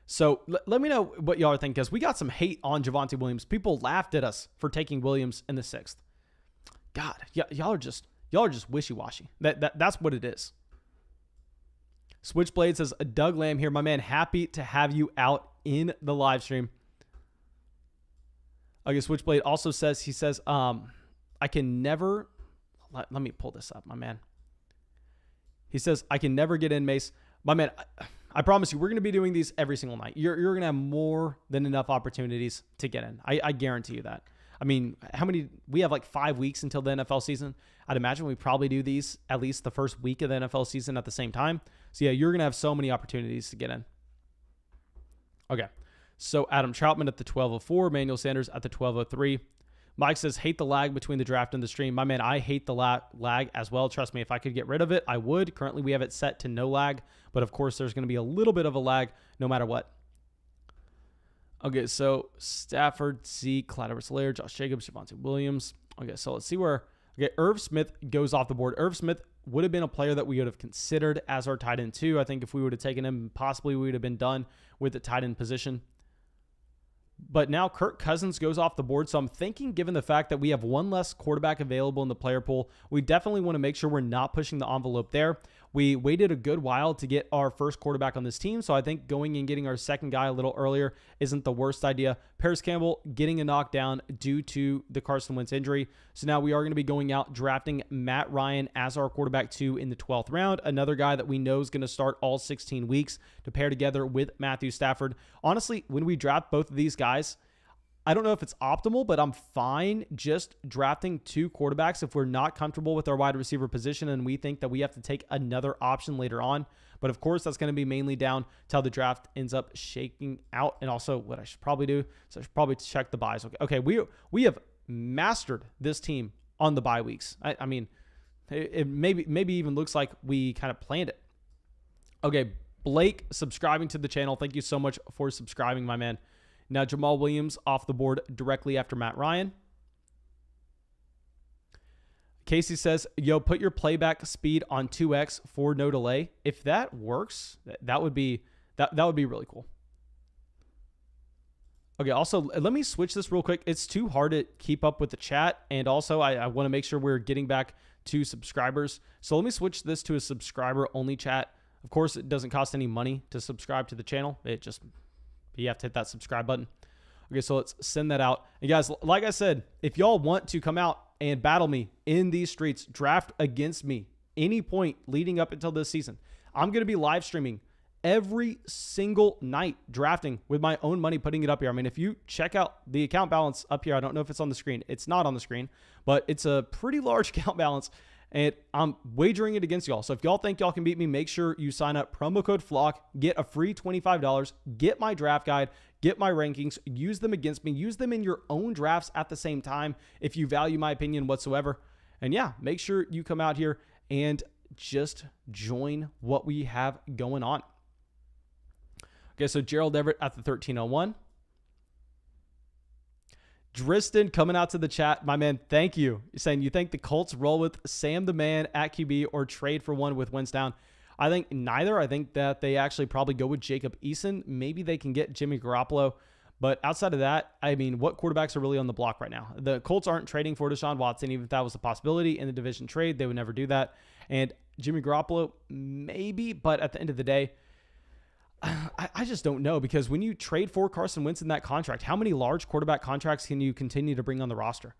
So let me know what y'all are thinking, because we got some hate on Javonte Williams. People laughed at us for taking Williams in the 6th. God, y'all are just wishy-washy. That's what it is. Switchblade says, Doug Lamb here. My man, happy to have you out in the live stream. Okay, Switchblade also says, he says, I can never, let me pull this up, my man. He says, I can never get in, Mace. My man, I promise you, we're going to be doing these every single night. You're going to have more than enough opportunities to get in. I guarantee you that. I mean, we have like 5 weeks until the NFL season. I'd imagine we probably do these at least the first week of the NFL season at the same time. So yeah, you're going to have so many opportunities to get in. Okay. So Adam Troutman at the 12:04, Emmanuel Sanders at the 12:03. Mike says, hate the lag between the draft and the stream. My man, I hate the lag as well. Trust me, if I could get rid of it, I would. Currently, we have it set to no lag. But of course, there's going to be a little bit of a lag no matter what. Okay, so Stafford, Zeke, Clyde Edwards-Helaire, Josh Jacobs, Javonte Williams. Okay, so let's see where... Okay, Irv Smith goes off the board. Irv Smith would have been a player that we would have considered as our tight end too. I think if we would have taken him, possibly we would have been done with the tight end position. But now Kirk Cousins goes off the board. So I'm thinking, given the fact that we have one less quarterback available in the player pool, we definitely want to make sure we're not pushing the envelope there. We waited a good while to get our first quarterback on this team. So I think going and getting our second guy a little earlier isn't the worst idea. Paris Campbell getting a knockdown due to the Carson Wentz injury. So now we are going to be going out drafting Matt Ryan as our quarterback 2 in the 12th round. Another guy that we know is going to start all 16 weeks to pair together with Matthew Stafford. Honestly, when we draft both of these guys, I don't know if it's optimal, but I'm fine just drafting 2 quarterbacks if we're not comfortable with our wide receiver position and we think that we have to take another option later on. But of course, that's going to be mainly down to how the draft ends up shaking out. And also what I should probably do, so I should probably check the buys. Okay, we have mastered this team on the bye weeks. I mean, it maybe even looks like we kind of planned it. Okay, Blake subscribing to the channel. Thank you so much for subscribing, my man. Now, Jamal Williams off the board directly after Matt Ryan. Casey says, yo, put your playback speed on 2x for no delay. If that works, that would be really cool. Okay, also, let me switch this real quick. It's too hard to keep up with the chat, and also I want to make sure we're getting back to subscribers. So let me switch this to a subscriber-only chat. Of course, it doesn't cost any money to subscribe to the channel. You have to hit that subscribe button. Okay, so let's send that out. And guys, like I said, if y'all want to come out and battle me in these streets, draft against me any point leading up until this season, I'm going to be live streaming every single night, drafting with my own money, putting it up here. I mean, if you check out the account balance up here, I don't know if it's on the screen. It's not on the screen, but it's a pretty large account balance. And I'm wagering it against y'all. So if y'all think y'all can beat me, make sure you sign up. Promo code FLOCK. Get a free $25. Get my draft guide. Get my rankings. Use them against me. Use them in your own drafts at the same time if you value my opinion whatsoever. And yeah, make sure you come out here and just join what we have going on. Okay, so Gerald Everett at the 1301. Driston coming out to the chat. My man, thank you. You're saying you think the Colts roll with Sam the Man at QB or trade for one with wins down. I think neither. I think that they actually probably go with Jacob Eason. Maybe they can get Jimmy Garoppolo. But outside of that, I mean, what quarterbacks are really on the block right now? The Colts aren't trading for Deshaun Watson. Even if that was a possibility in the division trade, they would never do that. And Jimmy Garoppolo, maybe. But at the end of the day, I just don't know, because when you trade for Carson Wentz in that contract, how many large quarterback contracts can you continue to bring on the roster?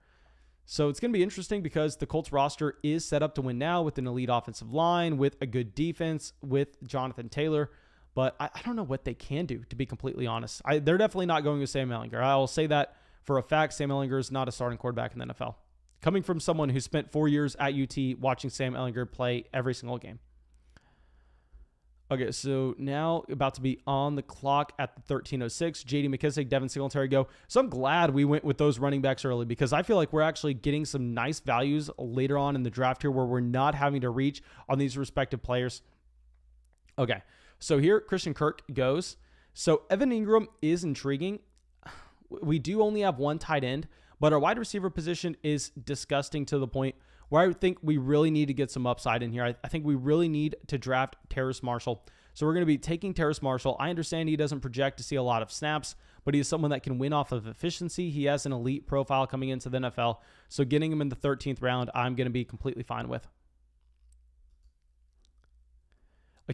So it's going to be interesting, because the Colts roster is set up to win now with an elite offensive line, with a good defense, with Jonathan Taylor. But I don't know what they can do, to be completely honest. They're definitely not going with Sam Ehlinger. I will say that for a fact. Sam Ehlinger is not a starting quarterback in the NFL. Coming from someone who spent 4 years at UT watching Sam Ehlinger play every single game. Okay, so now about to be on the clock at the 13:06. J.D. McKissick, Devin Singletary go. So I'm glad we went with those running backs early, because I feel like we're actually getting some nice values later on in the draft here, where we're not having to reach on these respective players. Okay, so here Christian Kirk goes. So Evan Ingram is intriguing. We do only have one tight end, but our wide receiver position is disgusting to the point where I think we really need to get some upside in here. I think we really need to draft Terrace Marshall. So we're going to be taking Terrace Marshall. I understand he doesn't project to see a lot of snaps, but he is someone that can win off of efficiency. He has an elite profile coming into the NFL. So getting him in the 13th round, I'm going to be completely fine with.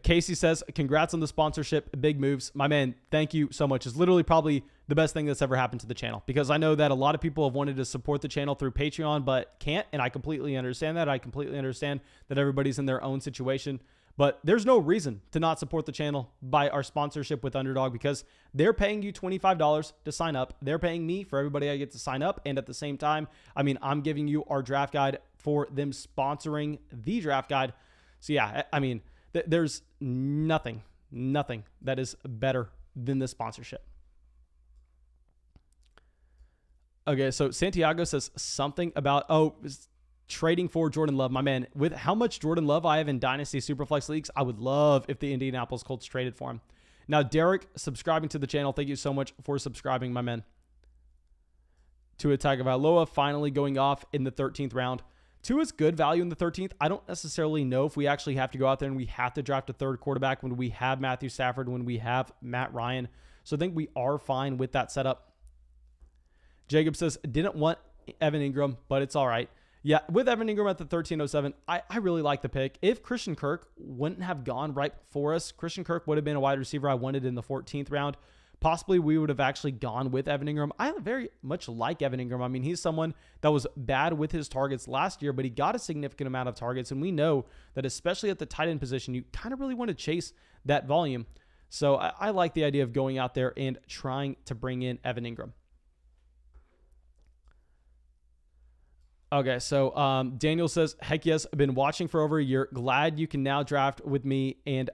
Casey says, congrats on the sponsorship, big moves. My man, thank you so much. It's literally probably the best thing that's ever happened to the channel, because I know that a lot of people have wanted to support the channel through Patreon, but can't, and I completely understand that. I completely understand that everybody's in their own situation, but there's no reason to not support the channel by our sponsorship with Underdog, because they're paying you $25 to sign up. They're paying me for everybody I get to sign up, and at the same time, I mean, I'm giving you our draft guide for them sponsoring the draft guide. So yeah, I mean, there's nothing that is better than this sponsorship. Okay, so Santiago says something about, trading for Jordan Love. My man, with how much Jordan Love I have in Dynasty Superflex Leagues, I would love if the Indianapolis Colts traded for him. Now, Derek, subscribing to the channel. Thank you so much for subscribing, my man. Tua Tagovailoa finally going off in the 13th round. Tua's good value in the 13th. I don't necessarily know if we actually have to go out there and we have to draft a third quarterback when we have Matthew Stafford, when we have Matt Ryan. So I think we are fine with that setup. Jacob says, didn't want Evan Ingram, but it's all right. Yeah, with Evan Ingram at the 13:07, I really like the pick. If Christian Kirk wouldn't have gone right before us, Christian Kirk would have been a wide receiver I wanted in the 14th round. Possibly we would have actually gone with Evan Ingram. I very much like Evan Ingram. I mean, he's someone that was bad with his targets last year, but he got a significant amount of targets. And we know that especially at the tight end position, you kind of really want to chase that volume. So I like the idea of going out there and trying to bring in Evan Ingram. Okay, so Daniel says, heck yes, I've been watching for over a year. Glad you can now draft with me, and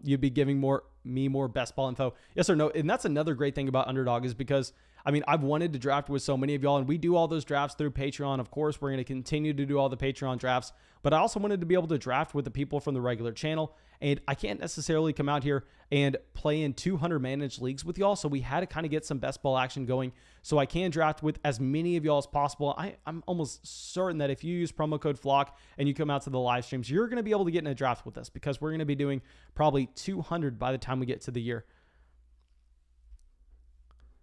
you'd be giving me more best ball info. Yes or no? And that's another great thing about Underdog, is because, I mean, I've wanted to draft with so many of y'all, and we do all those drafts through Patreon. Of course, we're going to continue to do all the Patreon drafts, but I also wanted to be able to draft with the people from the regular channel, and I can't necessarily come out here and play in 200 managed leagues with y'all, so we had to kind of get some best ball action going so I can draft with as many of y'all as possible. I'm almost certain that if you use promo code FLOCK and you come out to the live streams, you're going to be able to get in a draft with us, because we're going to be doing probably 200 by the time we get to the year.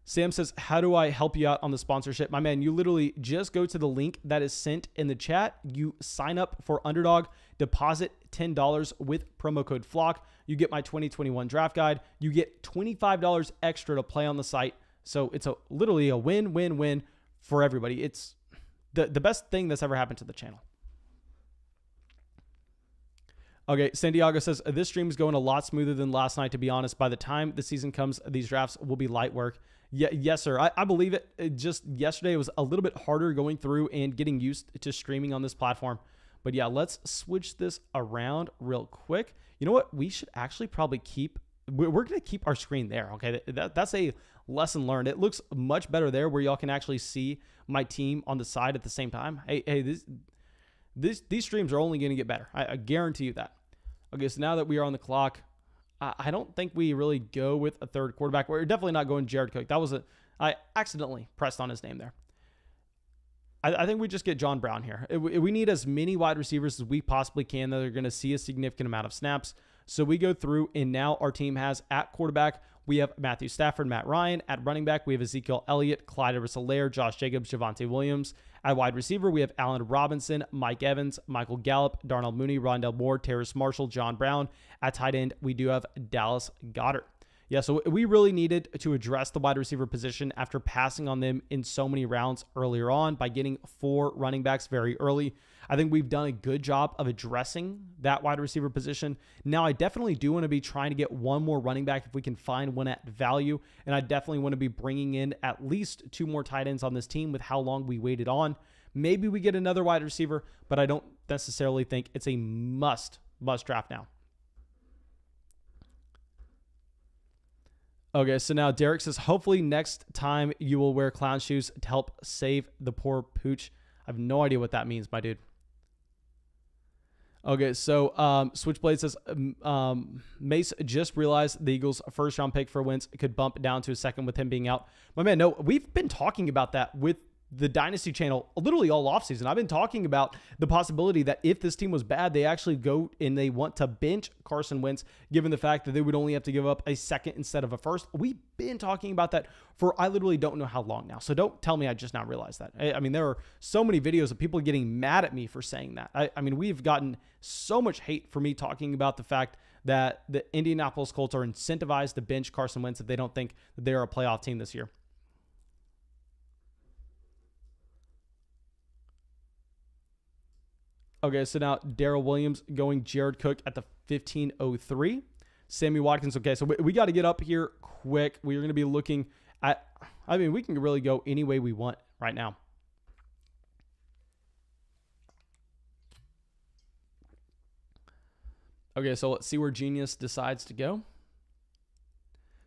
Sam says, how do I help you out on the sponsorship? My man, you literally just go to the link that is sent in the chat. You sign up for Underdog, deposit $10 with promo code FLOCK. You get my 2021 draft guide. You get $25 extra to play on the site. So it's literally a win-win-win for everybody. It's the best thing that's ever happened to the channel. Okay, Santiago says, this stream is going a lot smoother than last night, to be honest. By the time the season comes, these drafts will be light work. Yeah, yes, sir. I believe it. Just yesterday was a little bit harder going through and getting used to streaming on this platform. But yeah, let's switch this around real quick. You know what? We should actually probably we're going to keep our screen there, okay? That's a lesson learned. It looks much better there, where y'all can actually see my team on the side at the same time. Hey, these streams are only going to get better. I guarantee you that. Okay, so now that we are on the clock, I don't think we really go with a third quarterback. We're definitely not going Jared Cook. I accidentally pressed on his name there. I think we just get John Brown here. We need as many wide receivers as we possibly can that are going to see a significant amount of snaps. So we go through, and now our team has at quarterback, we have Matthew Stafford, Matt Ryan. At running back, we have Ezekiel Elliott, Clyde Edwards-Helaire, Josh Jacobs, Devonte Williams. At wide receiver, we have Allen Robinson, Mike Evans, Michael Gallup, Darnell Mooney, Rondell Moore, Terrace Marshall, John Brown. At tight end, we do have Dallas Goddard. Yeah, so we really needed to address the wide receiver position after passing on them in so many rounds earlier on by getting 4 running backs very early. I think we've done a good job of addressing that wide receiver position. Now, I definitely do want to be trying to get one more running back if we can find one at value, and I definitely want to be bringing in at least 2 more tight ends on this team with how long we waited on. Maybe we get another wide receiver, but I don't necessarily think it's a must draft now. Okay, so now Derek says, hopefully next time you will wear clown shoes to help save the poor pooch. I have no idea what that means, my dude. Okay, so Switchblade says, Mace just realized the Eagles' first-round pick for Wentz could bump down to a second with him being out. My man, no, we've been talking about that with the Dynasty channel literally all offseason. I've been talking about the possibility that if this team was bad, they actually go and they want to bench Carson Wentz, given the fact that they would only have to give up a second instead of a first. We've been talking about that for I literally don't know how long now. So don't tell me I just now realized that. I mean, there are so many videos of people getting mad at me for saying that. I mean, we've gotten so much hate for me talking about the fact that the Indianapolis Colts are incentivized to bench Carson Wentz if they don't think that they are a playoff team this year. Okay, so now Darrell Williams going Jared Cook at the 15:03. Sammy Watkins. Okay, so we got to get up here quick. We are going to be looking at, I mean, we can really go any way we want right now. Okay, so let's see where Genius decides to go.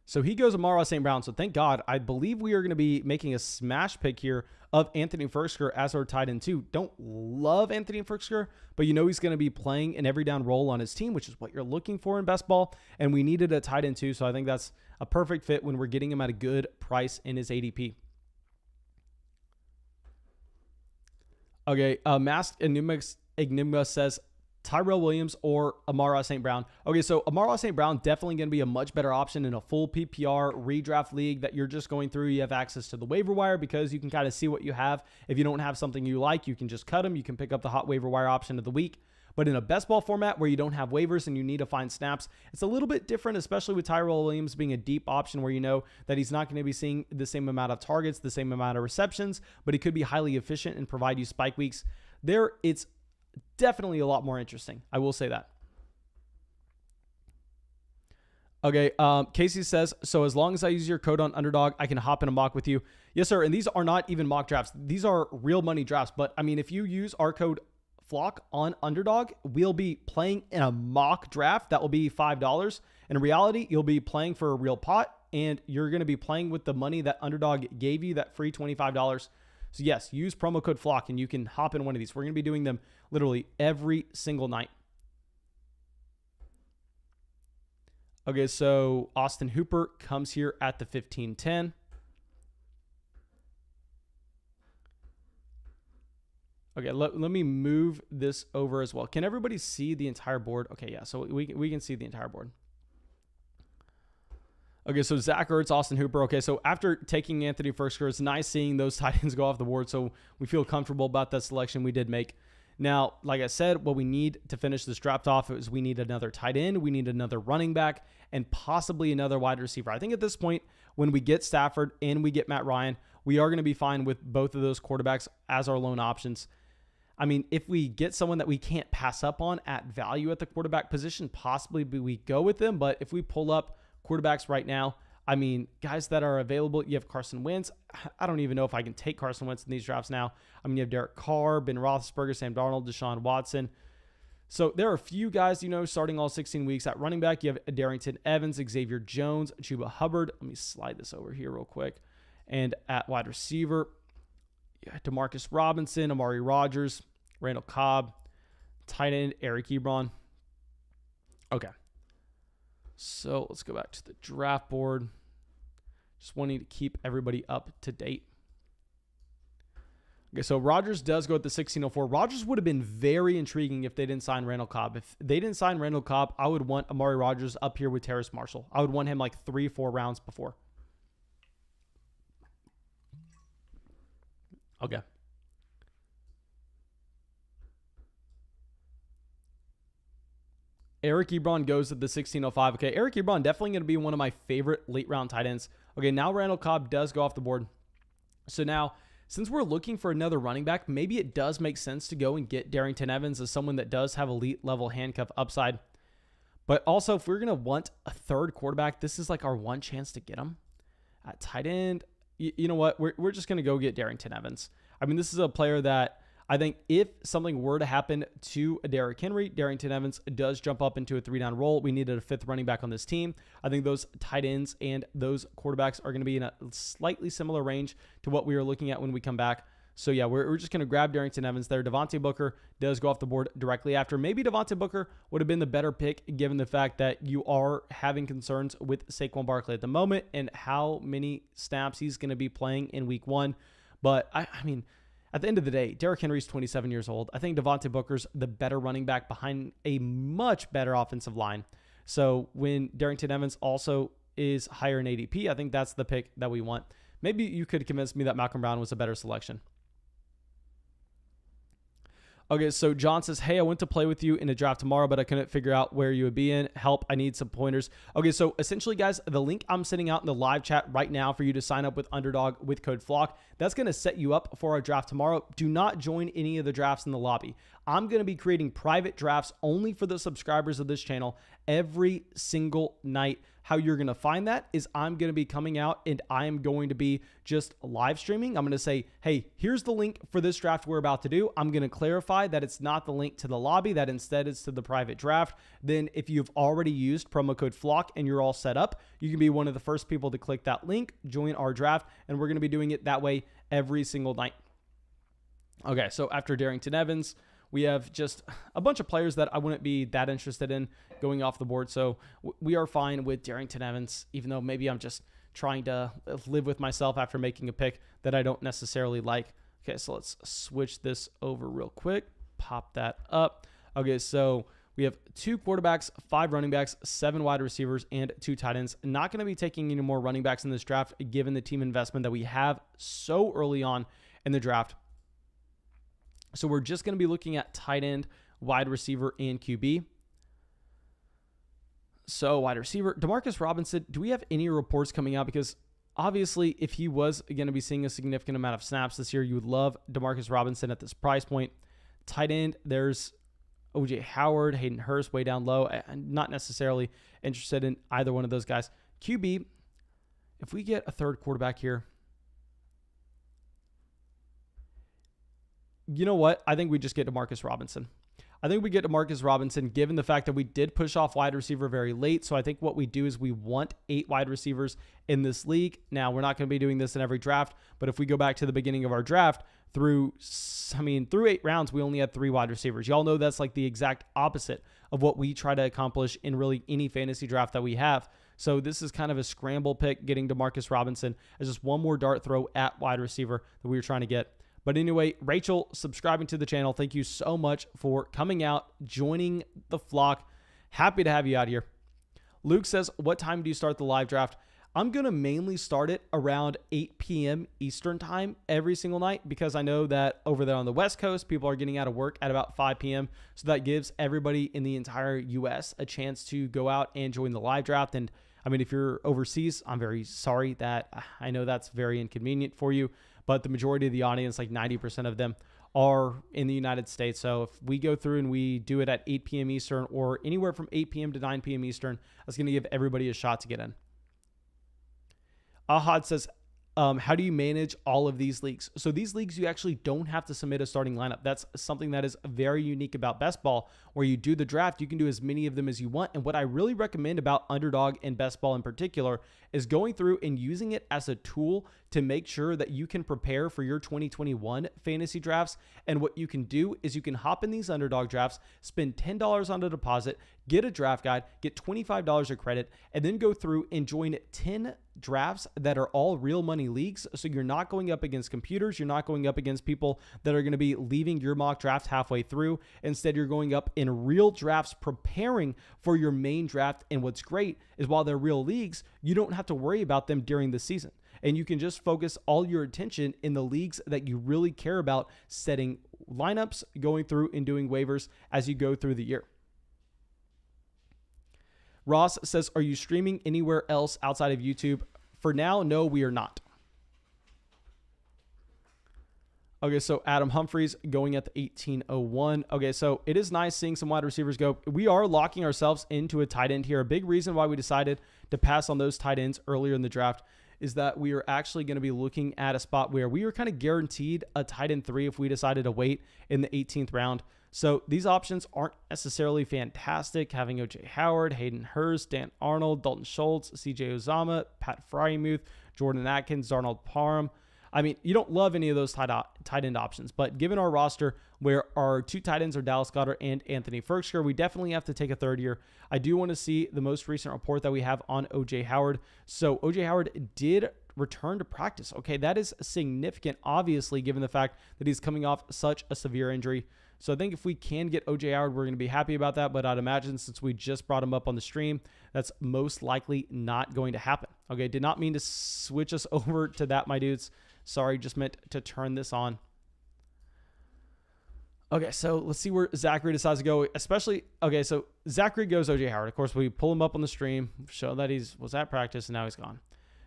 So he goes Amon-Ra St. Brown. So thank God. I believe we are going to be making a smash pick here of Anthony Firkser as our tight end too. Don't love Anthony Firkser, but you know he's going to be playing an every down role on his team, which is what you're looking for in best ball. And we needed a tight end too. So I think that's a perfect fit when we're getting him at a good price in his ADP. Okay, Masked Enigma says, Tyrell Williams or Amon-Ra St. Brown. Okay, so Amon-Ra St. Brown definitely going to be a much better option in a full PPR redraft league that you're just going through. You have access to the waiver wire because you can kind of see what you have. If you don't have something you like, you can just cut them. You can pick up the hot waiver wire option of the week. But in a best ball format where you don't have waivers and you need to find snaps, it's a little bit different, especially with Tyrell Williams being a deep option where you know that he's not going to be seeing the same amount of targets, the same amount of receptions, but he could be highly efficient and provide you spike weeks. There, it's definitely a lot more interesting. I will say that. Okay, Casey says, so as long as I use your code on Underdog, I can hop in a mock with you. Yes, sir. And these are not even mock drafts. These are real money drafts. But I mean, if you use our code Flock on Underdog, we'll be playing in a mock draft that will be $5. In reality, you'll be playing for a real pot, and you're going to be playing with the money that Underdog gave you, that free $25. So yes, use promo code Flock and you can hop in one of these. We're going to be doing them literally every single night. Okay, so Austin Hooper comes here at the 15:10. Okay, let me move this over as well. Can everybody see the entire board? Okay, yeah, so we can see the entire board. Okay, so Zach Ertz, Austin Hooper. Okay, so after taking Anthony Firkser, it's nice seeing those tight ends go off the board, so we feel comfortable about that selection we did make. Now, like I said, what we need to finish this draft off is we need another tight end, we need another running back, and possibly another wide receiver. I think at this point, when we get Stafford and we get Matt Ryan, we are going to be fine with both of those quarterbacks as our lone options. I mean, if we get someone that we can't pass up on at value at the quarterback position, possibly we go with them. But if we pull up quarterbacks right now, I mean, guys that are available, you have Carson Wentz. I don't even know if I can take Carson Wentz in these drafts now. I mean, you have Derek Carr, Ben Roethlisberger, Sam Darnold, Deshaun Watson. So there are a few guys, you know, starting all 16 weeks at running back. You have Darrington Evans, Xavier Jones, Chuba Hubbard. Let me slide this over here real quick. And at wide receiver, Demarcus Robinson, Amari Rodgers, Randall Cobb, tight end Eric Ebron. Okay. So let's go back to the draft board. Just wanting to keep everybody up to date. Okay, so Rodgers does go at the 1604. Rodgers would have been very intriguing if they didn't sign Randall Cobb. If they didn't sign Randall Cobb, I would want Amari Rodgers up here with Terrace Marshall. I would want him like 3-4 rounds before. Okay. Eric Ebron goes at the 1605. Okay, Eric Ebron definitely going to be one of my favorite late round tight ends. Okay, now Randall Cobb does go off the board. So now, since we're looking for another running back, maybe it does make sense to go and get Darrington Evans as someone that does have elite level handcuff upside. But also, if we're going to want a third quarterback, this is like our one chance to get him. At tight end, you know what? We're just going to go get Darrington Evans. I mean, this is a player that I think if something were to happen to a Derrick Henry, Darrington Evans does jump up into a 3-down role. We needed a fifth running back on this team. I think those tight ends and those quarterbacks are going to be in a slightly similar range to what we were looking at when we come back. So yeah, we're just going to grab Darrington Evans there. Devontae Booker does go off the board directly after. Maybe Devontae Booker would have been the better pick given the fact that you are having concerns with Saquon Barkley at the moment and how many snaps he's going to be playing in week 1. But I mean, at the end of the day, Derrick Henry's 27 years old. I think Devontae Booker's the better running back behind a much better offensive line. So when Darrington Evans also is higher in ADP, I think that's the pick that we want. Maybe you could convince me that Malcolm Brown was a better selection. Okay, so John says, hey, I went to play with you in a draft tomorrow, but I couldn't figure out where you would be in. Help, I need some pointers. Okay, so essentially, guys, the link I'm sending out in the live chat right now for you to sign up with Underdog with code FLOCK, that's going to set you up for our draft tomorrow. Do not join any of the drafts in the lobby. I'm going to be creating private drafts only for the subscribers of this channel every single night. How you're going to find that is I'm going to be coming out and I am going to be just live streaming. I'm going to say, hey, here's the link for this draft we're about to do. I'm going to clarify that it's not the link to the lobby, that instead it's to the private draft. Then if you've already used promo code FLOCK and you're all set up, you can be one of the first people to click that link, join our draft, and we're going to be doing it that way every single night. Okay, so after Darrington Evans, we have just a bunch of players that I wouldn't be that interested in going off the board. So we are fine with Darrington Evans, even though maybe I'm just trying to live with myself after making a pick that I don't necessarily like. Okay, so let's switch this over real quick. Pop that up. Okay, so we have 2 quarterbacks, 5 running backs, 7 wide receivers, and 2 tight ends. Not going to be taking any more running backs in this draft, given the team investment that we have so early on in the draft. So we're just going to be looking at tight end, wide receiver, and QB. So wide receiver, Demarcus Robinson, do we have any reports coming out? Because obviously, if he was going to be seeing a significant amount of snaps this year, you would love Demarcus Robinson at this price point. Tight end, there's O.J. Howard, Hayden Hurst way down low. I'm not necessarily interested in either one of those guys. QB, if we get a third quarterback here, you know what? I think we just get Demarcus Robinson. I think we get Demarcus Robinson given the fact that we did push off wide receiver very late. So I think what we do is we want 8 wide receivers in this league. Now, we're not going to be doing this in every draft, but if we go back to the beginning of our draft, through 8 rounds, we only had 3 wide receivers. Y'all know that's like the exact opposite of what we try to accomplish in really any fantasy draft that we have. So this is kind of a scramble pick, getting Demarcus Robinson as just one more dart throw at wide receiver that we were trying to get. But anyway, Rachel, subscribing to the channel, thank you so much for coming out, joining the flock. Happy to have you out here. Luke says, what time do you start the live draft? I'm going to mainly start it around 8 p.m. Eastern time every single night because I know that over there on the West Coast, people are getting out of work at about 5 p.m. So that gives everybody in the entire U.S. a chance to go out and join the live draft. And I mean, if you're overseas, I'm very sorry that I know that's very inconvenient for you. But the majority of the audience, like 90% of them, are in the United States. So if we go through and we do it at 8 p.m. Eastern or anywhere from 8 p.m. to 9 p.m. Eastern, that's going to give everybody a shot to get in. Ahad says, how do you manage all of these leagues? So these leagues, you actually don't have to submit a starting lineup. That's something that is very unique about Best Ball, where you do the draft, you can do as many of them as you want. And what I really recommend about Underdog and Best Ball in particular is going through and using it as a tool to make sure that you can prepare for your 2021 fantasy drafts. And what you can do is you can hop in these underdog drafts, spend $10 on a deposit, get a draft guide, get $25 of credit, and then go through and join 10 drafts that are all real money leagues. So you're not going up against computers. You're not going up against people that are going to be leaving your mock draft halfway through. Instead, you're going up in real drafts, preparing for your main draft. And what's great is while they're real leagues, you don't have to worry about them during the season. And you can just focus all your attention in the leagues that you really care about, setting lineups, going through and doing waivers as you go through the year. Ross says, are you streaming anywhere else outside of YouTube? For now, no, we are not. Okay, so Adam Humphries going at the 1801. Okay, so it is nice seeing some wide receivers go. We are locking ourselves into a tight end here. A big reason why we decided to pass on those tight ends earlier in the draft is that we are actually going to be looking at a spot where we were kind of guaranteed a tight end 3 if we decided to wait in the 18th round. So these options aren't necessarily fantastic. Having O.J. Howard, Hayden Hurst, Dan Arnold, Dalton Schultz, C.J. Uzomah, Pat Frymuth, Jordan Atkins, Darnold Parham. I mean, you don't love any of those tight end options, but given our roster where our 2 tight ends are Dallas Goddard and Anthony Ferksker, we definitely have to take a third year. I do want to see the most recent report that we have on O.J. Howard. So O.J. Howard did return to practice. Okay, that is significant, obviously, given the fact that he's coming off such a severe injury. So I think if we can get O.J. Howard, we're going to be happy about that. But I'd imagine since we just brought him up on the stream, that's most likely not going to happen. Okay, did not mean to switch us over to that, my dudes. Sorry, just meant to turn this on. Okay, so let's see where Zachary decides to go. Especially, okay, so Zachary goes O.J. Howard. Of course, we pull him up on the stream, show that was at practice, and now he's gone.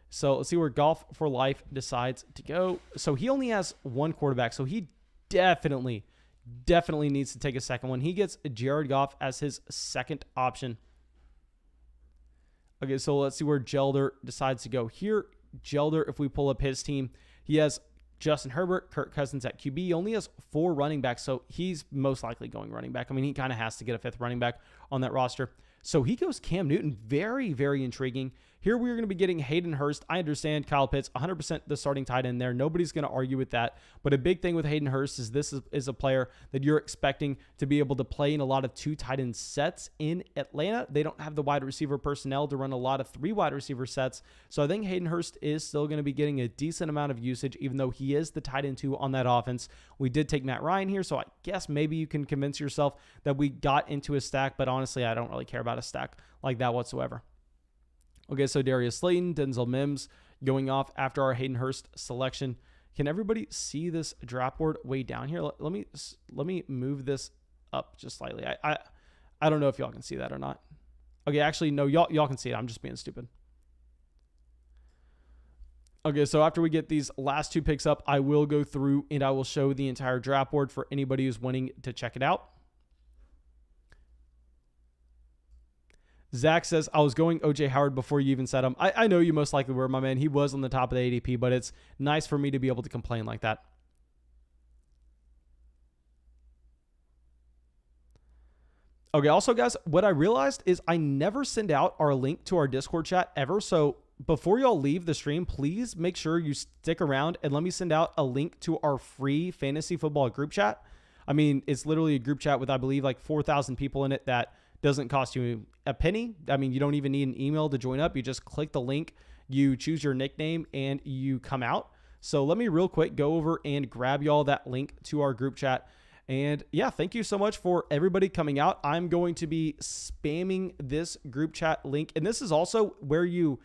So let's see where Golf for Life decides to go. So he only has 1 quarterback, so he definitely needs to take a second one. He gets Jared Goff as his second option. Okay, so let's see where Gelder decides to go here. Gelder, if we pull up his team, he has Justin Herbert, Kirk Cousins at QB. He only has 4 running backs, so he's most likely going running back. I mean, he kind of has to get a 5th running back on that roster. So he goes Cam Newton. Very, very intriguing. Here we are going to be getting Hayden Hurst. I understand Kyle Pitts, 100% the starting tight end there. Nobody's going to argue with that. But a big thing with Hayden Hurst is this is a player that you're expecting to be able to play in a lot of 2 tight end sets in Atlanta. They don't have the wide receiver personnel to run a lot of 3 wide receiver sets. So I think Hayden Hurst is still going to be getting a decent amount of usage, even though he is the tight end 2 on that offense. We did take Matt Ryan here, so I guess maybe you can convince yourself that we got into a stack. But honestly, I don't really care about a stack like that whatsoever. Okay, so Darius Slayton, Denzel Mims going off after our Hayden Hurst selection. Can everybody see this draft board way down here? Let me move this up just slightly. I don't know if y'all can see that or not. Okay, actually, no, y'all can see it. I'm just being stupid. Okay, so after we get these last 2 picks up, I will go through and I will show the entire draft board for anybody who's wanting to check it out. Zach says, I was going O.J. Howard before you even said him. I know you most likely were, my man. He was on the top of the ADP, but it's nice for me to be able to complain like that. Okay, also, guys, what I realized is I never send out our link to our Discord chat ever. So before y'all leave the stream, please make sure you stick around and let me send out a link to our free fantasy football group chat. I mean, it's literally a group chat with, I believe, like 4,000 people in it that doesn't cost you a penny. I mean, you don't even need an email to join up. You just click the link, you choose your nickname, and you come out. So let me real quick go over and grab y'all that link to our group chat. And yeah, thank you so much for everybody coming out. I'm going to be spamming this group chat link. And this is also where you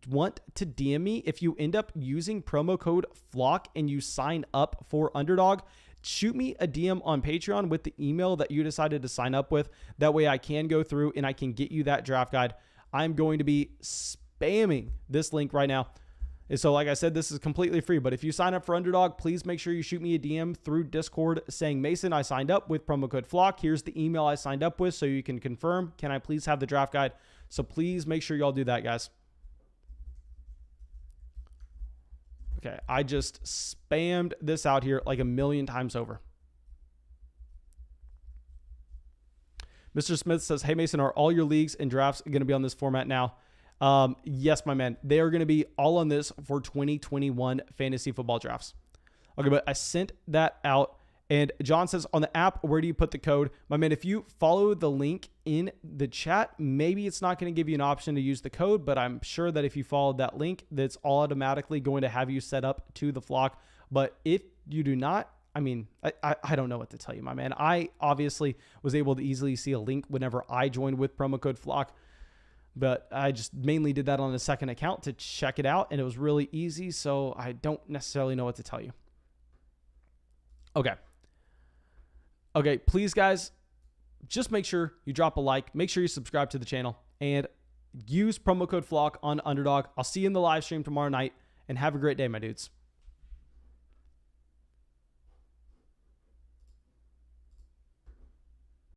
want to DM me. If you end up using promo code FLOCK and you sign up for Underdog, shoot me a DM on Patreon with the email that you decided to sign up with. That way I can go through and I can get you that draft guide. I'm going to be spamming this link right now. And so like I said, this is completely free, but if you sign up for Underdog, please make sure you shoot me a DM through Discord saying, Mason, I signed up with promo code FLOCK. Here's the email I signed up with so you can confirm. Can I please have the draft guide? So please make sure y'all do that, guys. Okay, I just spammed this out here like a million times over. Mr. Smith says, hey, Mason, are all your leagues and drafts going to be on this format now? Yes, my man. They are going to be all on this for 2021 fantasy football drafts. Okay, but I sent that out. And John says, on the app, where do you put the code? My man, if you follow the link in the chat, maybe it's not going to give you an option to use the code, but I'm sure that if you followed that link, that's automatically going to have you set up to the flock. But if you do not, I mean, I don't know what to tell you, my man. I obviously was able to easily see a link whenever I joined with promo code flock, but I just mainly did that on a second account to check it out, and it was really easy, so I don't necessarily know what to tell you. Okay, please, guys, just make sure you drop a like. Make sure you subscribe to the channel and use promo code FLOCK on Underdog. I'll see you in the live stream tomorrow night, and have a great day, my dudes.